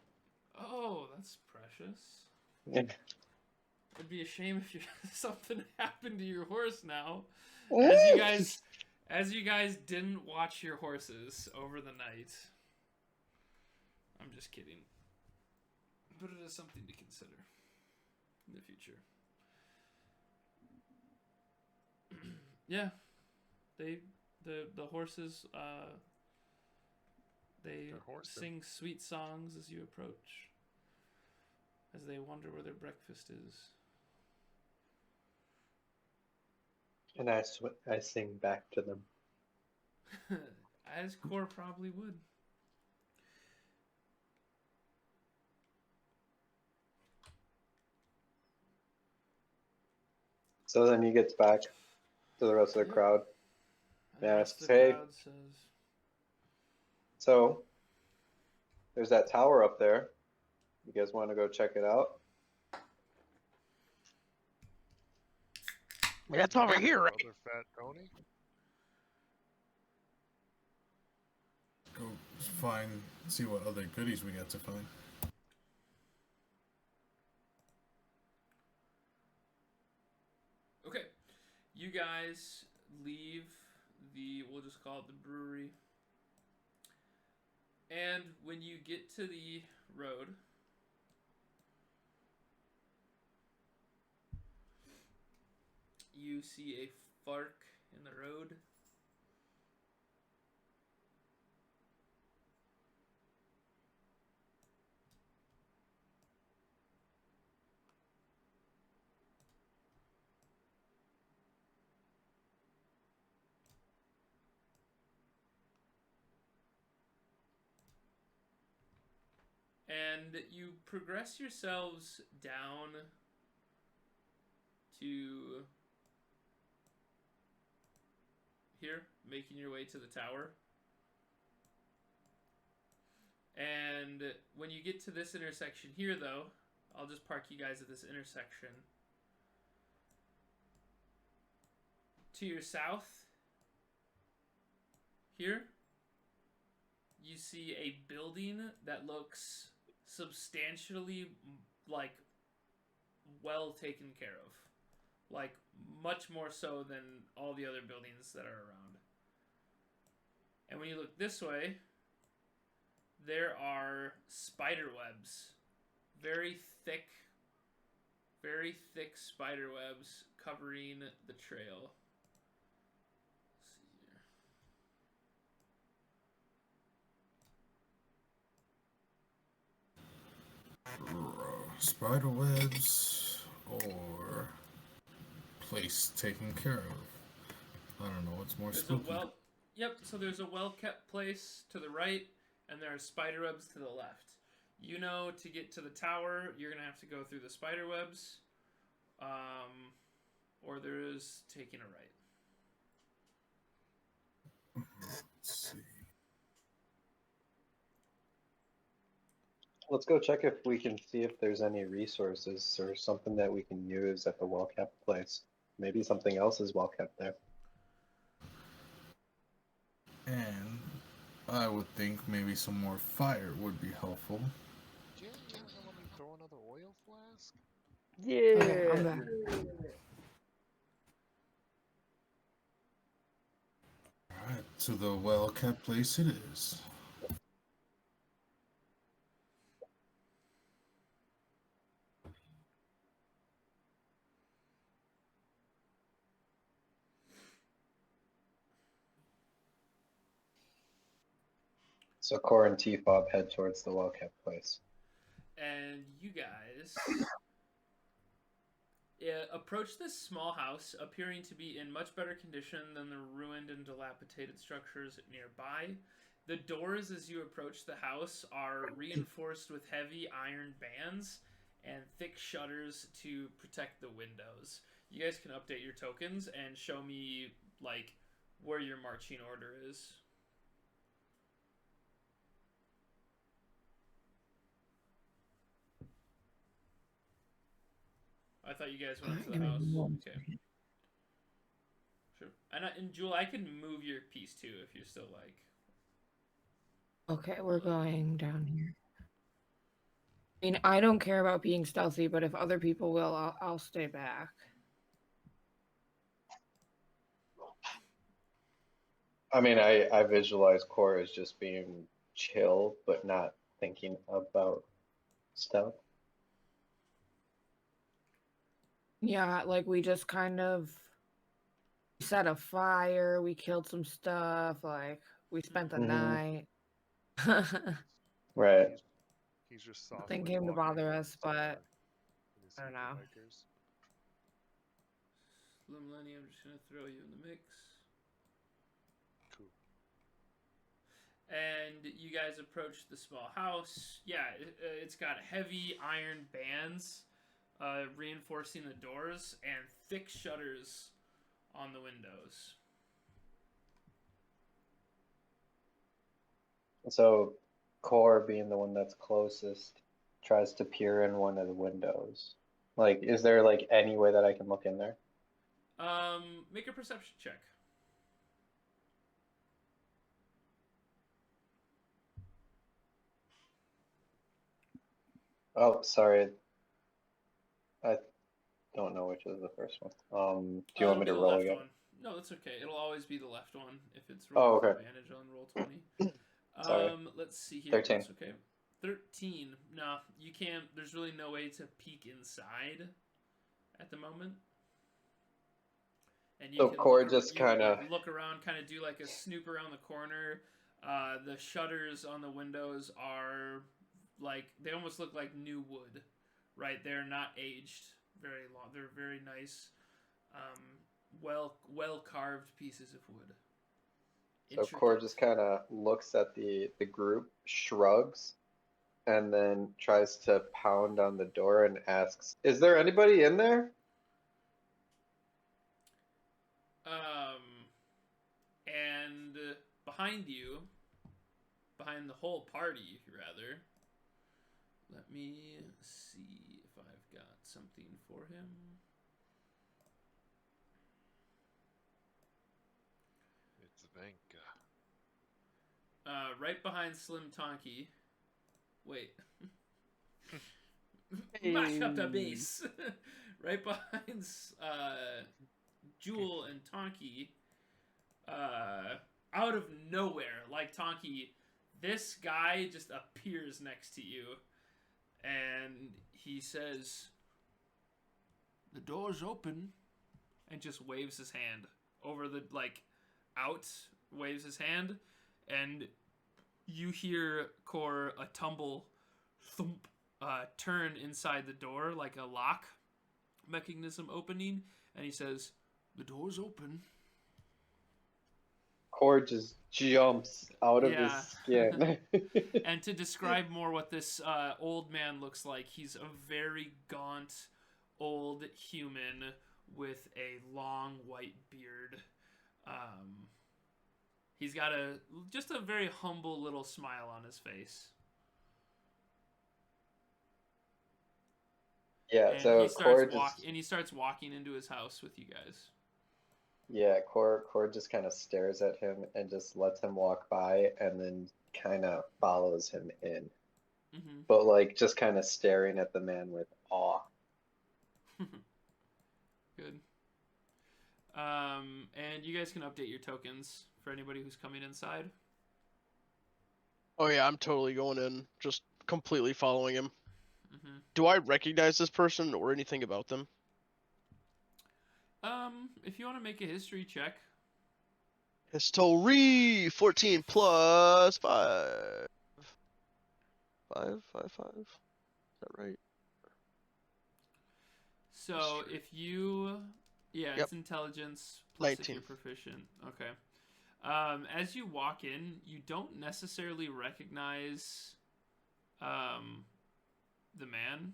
Oh, that's precious. Yeah. It'd be a shame if something happened to your horse now. As you guys didn't watch your horses over the night. I'm just kidding. But it is something to consider in the future. Yeah. The horses they sing sweet songs as you approach. As they wonder where their breakfast is. And I sing back to them. As Core probably would. So then he gets back to the rest of the crowd. And Yeah, the rest of say- the crowd says, So there's that tower up there. You guys want to go check it out? That's over here, right? Other fat Tony? Go see what other goodies we got to find. okay, you guys leave we'll just call it the brewery. And when you get to the road, you see a fork in the road. And you progress yourselves down to here, making your way to the tower. And when you get to this intersection here, though, I'll just park you guys at this intersection. To your south, here, you see a building that looks substantially, like, well taken care of. Like, much more so than all the other buildings that are around. And when you look this way, there are spider webs. Very thick spider webs covering the trail. Spider webs or place taken care of. I don't know what's more spooky. So there's a well-kept place to the right, and there are spider webs to the left. You know, to get to the tower, you're going to have to go through the spider webs, or there is taking a right. Let's see. Let's go check if we can see if there's any resources or something that we can use at the well-kept place. Maybe something else is well-kept there. And I would think maybe some more fire would be helpful. Okay, I'm back. Alright, to the well-kept place it is. So Core and T-Fob head towards the well-kept place. And you guys approach this small house, appearing to be in much better condition than the ruined and dilapidated structures nearby. The doors, as you approach the house, are reinforced with heavy iron bands and thick shutters to protect the windows. You guys can update your tokens and show me, like, where your marching order is. I thought you guys went to the house. Okay. Sure. And Jewel, I can move your piece too if you're still like. Okay, we're going down here. I mean, I don't care about being stealthy, but if other people will, I'll stay back. I mean, I visualize Core as just being chill, but not thinking about stuff. Yeah, like we just kind of set a fire, we killed some stuff, like we spent the night. Right. He's just softly Nothing came to walking bother in us, but somewhere in his I don't know. bikers. Slim Lenny, I'm just gonna throw you in the mix. Cool. And you guys approach the small house. Yeah, it's got heavy iron bands reinforcing the doors and thick shutters on the windows. So Core, being the one that's closest, tries to peer in one of the windows. Like, is there like any way that I can look in there? Make a perception check. Oh, sorry. I don't know which is the first one. Do you want me to the roll left again? one. No, that's okay. It'll always be the left one if it's Oh, rolled with okay. advantage on roll 20. Sorry. Let's see here. 13. That's okay. 13. No, you can't. There's really no way to peek inside at the moment. And you So can Core look, just you would, kind of. like, look around, kind of do like a snoop around the corner. The shutters on the windows are like they almost look like new wood, right? They're not aged very long. They're very nice, well carved pieces of wood. So Core just kind of looks at the group, shrugs, and then tries to pound on the door and asks, "Is there anybody in there?" And behind you, behind the whole party, rather. Let me see if I've got something for him. It's Venka. Right behind Slim Tonky. Wait. Mash up the base. Right behind Jewel and Tonky. Out of nowhere, like Tonky, this guy just appears next to you. And he says, "The door's open," and just waves his hand over the, like, out, waves his hand, and you hear Core a tumble, thump, turn inside the door like a lock mechanism opening, and he says, "The door's open." Core just jumps out of his skin. And to describe more what this old man looks like, he's a very gaunt, old human with a long white beard. He's got just a very humble little smile on his face. Yeah, And so Core he starts walking into his house with you guys. Yeah, Core just kind of stares at him and just lets him walk by and then kind of follows him in. Mm-hmm. But like just kind of staring at the man with awe. And you guys can update your tokens for anybody who's coming inside. Oh yeah, I'm totally going in, just completely following him. Mm-hmm. Do I recognize this person or anything about them? If you want to make a history check. History 14 plus 5. 5, 5, 5. Is that right? So History. if you, yeah, Yep. it's intelligence plus if 19. you're proficient. Okay. As you walk in, you don't necessarily recognize the man,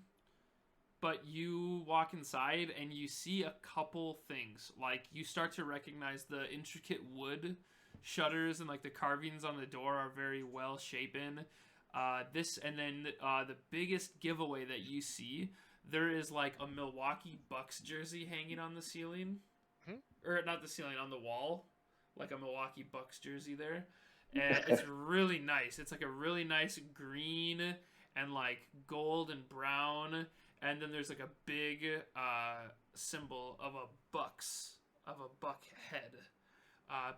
but you walk inside and you see a couple things. Like you start to recognize the intricate wood shutters and like the carvings on the door are very well shapen. The biggest giveaway that you see, there is like a Milwaukee Bucks jersey hanging on the ceiling, or not the ceiling, on the wall, like a Milwaukee Bucks jersey there, and it's really nice. It's like a really nice green and like gold and brown, and then there's like a big symbol of a buck head.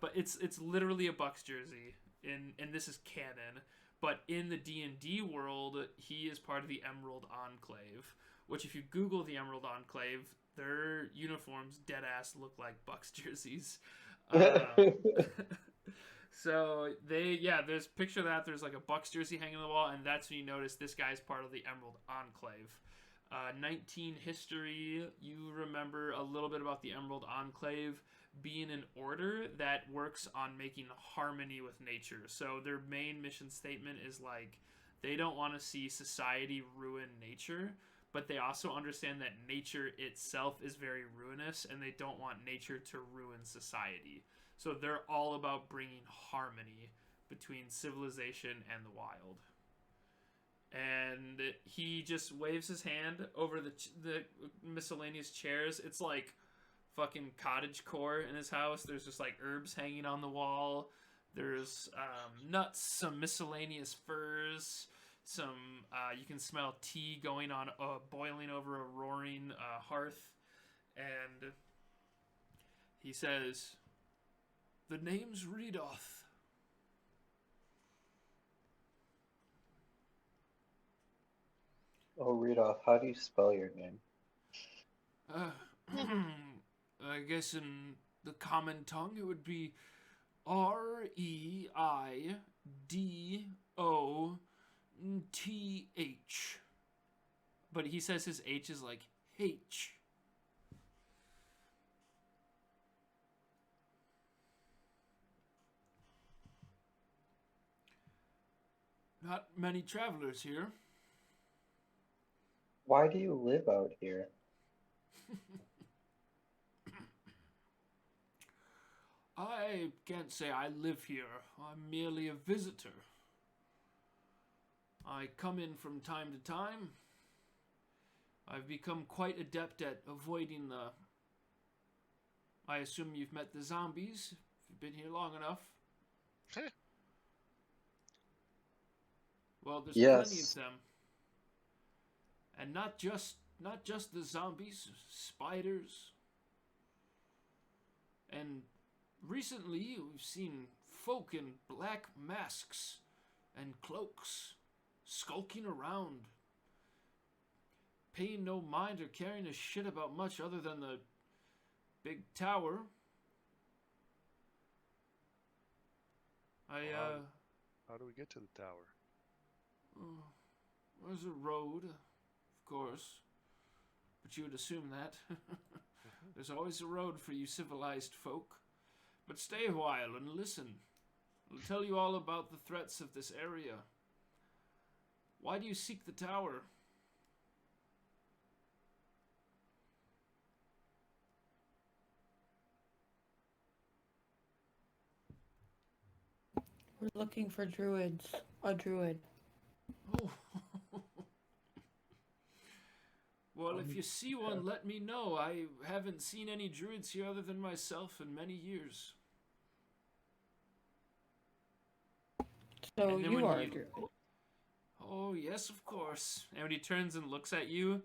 But it's literally a Bucks jersey, and this is canon. But in the D&D world, he is part of the Emerald Enclave, which if you Google the Emerald Enclave, their uniforms dead ass look like Bucks jerseys. So there's a picture of that. There's like a Bucks jersey hanging on the wall, and that's when you notice this guy's part of the Emerald Enclave. 19 history, you remember a little bit about the Emerald Enclave being an order that works on making harmony with nature. So their main mission statement is like they don't want to see society ruin nature, but they also understand that nature itself is very ruinous and they don't want nature to ruin society. So they're all about bringing harmony between civilization and the wild. And he just waves his hand over the miscellaneous chairs. It's like fucking cottagecore in his house. There's just like herbs hanging on the wall. There's nuts, some miscellaneous furs, some you can smell tea going on, boiling over a roaring hearth. And he says, "The name's Redoth." Oh, Rudolph, how do you spell your name? I guess in the common tongue it would be Reidoth. But he says his H is like H. Not many travelers here. Why do you live out here? I can't say I live here. I'm merely a visitor. I come in from time to time. I've become quite adept at avoiding the... I assume you've met the zombies, if you've been here long enough. Well, there's plenty of them. And not just the zombies, spiders. And recently we've seen folk in black masks and cloaks skulking around, paying no mind or caring a shit about much other than the big tower. How do we get to the tower? There's a road, of course, but you would assume that. There's always a road for you civilized folk. But stay a while and listen. I'll tell you all about the threats of this area. Why do you seek the tower? We're looking for druids. A druid. Oh. Well, if you see one, let me know. I haven't seen any druids here other than myself in many years. So you are a druid. Oh, yes, of course. And when he turns and looks at you,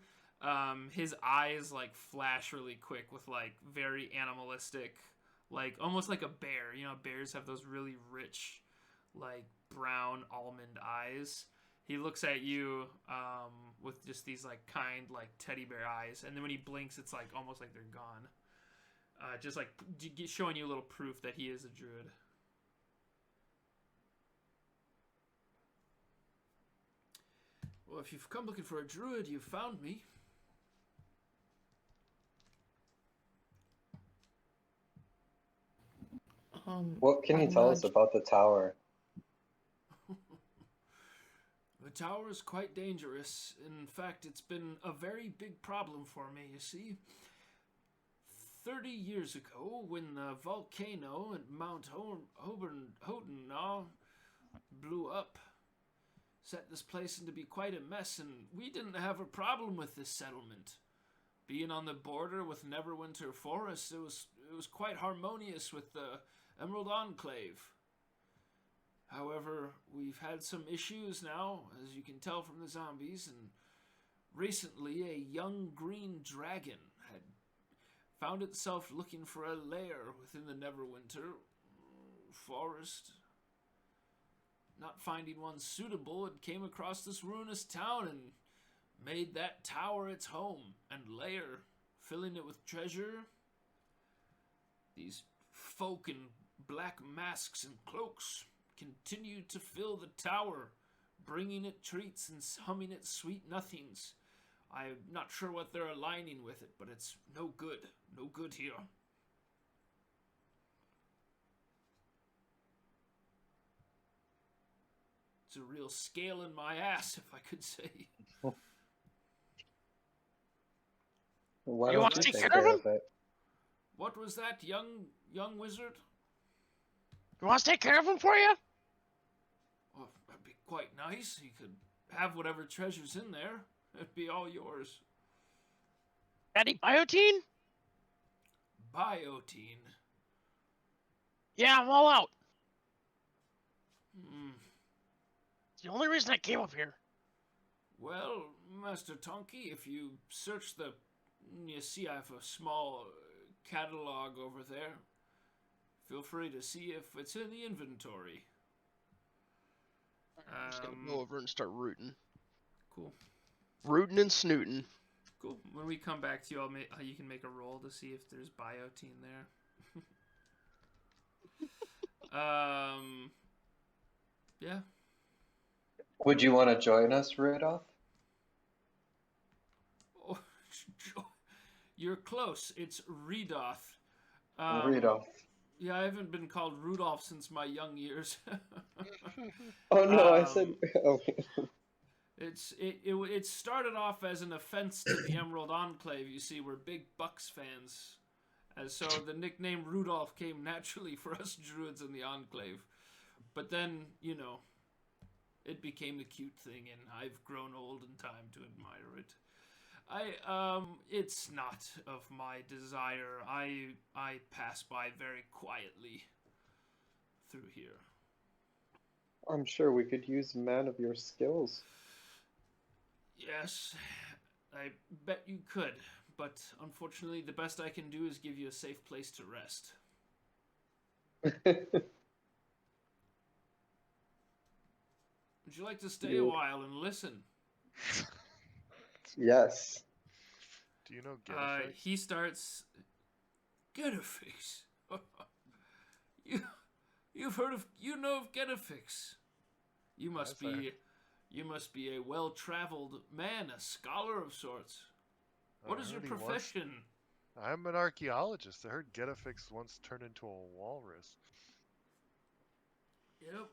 his eyes, like, flash really quick with, like, very animalistic like almost like a bear. You know, bears have those really rich, like brown almond eyes. He looks at you with just these like kind like teddy bear eyes, and then when he blinks, it's like almost like they're gone. Just like showing you a little proof that he is a druid. Well, if you've come looking for a druid, you've found me. What can you I'm tell not us about the tower? The tower is quite dangerous. In fact, it's been a very big problem for me, you see. 30 years ago, when the volcano at Mount Hodenau blew up, set this place into be quite a mess, and we didn't have a problem with this settlement. Being on the border with Neverwinter Forest, it was quite harmonious with the Emerald Enclave. However, we've had some issues now, as you can tell from the zombies, and recently a young green dragon had found itself looking for a lair within the Neverwinter Forest. Not finding one suitable, it came across this ruinous town and made that tower its home and lair, filling it with treasure. These folk in black masks and cloaks continued to fill the tower, bringing it treats and humming it sweet nothings. I'm not sure what they're aligning with it, but it's no good. No good here. It's a real scale in my ass, if I could say. Why You don't want you to take take care care of of it? What was that, young wizard? You want us to take care of him for you? Oh, that'd be quite nice. You could have whatever treasure's in there. It'd be all yours. Any biotine? Biotine. Yeah, I'm all out. Hmm. It's the only reason I came up here. Well, Master Tonky, if you search you see I have a small catalog over there. Feel free to see if it's in the inventory. I'm just gonna go over and start rooting. Cool. Rooting and snooting. Cool. When we come back to you, you can make a roll to see if there's biotine there. Yeah. Would you want to join us, Rudolph? Oh, you're close. It's Redoth. Rudolph. Yeah, I haven't been called Rudolph since my young years. Oh no, I said. Okay. It started off as an offense to the Emerald Enclave. You see, we're big Bucks fans, and so the nickname Rudolph came naturally for us druids in the Enclave. But then, it became the cute thing, and I've grown old in time to admire it. It's not of my desire. I pass by very quietly through here. I'm sure we could use a man of your skills. Yes, I bet you could, but unfortunately the best I can do is give you a safe place to rest. Would you like to stay a while and listen? Yes. Do you know Getafix? He starts... Getafix? You've heard of... You know of Getafix? You must be a well-traveled man, a scholar of sorts. What is your profession? I'm an archaeologist. I heard Getafix once turned into a walrus. Yep.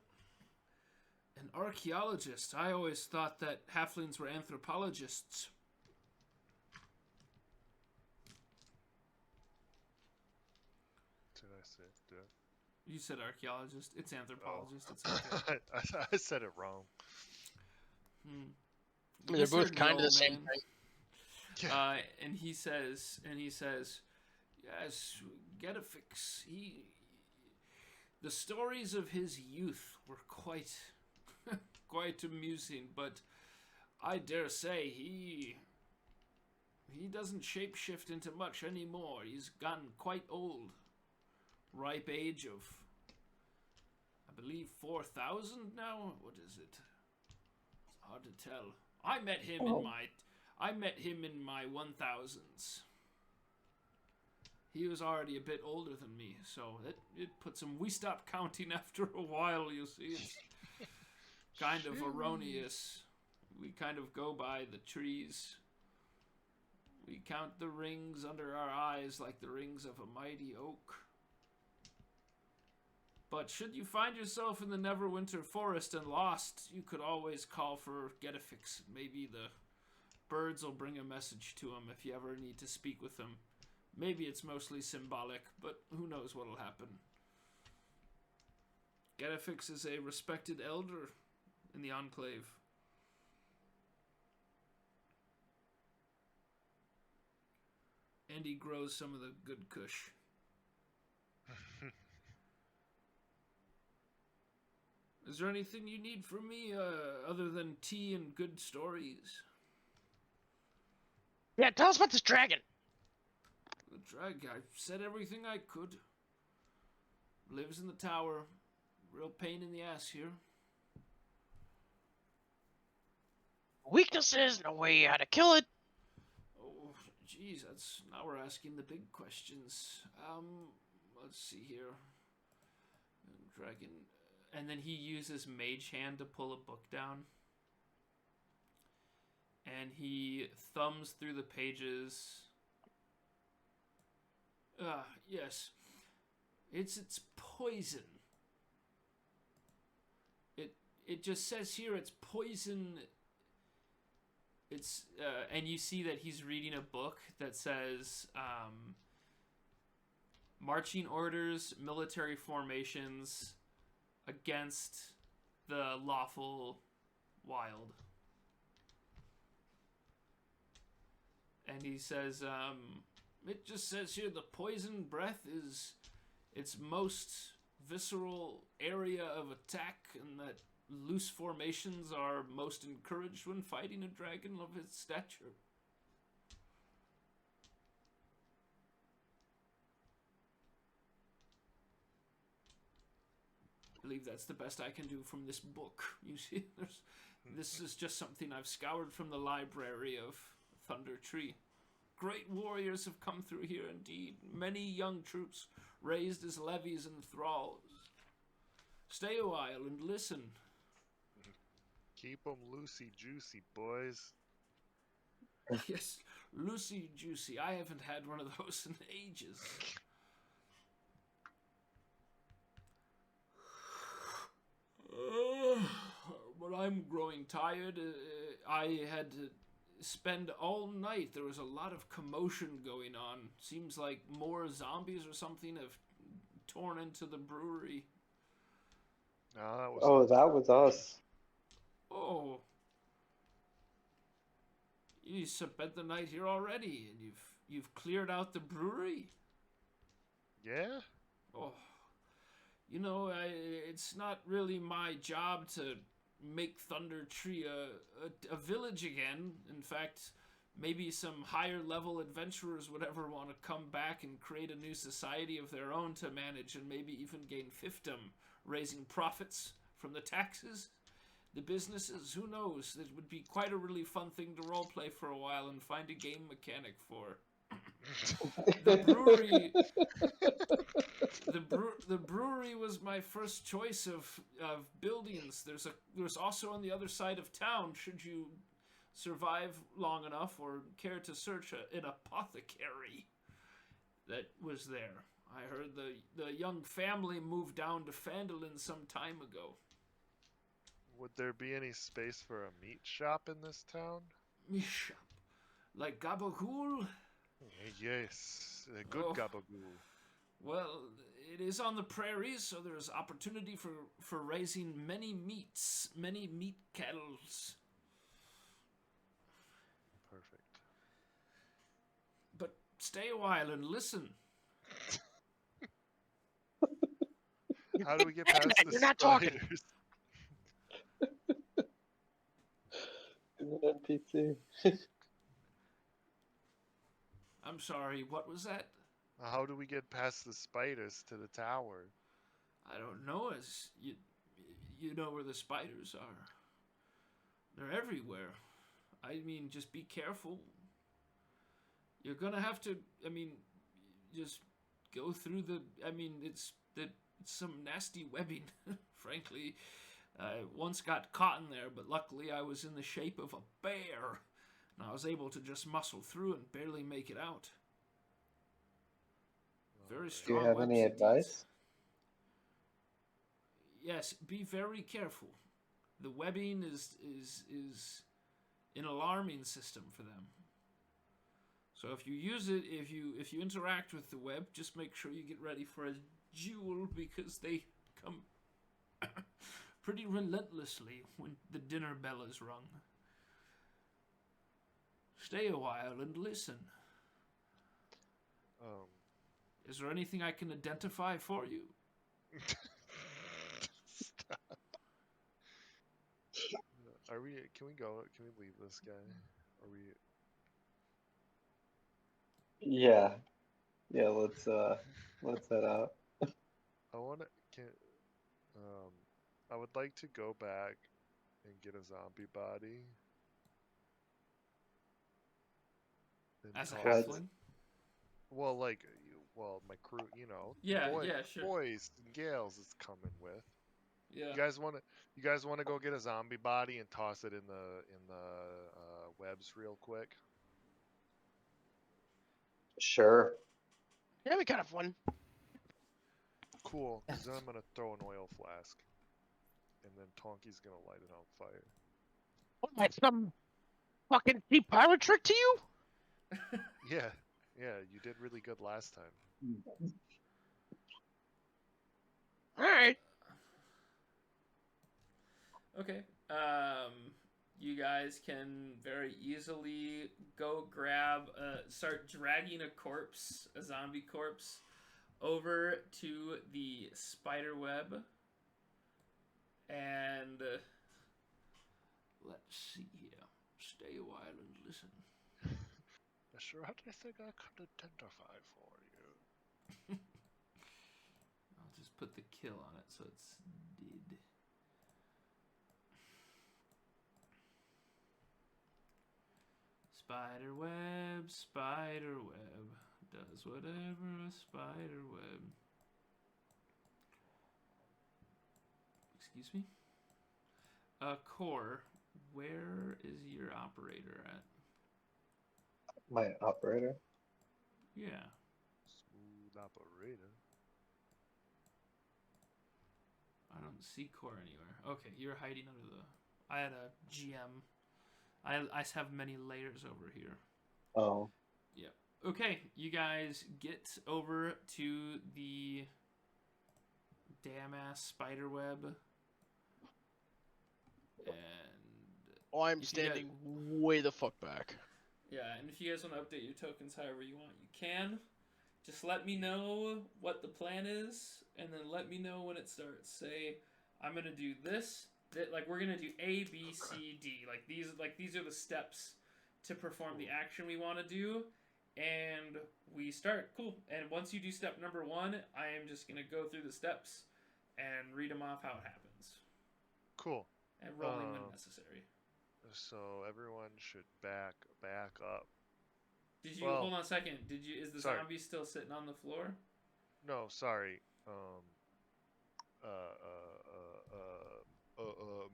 An archaeologist. I always thought that halflings were anthropologists. Did I say it? You said archaeologist. It's anthropologist. It's okay. I said it wrong. They're both kind of the same thing. And he says, yes, Getafix. The stories of his youth were quite amusing, but I dare say he doesn't shapeshift into much anymore. He's gotten quite old. ripe age of, I believe, 4,000 now. What is it? It's hard to tell. I met him in my 1000s. He was already a bit older than me, so it puts him. We stopped counting after a while. You see, it's kind of erroneous. We kind of go by the trees. We count the rings under our eyes like the rings of a mighty oak. But should you find yourself in the Neverwinter Forest and lost, you could always call for Getafix. Maybe the birds will bring a message to him if you ever need to speak with him. Maybe it's mostly symbolic, but who knows what'll happen. Getafix is a respected elder in the Enclave. And he grows some of the good kush. Is there anything you need from me other than tea and good stories? Yeah, tell us about this dragon. The dragon, I said everything I could. Lives in the tower. Real pain in the ass here. Weaknesses, no way how to kill it. Oh, geez, now we're asking the big questions. Let's see here. Dragon, and then he uses Mage Hand to pull a book down. And he thumbs through the pages. Yes. It's poison. It just says here it's poison. It's and you see that he's reading a book that says marching orders, military formations against the lawful wild. And he says, it just says here the poison breath is its most visceral area of attack, and that loose formations are most encouraged when fighting a dragon of its stature. I believe that's the best I can do from this book. You see, this is just something I've scoured from the library of Thundertree. Great warriors have come through here indeed. Many young troops raised as levies and thralls. Stay a while and listen. Keep 'em loosey-juicy, boys. Yes, Lucy Juicy. I haven't had one of those in ages. But I'm growing tired. I had to spend all night. There was a lot of commotion going on. Seems like more zombies or something have torn into the brewery. No, that was That was us. Oh. You spent the night here already, and you've cleared out the brewery? Yeah? Oh. You know, it's not really my job to make Thundertree a village again. In fact, maybe some higher level adventurers would ever want to come back and create a new society of their own to manage, and maybe even gain fiefdom, raising profits from the taxes, the businesses. Who knows? It would be quite a really fun thing to roleplay for a while and find a game mechanic for. The brewery was my first choice of buildings. There's also on the other side of town, should you survive long enough or care to search, an apothecary that was there. I heard the young family moved down to Phandelver some time ago. Would there be any space for a meat shop in this town? Meat shop? Like Gabagool? Yes, a good Oh. gabagool. Well, it is on the prairies, so there's opportunity for raising many meats, many meat kettles. Perfect. But stay a while and listen. How do we get past the You're not talking. spiders? He's an NPC. I'm sorry, what was that? How do we get past the spiders to the tower? I don't know. As you know where the spiders are. They're everywhere. I mean, just be careful. You're gonna have to. I mean, just go through the. I mean, it's some nasty webbing. Frankly, I once got caught in there, but luckily I was in the shape of a bear, and I was able to just muscle through and barely make it out. Very Alright. Do you strong have webs any indeed. advice? Yes, be very careful. The webbing is an alarming system for them. So if you use it, if you interact with the web, just make sure you get ready for a duel because they come pretty relentlessly when the dinner bell is rung. Stay a while and listen. Is there anything I can identify for you? Stop. Are we? Can we go? Can we leave this guy? Are we? Yeah. Yeah, let's head out. I want to. Can. I would like to go back and get a zombie body. And As a toss What? it- halfling? Well, like, well, my crew. You know, Yeah, boy, yeah, sure. boys and gals is coming with. Yeah. You guys want to go get a zombie body and toss it in the webs real quick? Sure. Yeah, we got have one. Cool, because then I'm gonna throw an oil flask, and then Tonky's gonna light it on fire. What, like some fucking cheap pirate trick to you? Yeah, you did really good last time. Alright. Okay. You guys can very easily go grab, start dragging a zombie corpse, over to the spider web. And let's see here. Stay a while and listen. I sure think I could identify for you. I'll just put the kill on it so it's did. Spider web does whatever a spider web. Excuse me? Core, where is your operator at? My operator? Yeah. Smooth operator. I don't see Core anywhere. Okay, you're hiding under the... I had a GM. I have many layers over here. Oh. Yeah. Okay, you guys get over to the damn ass spider web. And Oh, I'm if you standing way the fuck back. yeah, and if you guys want to update your tokens however you want, you can. Just let me know what the plan is, and then let me know when it starts. Say, I'm gonna do this. Like we're gonna do A, B, C, D. Like these are the steps to perform the action we want to do, and we start. Cool. And once you do step number 1, I am just gonna go through the steps and read them off how it happens. Cool. And rolling when necessary. So everyone should back up. Did you hold on a second? Is the sorry. zombie still sitting on the floor? No, sorry.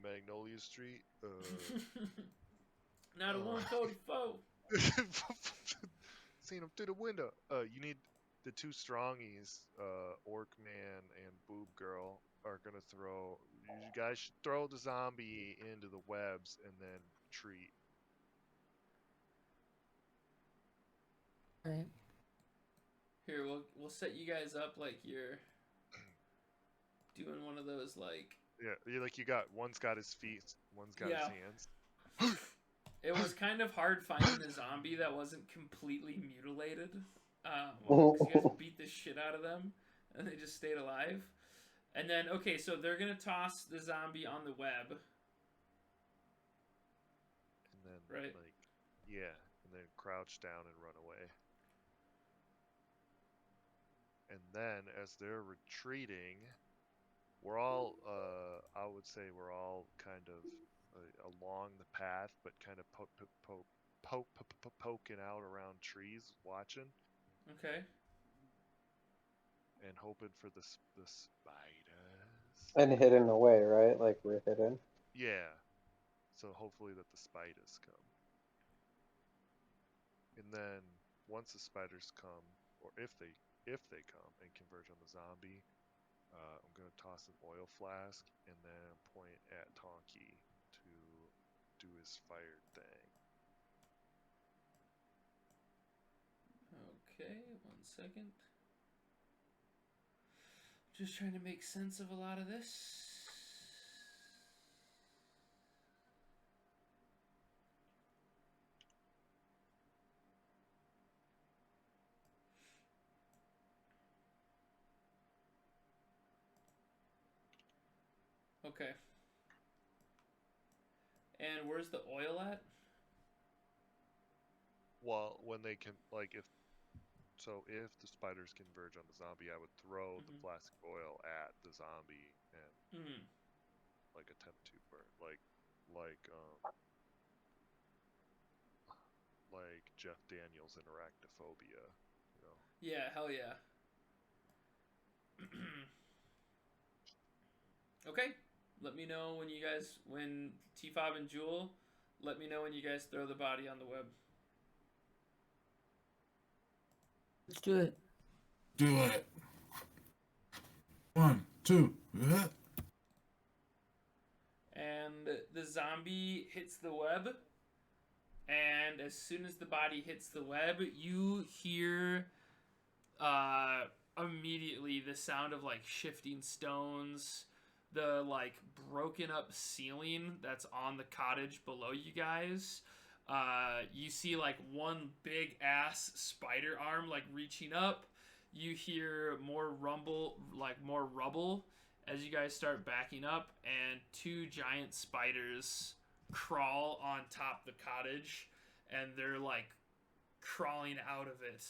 Magnolia Street. Not a 144. Seen him through the window. You need the 2 strongies, Orc Man and Boob Girl, are gonna throw. You guys should throw the zombie into the webs and then retreat. Right. Here, we'll set you guys up like you're doing one of those like. Yeah, you got one's got his feet, one's got his hands. It was kind of hard finding a zombie that wasn't completely mutilated. Because you guys beat the shit out of them, and they just stayed alive. And then, okay, so they're gonna toss the zombie on the web. And then, right? and then crouch down and run away. And then as they're retreating, we're all, I would say we're all kind of along the path, but kind of poking out around trees, watching Okay. and hoping for the spiders. And hidden away, right? Like we're hidden. Yeah. So hopefully that the spiders come. And then once the spiders come, or if they come and converge on the zombie, I'm gonna toss an oil flask and then point at Tonky to do his fire thing. Okay, 1 second. Just trying to make sense of a lot of this. Okay. And where's the oil at? Well, when they can, like, if the spiders converge on the zombie, I would throw the plastic oil at the zombie and like attempt to burn, like Jeff Daniels in Arachnophobia, you know. Yeah, hell yeah. Okay. Let me know when when T5 and Jewel, let me know when you guys throw the body on the web. Let's do it. Do it. 1, 2. And the zombie hits the web. And as soon as the body hits the web, you hear immediately the sound of like shifting stones, the like broken up ceiling that's on the cottage below you guys. You see like one big ass spider arm like reaching up. You hear more rumble, like more rubble as you guys start backing up, and 2 giant spiders crawl on top the cottage, and they're like crawling out of it